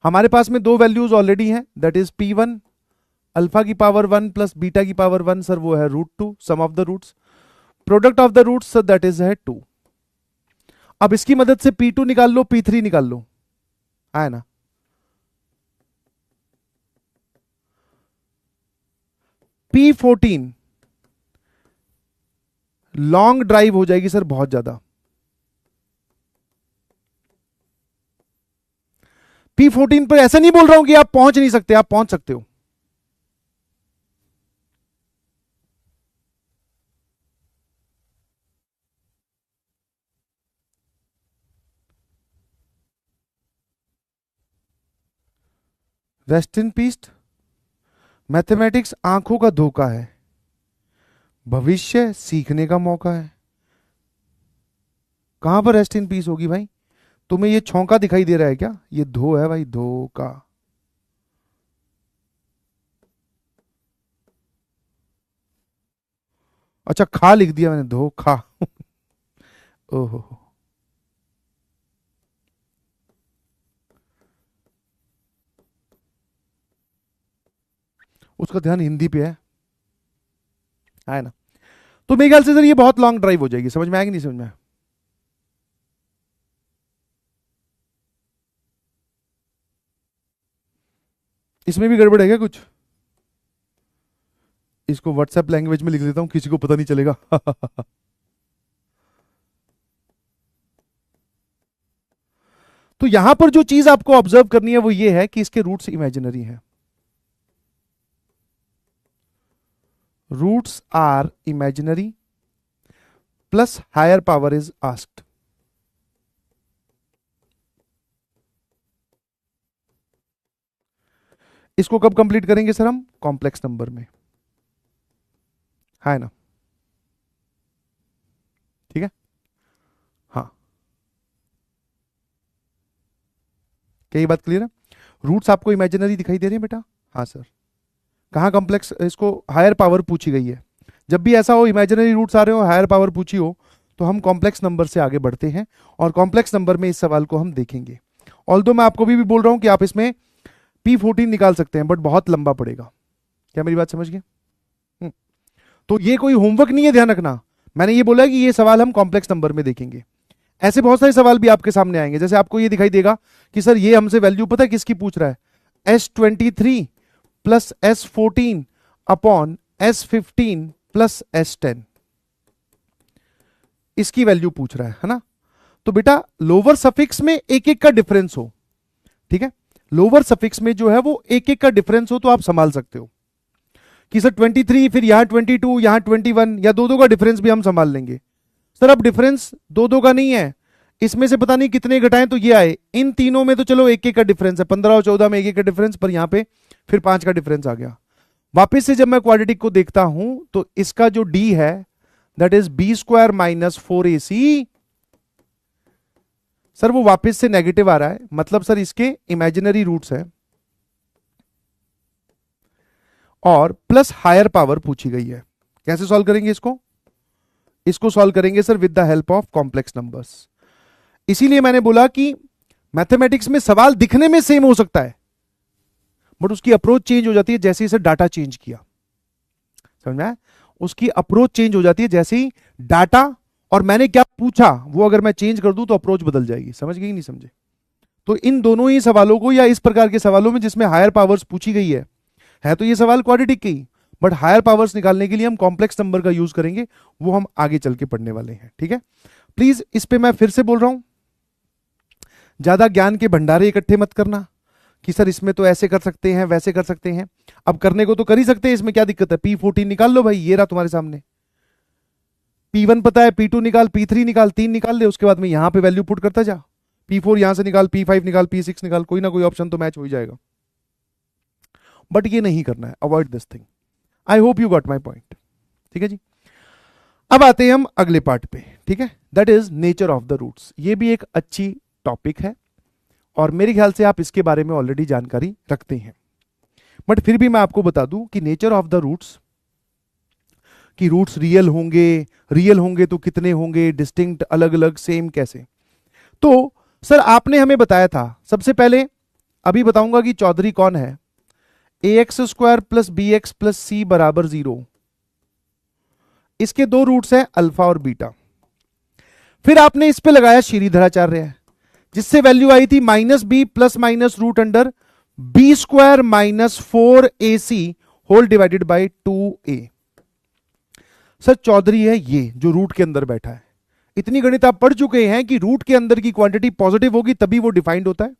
हमारे पास में दो वैल्यूज ऑलरेडी हैं, दैट इज P1 अल्फा की पावर 1 प्लस बीटा की पावर 1, सर वो है √2, sum of the roots, product of the roots sir that is है 2। अब इसकी मदद से P2 निकाल लो, P3 निकाल लो, आया ना? P14 लॉन्ग ड्राइव हो जाएगी सर बहुत ज्यादा। P14 पर ऐसा नहीं बोल रहा हूं कि आप पहुंच नहीं सकते, आप पहुंच सकते हो। Rest in peace. मैथमेटिक्स आंखों का धोखा है, भविष्य सीखने का मौका है। कहां पर रेस्ट इन पीस होगी भाई? तुम्हें ये छौंका दिखाई दे रहा है क्या? ये धो है भाई, धोखा। अच्छा खा लिख दिया मैंने, धोखा। ओहो, उसका ध्यान हिंदी पे है ना? तो मेरे ख्याल से सर ये बहुत लॉन्ग ड्राइव हो जाएगी, समझ में आएगी नहीं समझ में आया? इसमें भी गड़बड़ है क्या कुछ? इसको व्हाट्सएप लैंग्वेज में लिख देता हूं, किसी को पता नहीं चलेगा। तो यहां पर जो चीज आपको ऑब्जर्व करनी है वो ये है कि इसके रूट्स इमेजिनरी हैं। Roots are imaginary plus higher power is asked. इसको कब कंप्लीट करेंगे सर हम? कॉम्प्लेक्स नंबर में, है ना? ठीक है, हाँ, क्या ये बात क्लियर है? रूट्स आपको इमेजिनरी दिखाई दे रहे हैं बेटा? हाँ सर। कहाँ कॉम्प्लेक्स? इसको हायर पावर पूछी गई है। जब भी ऐसा हो इमेजिनरी रूट्स आ रहे हो, हायर पावर पूछी हो, तो हम कॉम्प्लेक्स नंबर से आगे बढ़ते हैं और कॉम्प्लेक्स नंबर में इस सवाल को हम देखेंगे। ऑल्दो मैं आपको भी बोल रहा हूं कि आप इसमें P14 निकाल सकते हैं, बट बहुत लंबा पड़ेगा। क्या मेरी बात समझ गए? तो ये कोई होमवर्क नहीं है, ध्यान रखना। मैंने ये बोला कि ये सवाल हम कॉम्प्लेक्स नंबर में देखेंगे। ऐसे बहुत सारे सवाल भी आपके सामने आएंगे, जैसे आपको ये दिखाई देगा कि सर ये हमसे वैल्यू पता है किसकी पूछ रहा है? S23 plus S14 upon S15 plus S10, इसकी वैल्यू पूछ रहा है ना? तो बेटा लोअर सफिक्स में एक एक का डिफरेंस हो, ठीक है? लोअर सफिक्स में जो है वो एक एक का डिफरेंस हो तो आप संभाल सकते हो कि सर 23, फिर यहां 22, यहां 21, या दो दो का डिफरेंस भी हम संभाल लेंगे। सर अब डिफरेंस दो दो का नहीं है, इसमें से पता नहीं कितने घटाएं तो ये आए, इन तीनों में तो चलो एक एक का डिफरेंस है, 15 और 14 में एक एक का डिफरेंस, पर यहां पे फिर 5 का डिफरेंस आ गया। वापिस से जब मैं क्वाड्रेटिक को देखता हूं तो इसका जो डी है that is B² minus 4AC, sir वो वापस से नेगेटिव आ रहा है, मतलब सर इसके इमेजिनरी रूट्स हैं और प्लस हायर पावर पूछी गई है। कैसे सॉल्व करेंगे इसको? इसको सॉल्व करेंगे sir with the help of complex numbers. इसीलिए मैंने बोला कि मैथमेटिक्स में सवाल दिखने में सेम हो सकता है, बट उसकी अप्रोच चेंज हो जाती है जैसे ही सर डाटा चेंज किया। समझ में आया? उसकी अप्रोच चेंज हो जाती है जैसे ही डाटा और मैंने क्या पूछा वो अगर मैं चेंज कर दूं तो अप्रोच बदल जाएगी। समझ गई नहीं समझे? तो इन दोनों ही सवालों को, या इस प्रकार के सवालों में जिसमें हायर पावर्स पूछी गई है तो ये सवाल क्वाड्रेटिक की, बट हायर पावर्स निकालने के लिए हम कॉम्प्लेक्स नंबर का यूज करेंगे, वो हम आगे चल के पढ़ने वाले हैं, ठीक है। प्लीज इस पे मैं फिर से बोल रहा हूं, ज्यादा ज्ञान के भंडारे इकट्ठे मत करना कि सर इसमें तो ऐसे कर सकते हैं वैसे कर सकते हैं। अब करने को तो कर ही सकते हैं, इसमें क्या दिक्कत है। P14 निकाल लो भाई, ये रहा तुम्हारे सामने। P1 पता है, P2 निकाल, P3 निकाल, 3 निकाल ले, उसके बाद में यहां पे वैल्यू पुट करता जा। P4 यहां से निकाल, P5 निकाल, P6 निकाल, कोई ना कोई ऑप्शन तो मैच हो ही जाएगा। बट ये नहीं करना है, avoid this thing. I hope you got my point, ठीक है जी। अब आते हैं हम अगले पार्ट पे, ठीक है, that is nature of the roots. ये भी एक अच्छी टॉपिक है और मेरे ख्याल से आप इसके बारे में ऑलरेडी जानकारी रखते हैं, बट फिर भी मैं आपको बता दूं कि नेचर ऑफ द रूट्स, कि रूट्स रियल होंगे तो कितने होंगे, डिस्टिंक्ट, अलग अलग, सेम, कैसे। तो सर आपने हमें बताया था, सबसे पहले अभी बताऊंगा कि चौधरी कौन है। ax² plus B X plus C बराबर 0, इसके दो रूट्स हैं अल्फा और बीटा। फिर आपने इस पे लगाया श्रीधराचार्य है, जिससे वैल्यू आई थी -b plus minus root under b² minus 4ac whole divided by 2a। Sir Chaudhary है ये जो रूट के अंदर बैठा है। इतनी गणित आप पढ़ चुके हैं कि रूट के अंदर की क्वांटिटी पॉजिटिव होगी तभी वो डिफाइंड होता है,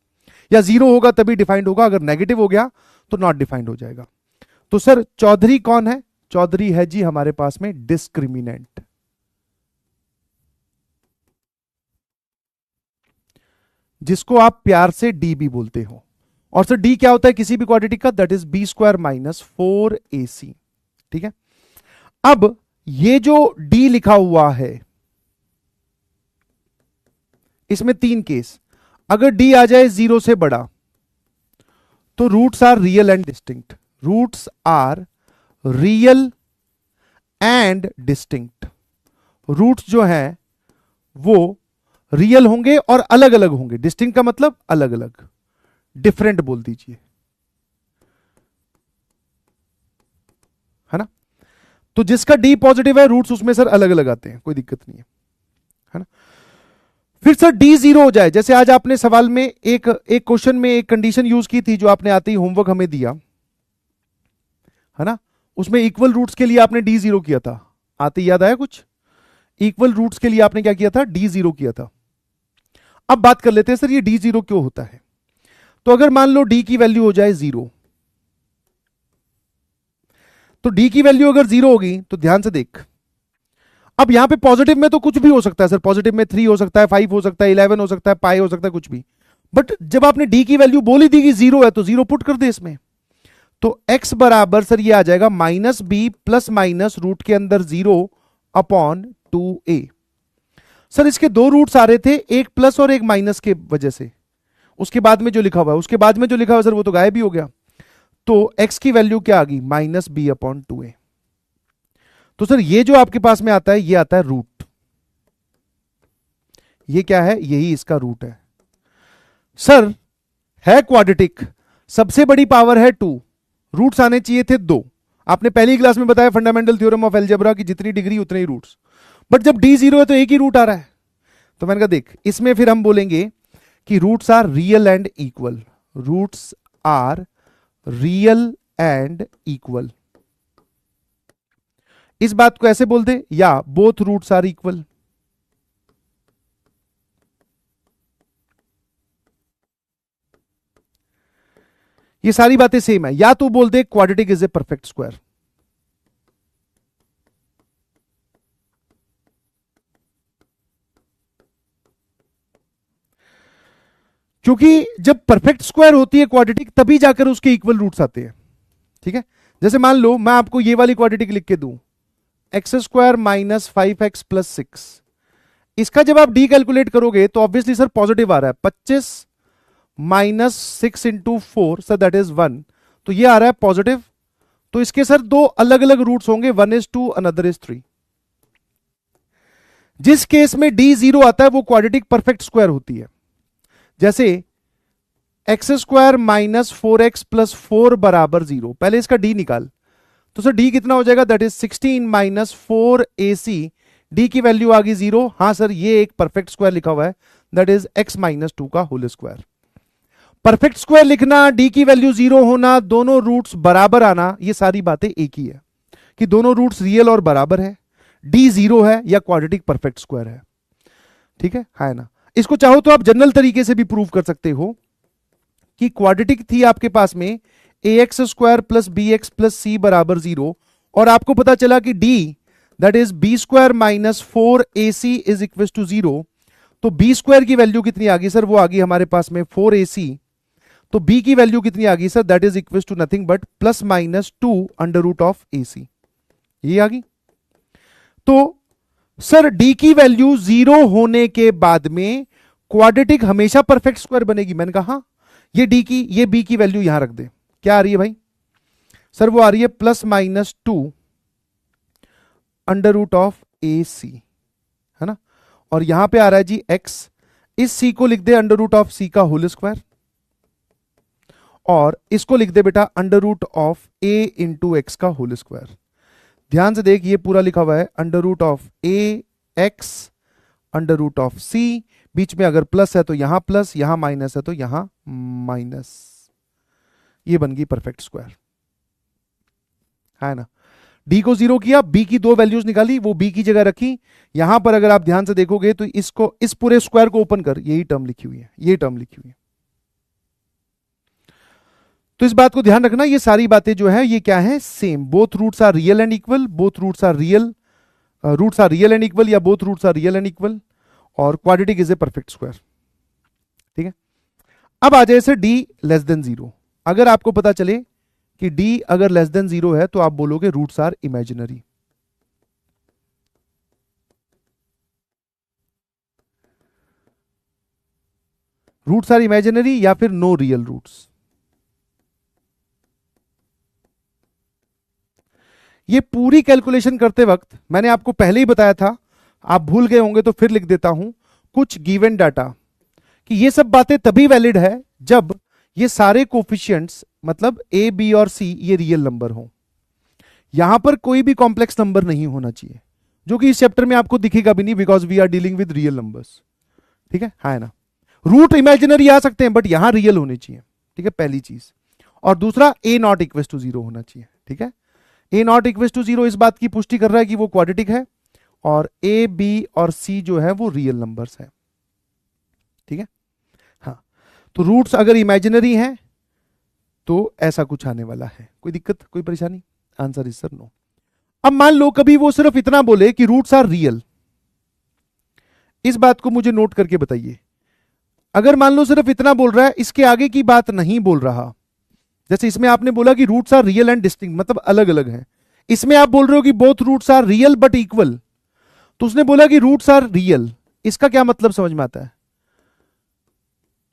या 0 होगा तभी डिफाइंड होगा, अगर नेगेटिव हो गया तो नॉट डिफाइंड हो जाएगा। तो सर चौधरी कौन है? चौधरी है जी हमारे पास में डिस्क्रिमिनेंट, जिसको आप प्यार से डी भी बोलते हो। और सर डी क्या होता है किसी भी क्वांटिटी का? That is b² minus 4ac, ठीक है। अब ये जो डी लिखा हुआ है, इसमें 3 केस। अगर डी आ जाए 0 से बड़ा तो roots are real and distinct, roots are real and distinct. Roots जो है वो रियल होंगे और अलग अलग होंगे। डिस्टिंक्ट का मतलब अलग अलग, डिफरेंट बोल दीजिए, है ना। तो जिसका डी पॉजिटिव है रूट्स उसमें सर अलग अलग आते हैं, कोई दिक्कत नहीं है ना। फिर सर डी 0 हो जाए, जैसे आज आपने सवाल में एक क्वेश्चन में एक कंडीशन यूज की थी जो आपने आते ही होमवर्क हमें दिया, है ना। उसमें इक्वल रूट्स के लिए आपने डी 0 किया था, आते याद आया कुछ? इक्वल रूट्स के लिए आपने क्या किया था? डी 0 किया था। अब बात कर लेते हैं सर ये डी 0 क्यों होता है। तो अगर मान लो डी की वैल्यू हो जाए 0, तो डी की वैल्यू अगर 0 होगी तो ध्यान से देख, अब यहां पे पॉजिटिव में तो कुछ भी हो सकता है सर, पॉजिटिव में 3 हो सकता है, 5 हो सकता है, 11 हो सकता है, पाई हो सकता है, कुछ भी। बट जब आपने डी की वैल्यू बोल ही दी कि 0 है तो 0 पुट कर दे इसमें। तो x बराबर सर ये आ जाएगा -b प्लस माइनस रूट के अंदर 0 अपॉन 2a। सर इसके दो रूट्स आ रहे थे, एक प्लस और एक माइनस के वजह से। उसके बाद में जो लिखा हुआ है, उसके बाद में जो लिखा हुआ है सर वो तो गायब भी हो गया। तो x की वैल्यू क्या आ गई? -b upon 2a। तो सर ये जो आपके पास में आता है ये आता है रूट। ये क्या है? यही इसका रूट है। सर है क्वाड्रेटिक, सबसे बड़ी पावर है 2, रूट्स आने चाहिए थे 2। आपने पहली क्लास में बताया फंडामेंटल थ्योरम ऑफ अलजेब्रा की जितनी डिग्री उतने ही रूट्स। बट जब डी 0 है तो एक ही रूट आ रहा है। तो मैंने कहा देख, इसमें फिर हम बोलेंगे कि roots are real and equal, roots are real and equal. इस बात को ऐसे बोल दे, या बोथ रूट्स आर इक्वल। ये सारी बातें सेम है। या तो बोल दे quadratic is a perfect square. क्योंकि जब परफेक्ट स्क्वायर होती है क्वाड्रेटिक तभी जाकर उसके इक्वल रूट्स आते हैं, ठीक है। जैसे मान लो मैं आपको ये वाली क्वाड्रेटिक लिख के दूं, x² माइनस 5x प्लस 6। इसका जब आप डी कैलकुलेट करोगे तो ऑब्वियसली सर पॉजिटिव आ रहा है, 25 minus 6 into 4 sir that is 1। तो ये आ रहा है पॉजिटिव। तो इसके सर दो अलग अलग रूट्स होंगे, 1 is 2 अनदर इज 3। जिस केस में डी 0 आता है वो क्वाड्रेटिक परफेक्ट स्क्वायर होती है। जैसे x² माइनस 4x प्लस 4 बराबर 0, पहले इसका डी निकाल। तो सर डी कितना हो जाएगा? That is 16 minus 4ac। D की वैल्यू आ गई 0। हां सर ये एक परफेक्ट स्क्वायर लिखा हुआ है, दैट इज x माइनस 2 का होल स्क्वायर। परफेक्ट स्क्वायर लिखना, डी की वैल्यू 0 होना, दोनों रूट्स बराबर आना, ये सारी बातें एक ही है। कि दोनों रूट्स रियल और बराबर है, डी जीरो है या क्वाड्रेटिक परफेक्ट स्क्वायर है। ठीक है ना। इसको चाहो तो आप जनरल तरीके से भी प्रूव कर सकते हो कि क्वाड्रेटिक थी आपके पास में A X square plus B X plus C बराबर 0, और आपको पता चला कि D that is B square minus 4ac is equal to 0। तो बी स्क्वायर की वैल्यू कितनी आ गई सर? वो आ गई हमारे पास में 4ac। तो बी की वैल्यू कितनी आ गई sir? That is equal to nothing but plus minus 2 under root of ac। ये आ गई। तो सर डी की वैल्यू 0 होने के बाद में क्वाड्रेटिक हमेशा परफेक्ट स्क्वायर बनेगी। मैंने कहा हाँ, ये डी की ये बी की वैल्यू यहां रख दे। क्या आ रही है भाई? सर वो आ रही है plus minus 2 under root of ac, है ना। और यहां पे आ रहा है जी x, इस c को लिख दे अंडर रूट ऑफ c का होल स्क्वायर, और इसको लिख दे बेटा under root of a into x का होल स्क्वायर। ध्यान से देख, ये पूरा लिखा हुआ है under root of a x under root of c, बीच में अगर प्लस है तो यहां प्लस, यहां माइनस है तो यहां माइनस। ये बन गई परफेक्ट स्क्वायर, है ना। डी को 0 किया, बी की दो वैल्यूज निकाली, वो बी की जगह रखी। यहां पर अगर आप ध्यान से देखोगे तो इसको, इस पूरे स्क्वायर को ओपन कर, यही टर्म लिखी हुई है, ये टर्म लिखी हुई है। तो इस बात को ध्यान रखना, ये सारी बातें जो है ये क्या है? Same. Both roots are real and equal, both roots are real, roots are real and equal, या both roots are real and equal, और quadratic is a perfect square. ठीक है। अब आ जाए सर डी लेस देन 0। अगर आपको पता चले कि डी अगर लेस देन 0 है तो आप बोलोगे roots are imaginary. Roots are imaginary या फिर नो रियल रूट्स। ये पूरी कैलकुलेशन करते वक्त मैंने आपको पहले ही बताया था, आप भूल गए होंगे तो फिर लिख देता हूं, कुछ गिवन डाटा, कि ये सब बातें तभी वैलिड है जब ये सारे कोफिशिएंट्स मतलब ए बी और सी ये रियल नंबर हो। यहां पर कोई भी कॉम्प्लेक्स नंबर नहीं होना चाहिए, जो कि इस चैप्टर में आपको दिखेगा भी नहीं, because we are dealing with real numbers. ठीक है ना। रूट इमेजिनरी आ सकते हैं बट यहां रियल होने चाहिए। ठीक है, पहली चीज। और दूसरा, ए नॉट इक्वल टू 0 होना चाहिए। ठीक है, ए नॉट इक्वल टू 0 इस बात की पुष्टि कर रहा है कि वो क्वाड्रेटिक है, और ए बी और सी जो है वो रियल नंबर्स है। ठीक है, हाँ। तो रूट्स अगर इमेजिनरी हैं तो ऐसा कुछ आने वाला है। कोई दिक्कत, कोई परेशानी? Answer is sir no. अब मान लो कभी वो सिर्फ इतना बोले कि रूट्स आर रियल, इस बात को मुझे नोट करके बताइए। अगर मान लो सिर्फ इतना बोल रहा है, इसके आगे की बात नहीं बोल रहा, जैसे इसमें आपने बोला कि roots are real and distinct, मतलब अलग अलग हैं। इसमें आप बोल रहे हो कि both roots are real but equal, तो उसने बोला कि रूट्स आर रियल, इसका क्या मतलब समझ में आता है?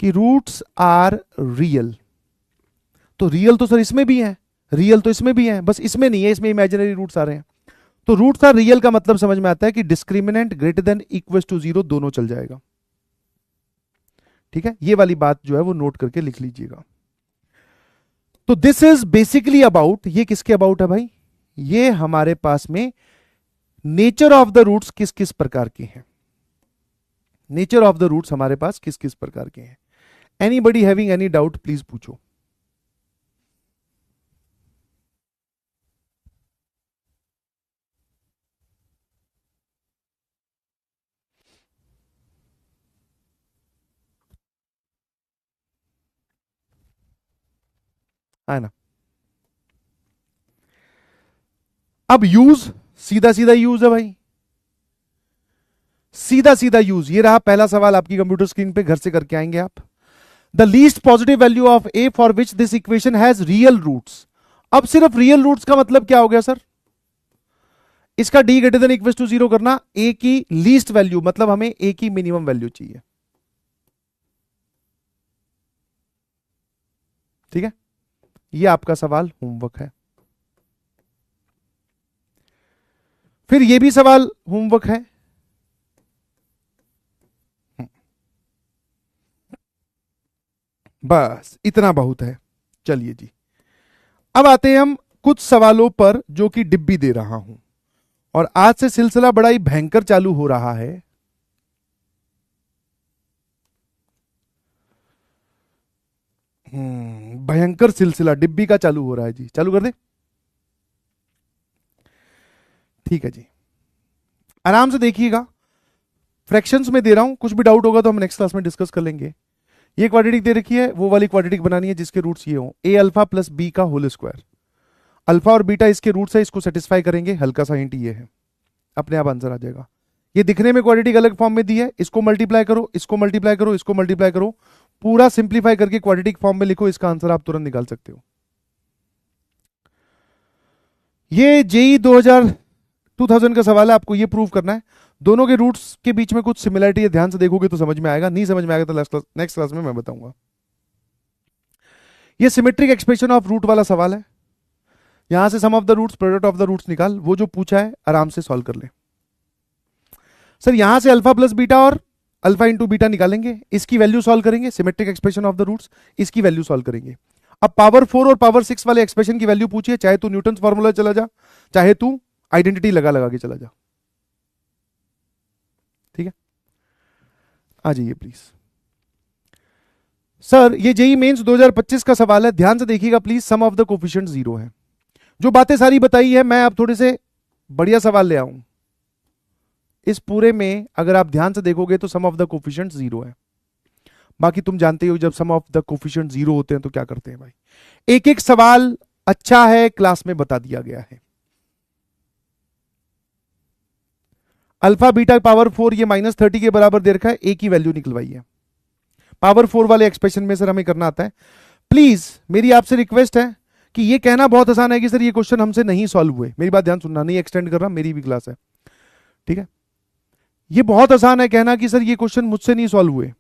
कि रूट्स आर रियल, तो रियल तो सर इसमें भी है, रियल तो इसमें भी है, बस इसमें नहीं है, इसमें इमेजिनरी रूट्स आ रहे हैं। तो रूट्स आर रियल का मतलब समझ में आता है कि discriminant greater than equal to 0 दोनों चल जाएगा। ठीक है, ये वाली बात जो है वो नोट करके लिख लीजिएगा। तो दिस इज बेसिकली अबाउट, ये किसके अबाउट है भाई? ये हमारे पास में नेचर ऑफ द रूट्स किस किस प्रकार के हैं। नेचर ऑफ द रूट्स हमारे पास किस किस प्रकार के हैं। Anybody having any doubt please पूछो। है ना। अब यूज, सीधा सीधा यूज है भाई, सीधा सीधा यूज। ये रहा पहला सवाल आपकी कंप्यूटर स्क्रीन पे, घर से करके आएंगे आप। The least positive value of A for which this equation has real roots. अब सिर्फ रियल रूट्स का मतलब क्या हो गया सर? इसका D greater than equal to 0 करना, ए की लीस्ट वैल्यू मतलब हमें ए की मिनिमम वैल्यू चाहिए। ठीक है, ये आपका सवाल होमवर्क है। फिर ये भी सवाल होमवर्क है। बस इतना बहुत है। चलिए जी, अब आते हैं हम कुछ सवालों पर जो कि डिब्बी दे रहा हूं, और आज से सिलसिला बड़ा ही भयंकर चालू हो रहा है। भयंकर सिलसिला डिब्बी का चालू हो रहा है जी। चालू कर दे। ठीक है जी, आराम से देखिएगा, फ्रैक्शंस में दे रहा हूं, कुछ भी डाउट होगा तो हम नेक्स्ट क्लास में डिस्कस कर लेंगे। ये क्वाड्रेटिक दे रखी है, वो वाली क्वाड्रेटिक बनानी है जिसके रूट्स ये हो, ए अल्फा प्लस बी का होल स्क्वायर। अल्फा और बीटा इसके रूट्स है, इसको सेटिस्फाई करेंगे, हल्का सा हिंट ये है, अपने आप आंसर आ जाएगा। ये दिखने में क्वाड्रेटिक अलग फॉर्म में दी है, इसको मल्टीप्लाई करो, इसको मल्टीप्लाई करो, इसको मल्टीप्लाई करो, पूरा सिंप्लीफाई करके क्वाड्रेटिक फॉर्म में लिखो, इसका आंसर आप तुरंत निकाल सकते हो। ये जेई 2000 का सवाल है, आपको ये प्रूव करना है दोनों के रूट्स के बीच में कुछ सिमिलरिटी है, ध्यान से देखोगे तो समझ में आएगा, नहीं समझ में आएगा तो नेक्स्ट क्लास में मैं बताऊंगा। ये सिमेट्रिक एक्सप्रेशन ऑफ रूट वाला सवाल है, यहां से sum of the roots, product of the roots निकाल, वो जो पूछा है आराम से सॉल्व कर ले। सर यहां से अल्फा प्लस बीटा और अल्फा इंटू बीटा निकालेंगे, इसकी वैल्यू सॉल्व करेंगे, symmetric expression of the roots, इसकी वैल्यू सॉल्व करेंगे। अब पावर 4 और पावर 6 वाले एक्सप्रेशन की वैल्यू पूछिए, चाहे तू न्यूटन फॉर्मूला चला जा, चाहे तू आइडेंटिटी लगा लगा के चला जा। ठीक है, आ जाइए प्लीज। सर ये जेई मेंस 2025 का सवाल है, ध्यान से देखिएगा please, sum of the coefficient 0 है। जो बातें सारी बताई है, मैं अब थोड़े से बढ़िया सवाल ले आऊं। इस पूरे में अगर आप ध्यान से देखोगे तो सम ऑफ द कोफिशिएंट 0 है। बाकी तुम जानते हो जब सम ऑफ द कोफिशिएंट 0 होते हैं तो क्या करते हैं भाई, एक एक सवाल अच्छा है, क्लास में बता दिया गया है। अल्फा बीटा पावर 4 ये -30 के बराबर दे रखा है, ए की वैल्यू निकलवाई है। पावर 4 वाले एक्सप्रेशन में सर हमें करना आता है। प्लीज मेरी आपसे रिक्वेस्ट है कि ये कहना बहुत आसान है कि सर ये क्वेश्चन हमसे नहीं सॉल्व हुए, मेरी बात ध्यान सुनना, नहीं एक्सटेंड कर रहा, मेरी भी क्लास है, ठीक है। ये बहुत आसान है कहना कि सर ये क्वेश्चन मुझसे नहीं सॉल्व हुए,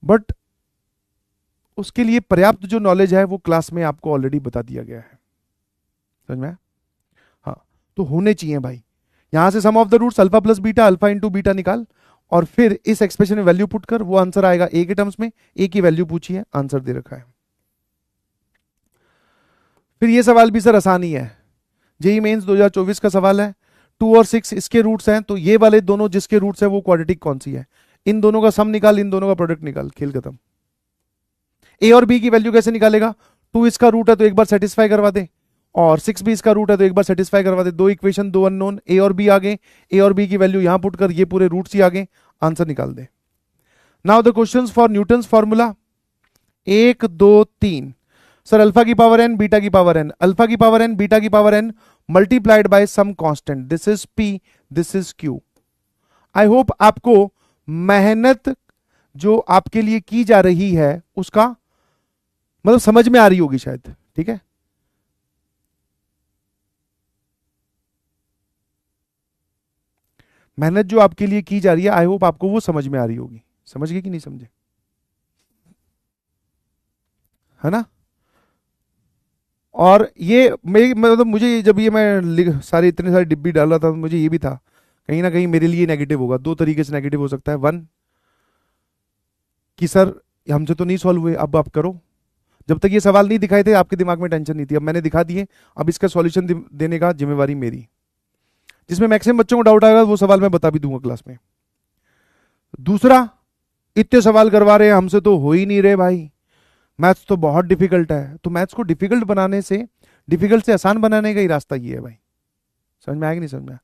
बट उसके लिए पर्याप्त जो नॉलेज है वो क्लास में आपको ऑलरेडी बता दिया गया है, समझ में? हाँ, तो होने चाहिए भाई। यहां से sum of the roots alpha plus beta, alpha into beta निकाल, और फिर इस एक्सप्रेशन में वैल्यू पुट कर, वो आंसर आएगा ए के टर्म्स में, ए की वैल्यू पूछी है, आंसर दे रखा है। फिर ये सवाल भी सर आसान ही है, जेई मेंस 2024 का सवाल है, 2 और 6 इसके रूट्स हैं, तो ये वाले दोनों जिसके रूट्स है वो क्वाड्रेटिक कौन सी है, इन दोनों का सम निकाल, इन दोनों का प्रोडक्ट निकाल, खेल खत्म। ए और बी की वैल्यू कैसे निकालेगा, 2 इसका रूट है तो एक बार सेटिस्फाई करवा दे, और 6 भी इसका रूट है तो एक बार सेटिस्फाई करवा दे, दो इक्वेशन, दो अननोन, ए और बी आ गए, ए और बी की वैल्यू यहां पुट कर, ये पूरे रूट्स ही आ गए, आंसर निकाल दे। Now the questions for Newton's formula 1 2 3। Sir alpha की पावर एन, बीटा की पावर एन, अल्फा की पावर एन, बीटा की power N multiplied by some constant, this is P, this is Q. I hope आपको मेहनत जो आपके लिए की जा रही है उसका मतलब समझ में आ रही होगी शायद, ठीक है। मेहनत जो आपके लिए की जा रही है, आई होप आपको वो समझ में आ रही होगी। समझ गए कि नहीं समझे, है ना? और ये मेरी मतलब मुझे जब ये मैं सारे इतने सारे डिब्बी डाल रहा था, मुझे ये भी था कहीं ना कहीं मेरे लिए नेगेटिव होगा। दो तरीके से नेगेटिव हो सकता है, वन कि सर हमसे तो नहीं सॉल्व हुए, अब आप करो। जब तक ये सवाल नहीं दिखाए थे आपके दिमाग में टेंशन नहीं थी, अब मैंने दिखा दिए, अब इसका सॉल्यूशन देने का जिम्मेवारी मेरी। जिसमें मैक्सिमम बच्चों को डाउट आएगा वो सवाल मैं बता भी दूंगा क्लास में। दूसरा, इतने सवाल करवा रहे हैं हमसे तो हो ही नहीं रहे भाई, मैथ्स तो बहुत डिफिकल्ट है। तो मैथ्स को डिफिकल्ट बनाने से, डिफिकल्ट से आसान बनाने का ही रास्ता ये है भाई। समझ में आया कि नहीं समझ में आया?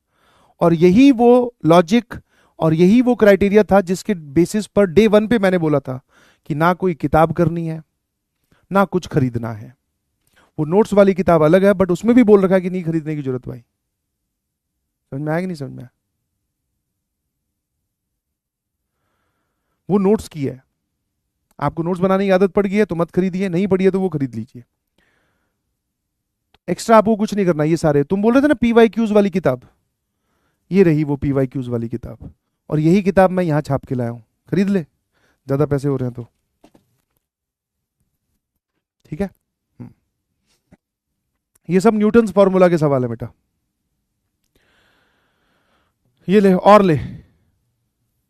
और यही वो लॉजिक और यही वो क्राइटेरिया था जिसके बेसिस पर डे 1 पे मैंने बोला था कि ना कोई किताब करनी है ना कुछ खरीदना है। वो नोट्स वाली किताब अलग है, बट उसमें भी बोल रखा है कि नहीं खरीदने की जरूरत भाई। समझ में आया कि नहीं समझ में आया? वो नोट्स की है, आपको नोट्स बनाने की आदत पड़ गई है तो मत खरीदिए, नहीं पड़ी है तो वो खरीद लीजिए। एक्स्ट्रा आपको कुछ नहीं करना। ये सारे तुम बोल रहे थे ना PYQs वाली किताब, ये रही वो PYQs वाली किताब, और यही किताब मैं यहां छाप के लाया हूं, खरीद ले, ज्यादा पैसे हो रहे हैं तो, ठीक है। ये सब न्यूटन्स फॉर्मूला के सवाल है बेटा। ये ले और ले।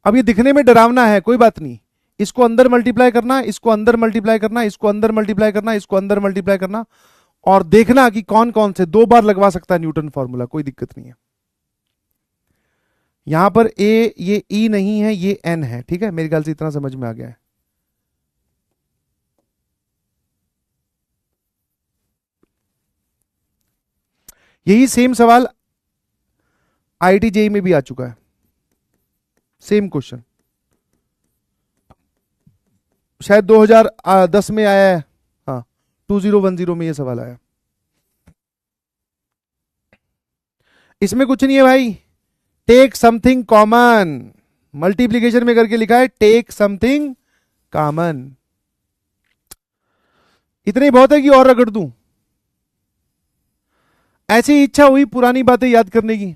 अब ये दिखने में डरावना है, कोई बात नहीं, इसको अंदर मल्टीप्लाई करना, इसको अंदर मल्टीप्लाई करना, इसको अंदर मल्टीप्लाई करना, इसको अंदर मल्टीप्लाई करना, और देखना कि कौन कौन से 2 बार लगवा सकता है न्यूटन फॉर्मूला, कोई दिक्कत नहीं है। यहां पर ए ये ई नहीं है, ये एन है, ठीक है। मेरे ख्याल से इतना समझ में आ गया है। यही सेम सवाल आईआईटी जेई में भी आ चुका है सेम क्वेश्चन, शायद 2010 में आया है, हाँ 2010 में ये सवाल आया। इसमें कुछ नहीं है भाई, टेक समथिंग कॉमन, मल्टीप्लीकेशन में करके लिखा है टेक समथिंग कॉमन, इतनी बहुत है कि और रगड़ दूं, ऐसी इच्छा हुई पुरानी बातें याद करने की।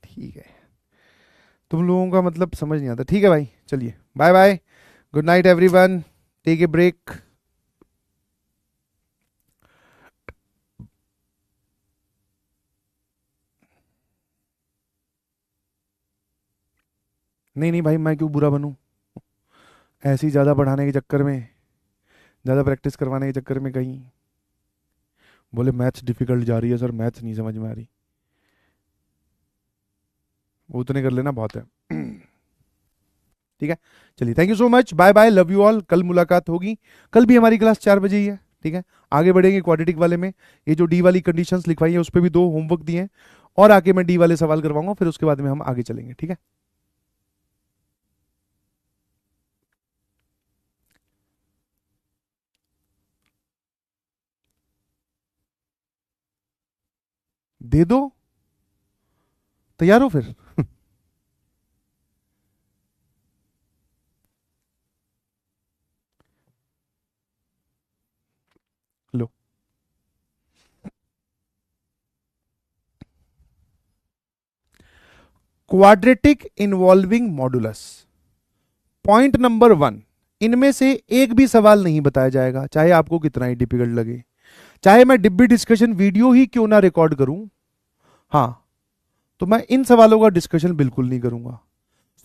ठीक है, तुम लोगों का मतलब समझ नहीं आता। ठीक है भाई, चलिए bye bye, good night everyone, take a break. नहीं नहीं भाई, मैं क्यों बुरा बनूं, ऐसे ही ज़्यादा पढ़ाने के चक्कर में, ज़्यादा प्रैक्टिस करवाने के चक्कर में कहीं बोले मैथ्स डिफिकल्ट जा रही है सर, मैथ्स नहीं समझ में आ रही, वो उतने कर लेना बहुत है। ठीक है, चलिए thank you so much, bye bye, love you all, कल मुलाकात होगी, कल भी हमारी क्लास 4 बजे ही है। ठीक है, आगे बढ़ेंगे क्वाड्रेटिक वाले में, ये जो डी वाली कंडीशंस लिखवाई है उस पर भी 2 होमवर्क दिए हैं, और आगे मैं डी वाले सवाल करवाऊंगा, फिर उसके बाद में हम आगे चलेंगे। ठीक है, दे दो, तैयार हो फिर। लो, quadratic involving modulus, point number 1, इनमें से एक भी सवाल नहीं बताया जाएगा, चाहे आपको कितना ही डिफिकल्ट लगे, चाहे मैं डिब्बी डिस्कशन वीडियो ही क्यों ना रिकॉर्ड करूं, हाँ तो मैं इन सवालों का डिस्कशन बिल्कुल नहीं करूंगा।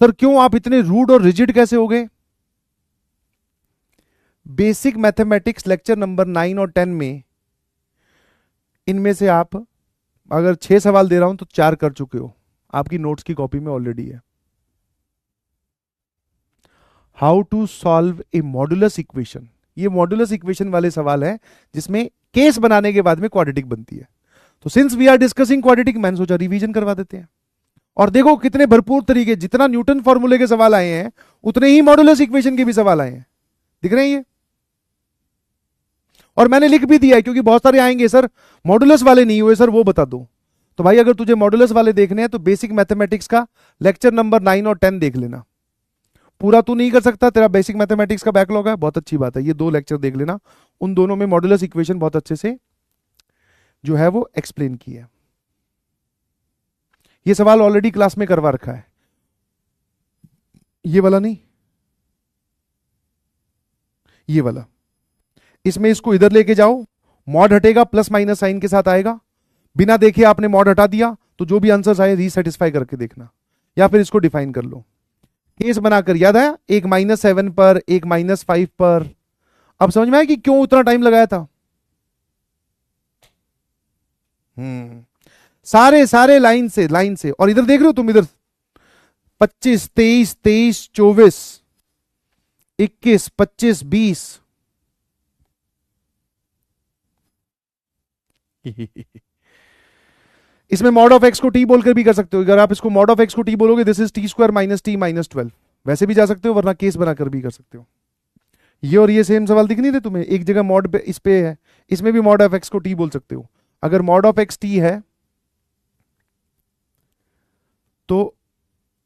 सर क्यों, आप इतने रूड और रिजिड कैसे हो गए? बेसिक मैथमेटिक्स लेक्चर नंबर 9 और 10 में इनमें से आप अगर 6 सवाल दे रहा हूं तो 4 कर चुके हो, आपकी नोट्स की कॉपी में ऑलरेडी है। How to solve a modulus equation, ये मॉडुलस इक्वेशन वाले सवाल है जिसमें केस बनाने के बाद में क्वाड्रेटिक बनती है। तो since we are discussing quadratic, मैंने सोचा रिवीजन करवा देते हैं। और देखो कितने भरपूर तरीके, जितना न्यूटन फॉर्मूले के सवाल आए हैं उतने ही मॉडुलस इक्वेशन के भी सवाल आए हैं, दिख रहे हैं ये? और मैंने लिख भी दिया है क्योंकि बहुत सारे आएंगे सर मॉडुलस वाले नहीं हुए सर, वो बता दो। तो भाई अगर तुझे मॉडुलस वाले देखने हैं तो बेसिक मैथमेटिक्स का लेक्चर नंबर 9 और 10 देख लेना। पूरा तू नहीं कर सकता, तेरा बेसिक मैथमेटिक्स का बैकलॉग है, बहुत अच्छी बात है, ये 2 लेक्चर देख लेना, उन दोनों में मॉडुलस इक्वेशन बहुत अच्छे से जो है वो एक्सप्लेन की है। ये सवाल ऑलरेडी क्लास में करवा रखा है, ये वाला नहीं, ये वाला, इसमें इसको इधर लेके जाओ, मॉड हटेगा प्लस माइनस साइन के साथ आएगा, बिना देखे आपने मॉड हटा दिया तो जो भी आंसर्स आए रीसेटिस्फाई करके देखना, या फिर इसको डिफाइन कर लो। केस बनाकर, याद आया, एक -7 पर, एक -5 पर, अब समझ में आया कि क्यों उतना टाइम लगाया था। सारे सारे लाइन से, और इधर देख रहे हो तुम, इधर 25, 23, 23, 24, 21, 25, 20 इसमें मॉड ऑफ एक्स को टी बोलकर भी कर सकते हो, अगर आप इसको मॉड ऑफ एक्स को टी बोलोगे दिस इज t² - t - 12, वैसे भी जा सकते हो, वरना केस बनाकर भी कर सकते हो। ये और ये सेम सवाल दिख नहीं रहे तुम्हें, एक जगह मॉड इस पे है, इसमें भी मॉड ऑफ एक्स को टी बोल सकते हो। अगर मॉड ऑफ एक्स टी है तो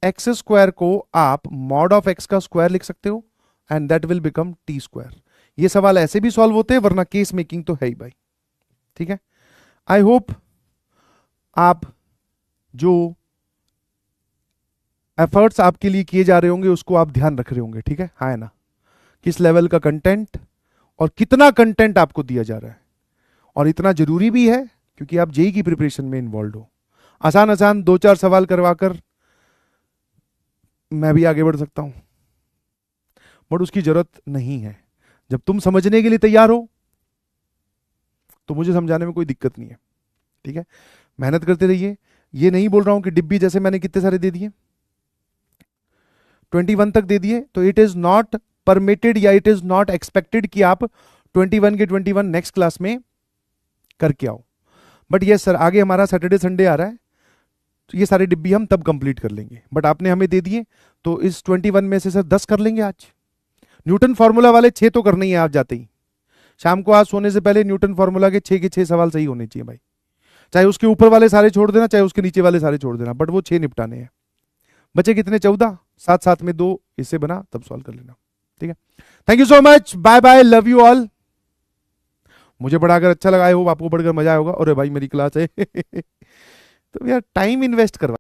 x² को आप मॉड ऑफ एक्स का स्क्वायर लिख सकते हो and that will become t²। ये सवाल ऐसे भी सॉल्व होते हैं, वरना केस मेकिंग तो है ही भाई। ठीक है, आई होप आप जो एफर्ट्स आपके लिए किए जा रहे होंगे उसको आप ध्यान रख रहे होंगे। ठीक है, हाँ है ना, किस लेवल का कंटेंट और कितना कंटेंट आपको दिया जा रहा है, और इतना जरूरी भी है क्योंकि आप जेई की प्रिपरेशन में इन्वॉल्व हो। आसान आसान 2-4 सवाल करवाकर मैं भी आगे बढ़ सकता हूं, बट उसकी जरूरत नहीं है। जब तुम समझने के लिए तैयार हो तो मुझे समझाने में कोई दिक्कत नहीं है। ठीक है, मेहनत करते रहिए, ये नहीं बोल रहा हूं कि डिब्बी जैसे मैंने कितने सारे दे दिए, 21 तक दे दिए, तो इट इज नॉट परमिटेड या इट इज नॉट एक्सपेक्टेड कि आप 21 के 21 नेक्स्ट क्लास में करके आओ। बट यस सर, आगे हमारा सैटरडे संडे आ रहा है, तो ये सारे डिब्बी हम तब कंप्लीट कर लेंगे। बट आपने हमें दे दिए, तो इस 21 में से सर 10 कर लेंगे आज। न्यूटन फॉर्मूला वाले 6 तो करने ही है आप जाते ही। शाम को आज सोने से पहले न्यूटन फॉर्मूला के 6 सवाल सही होने चाहिए भाई। चाहे उसके ऊपर वाले सारे छोड़ देना, चाहे उसके नीचे वाले सारे छोड़ देना, बट वो 6 निपटाने हैं। बचे कितने? 14, साथ साथ में 2 इससे बना, तब सॉल्व कर लेना। ठीक है, thank you so much, bye bye, love you all. मुझे पढ़ाकर अच्छा लगा, आई होप आपको पढ़कर मजा आया होगा। अरे भाई मेरी क्लास है तो यार टाइम इन्वेस्ट करवा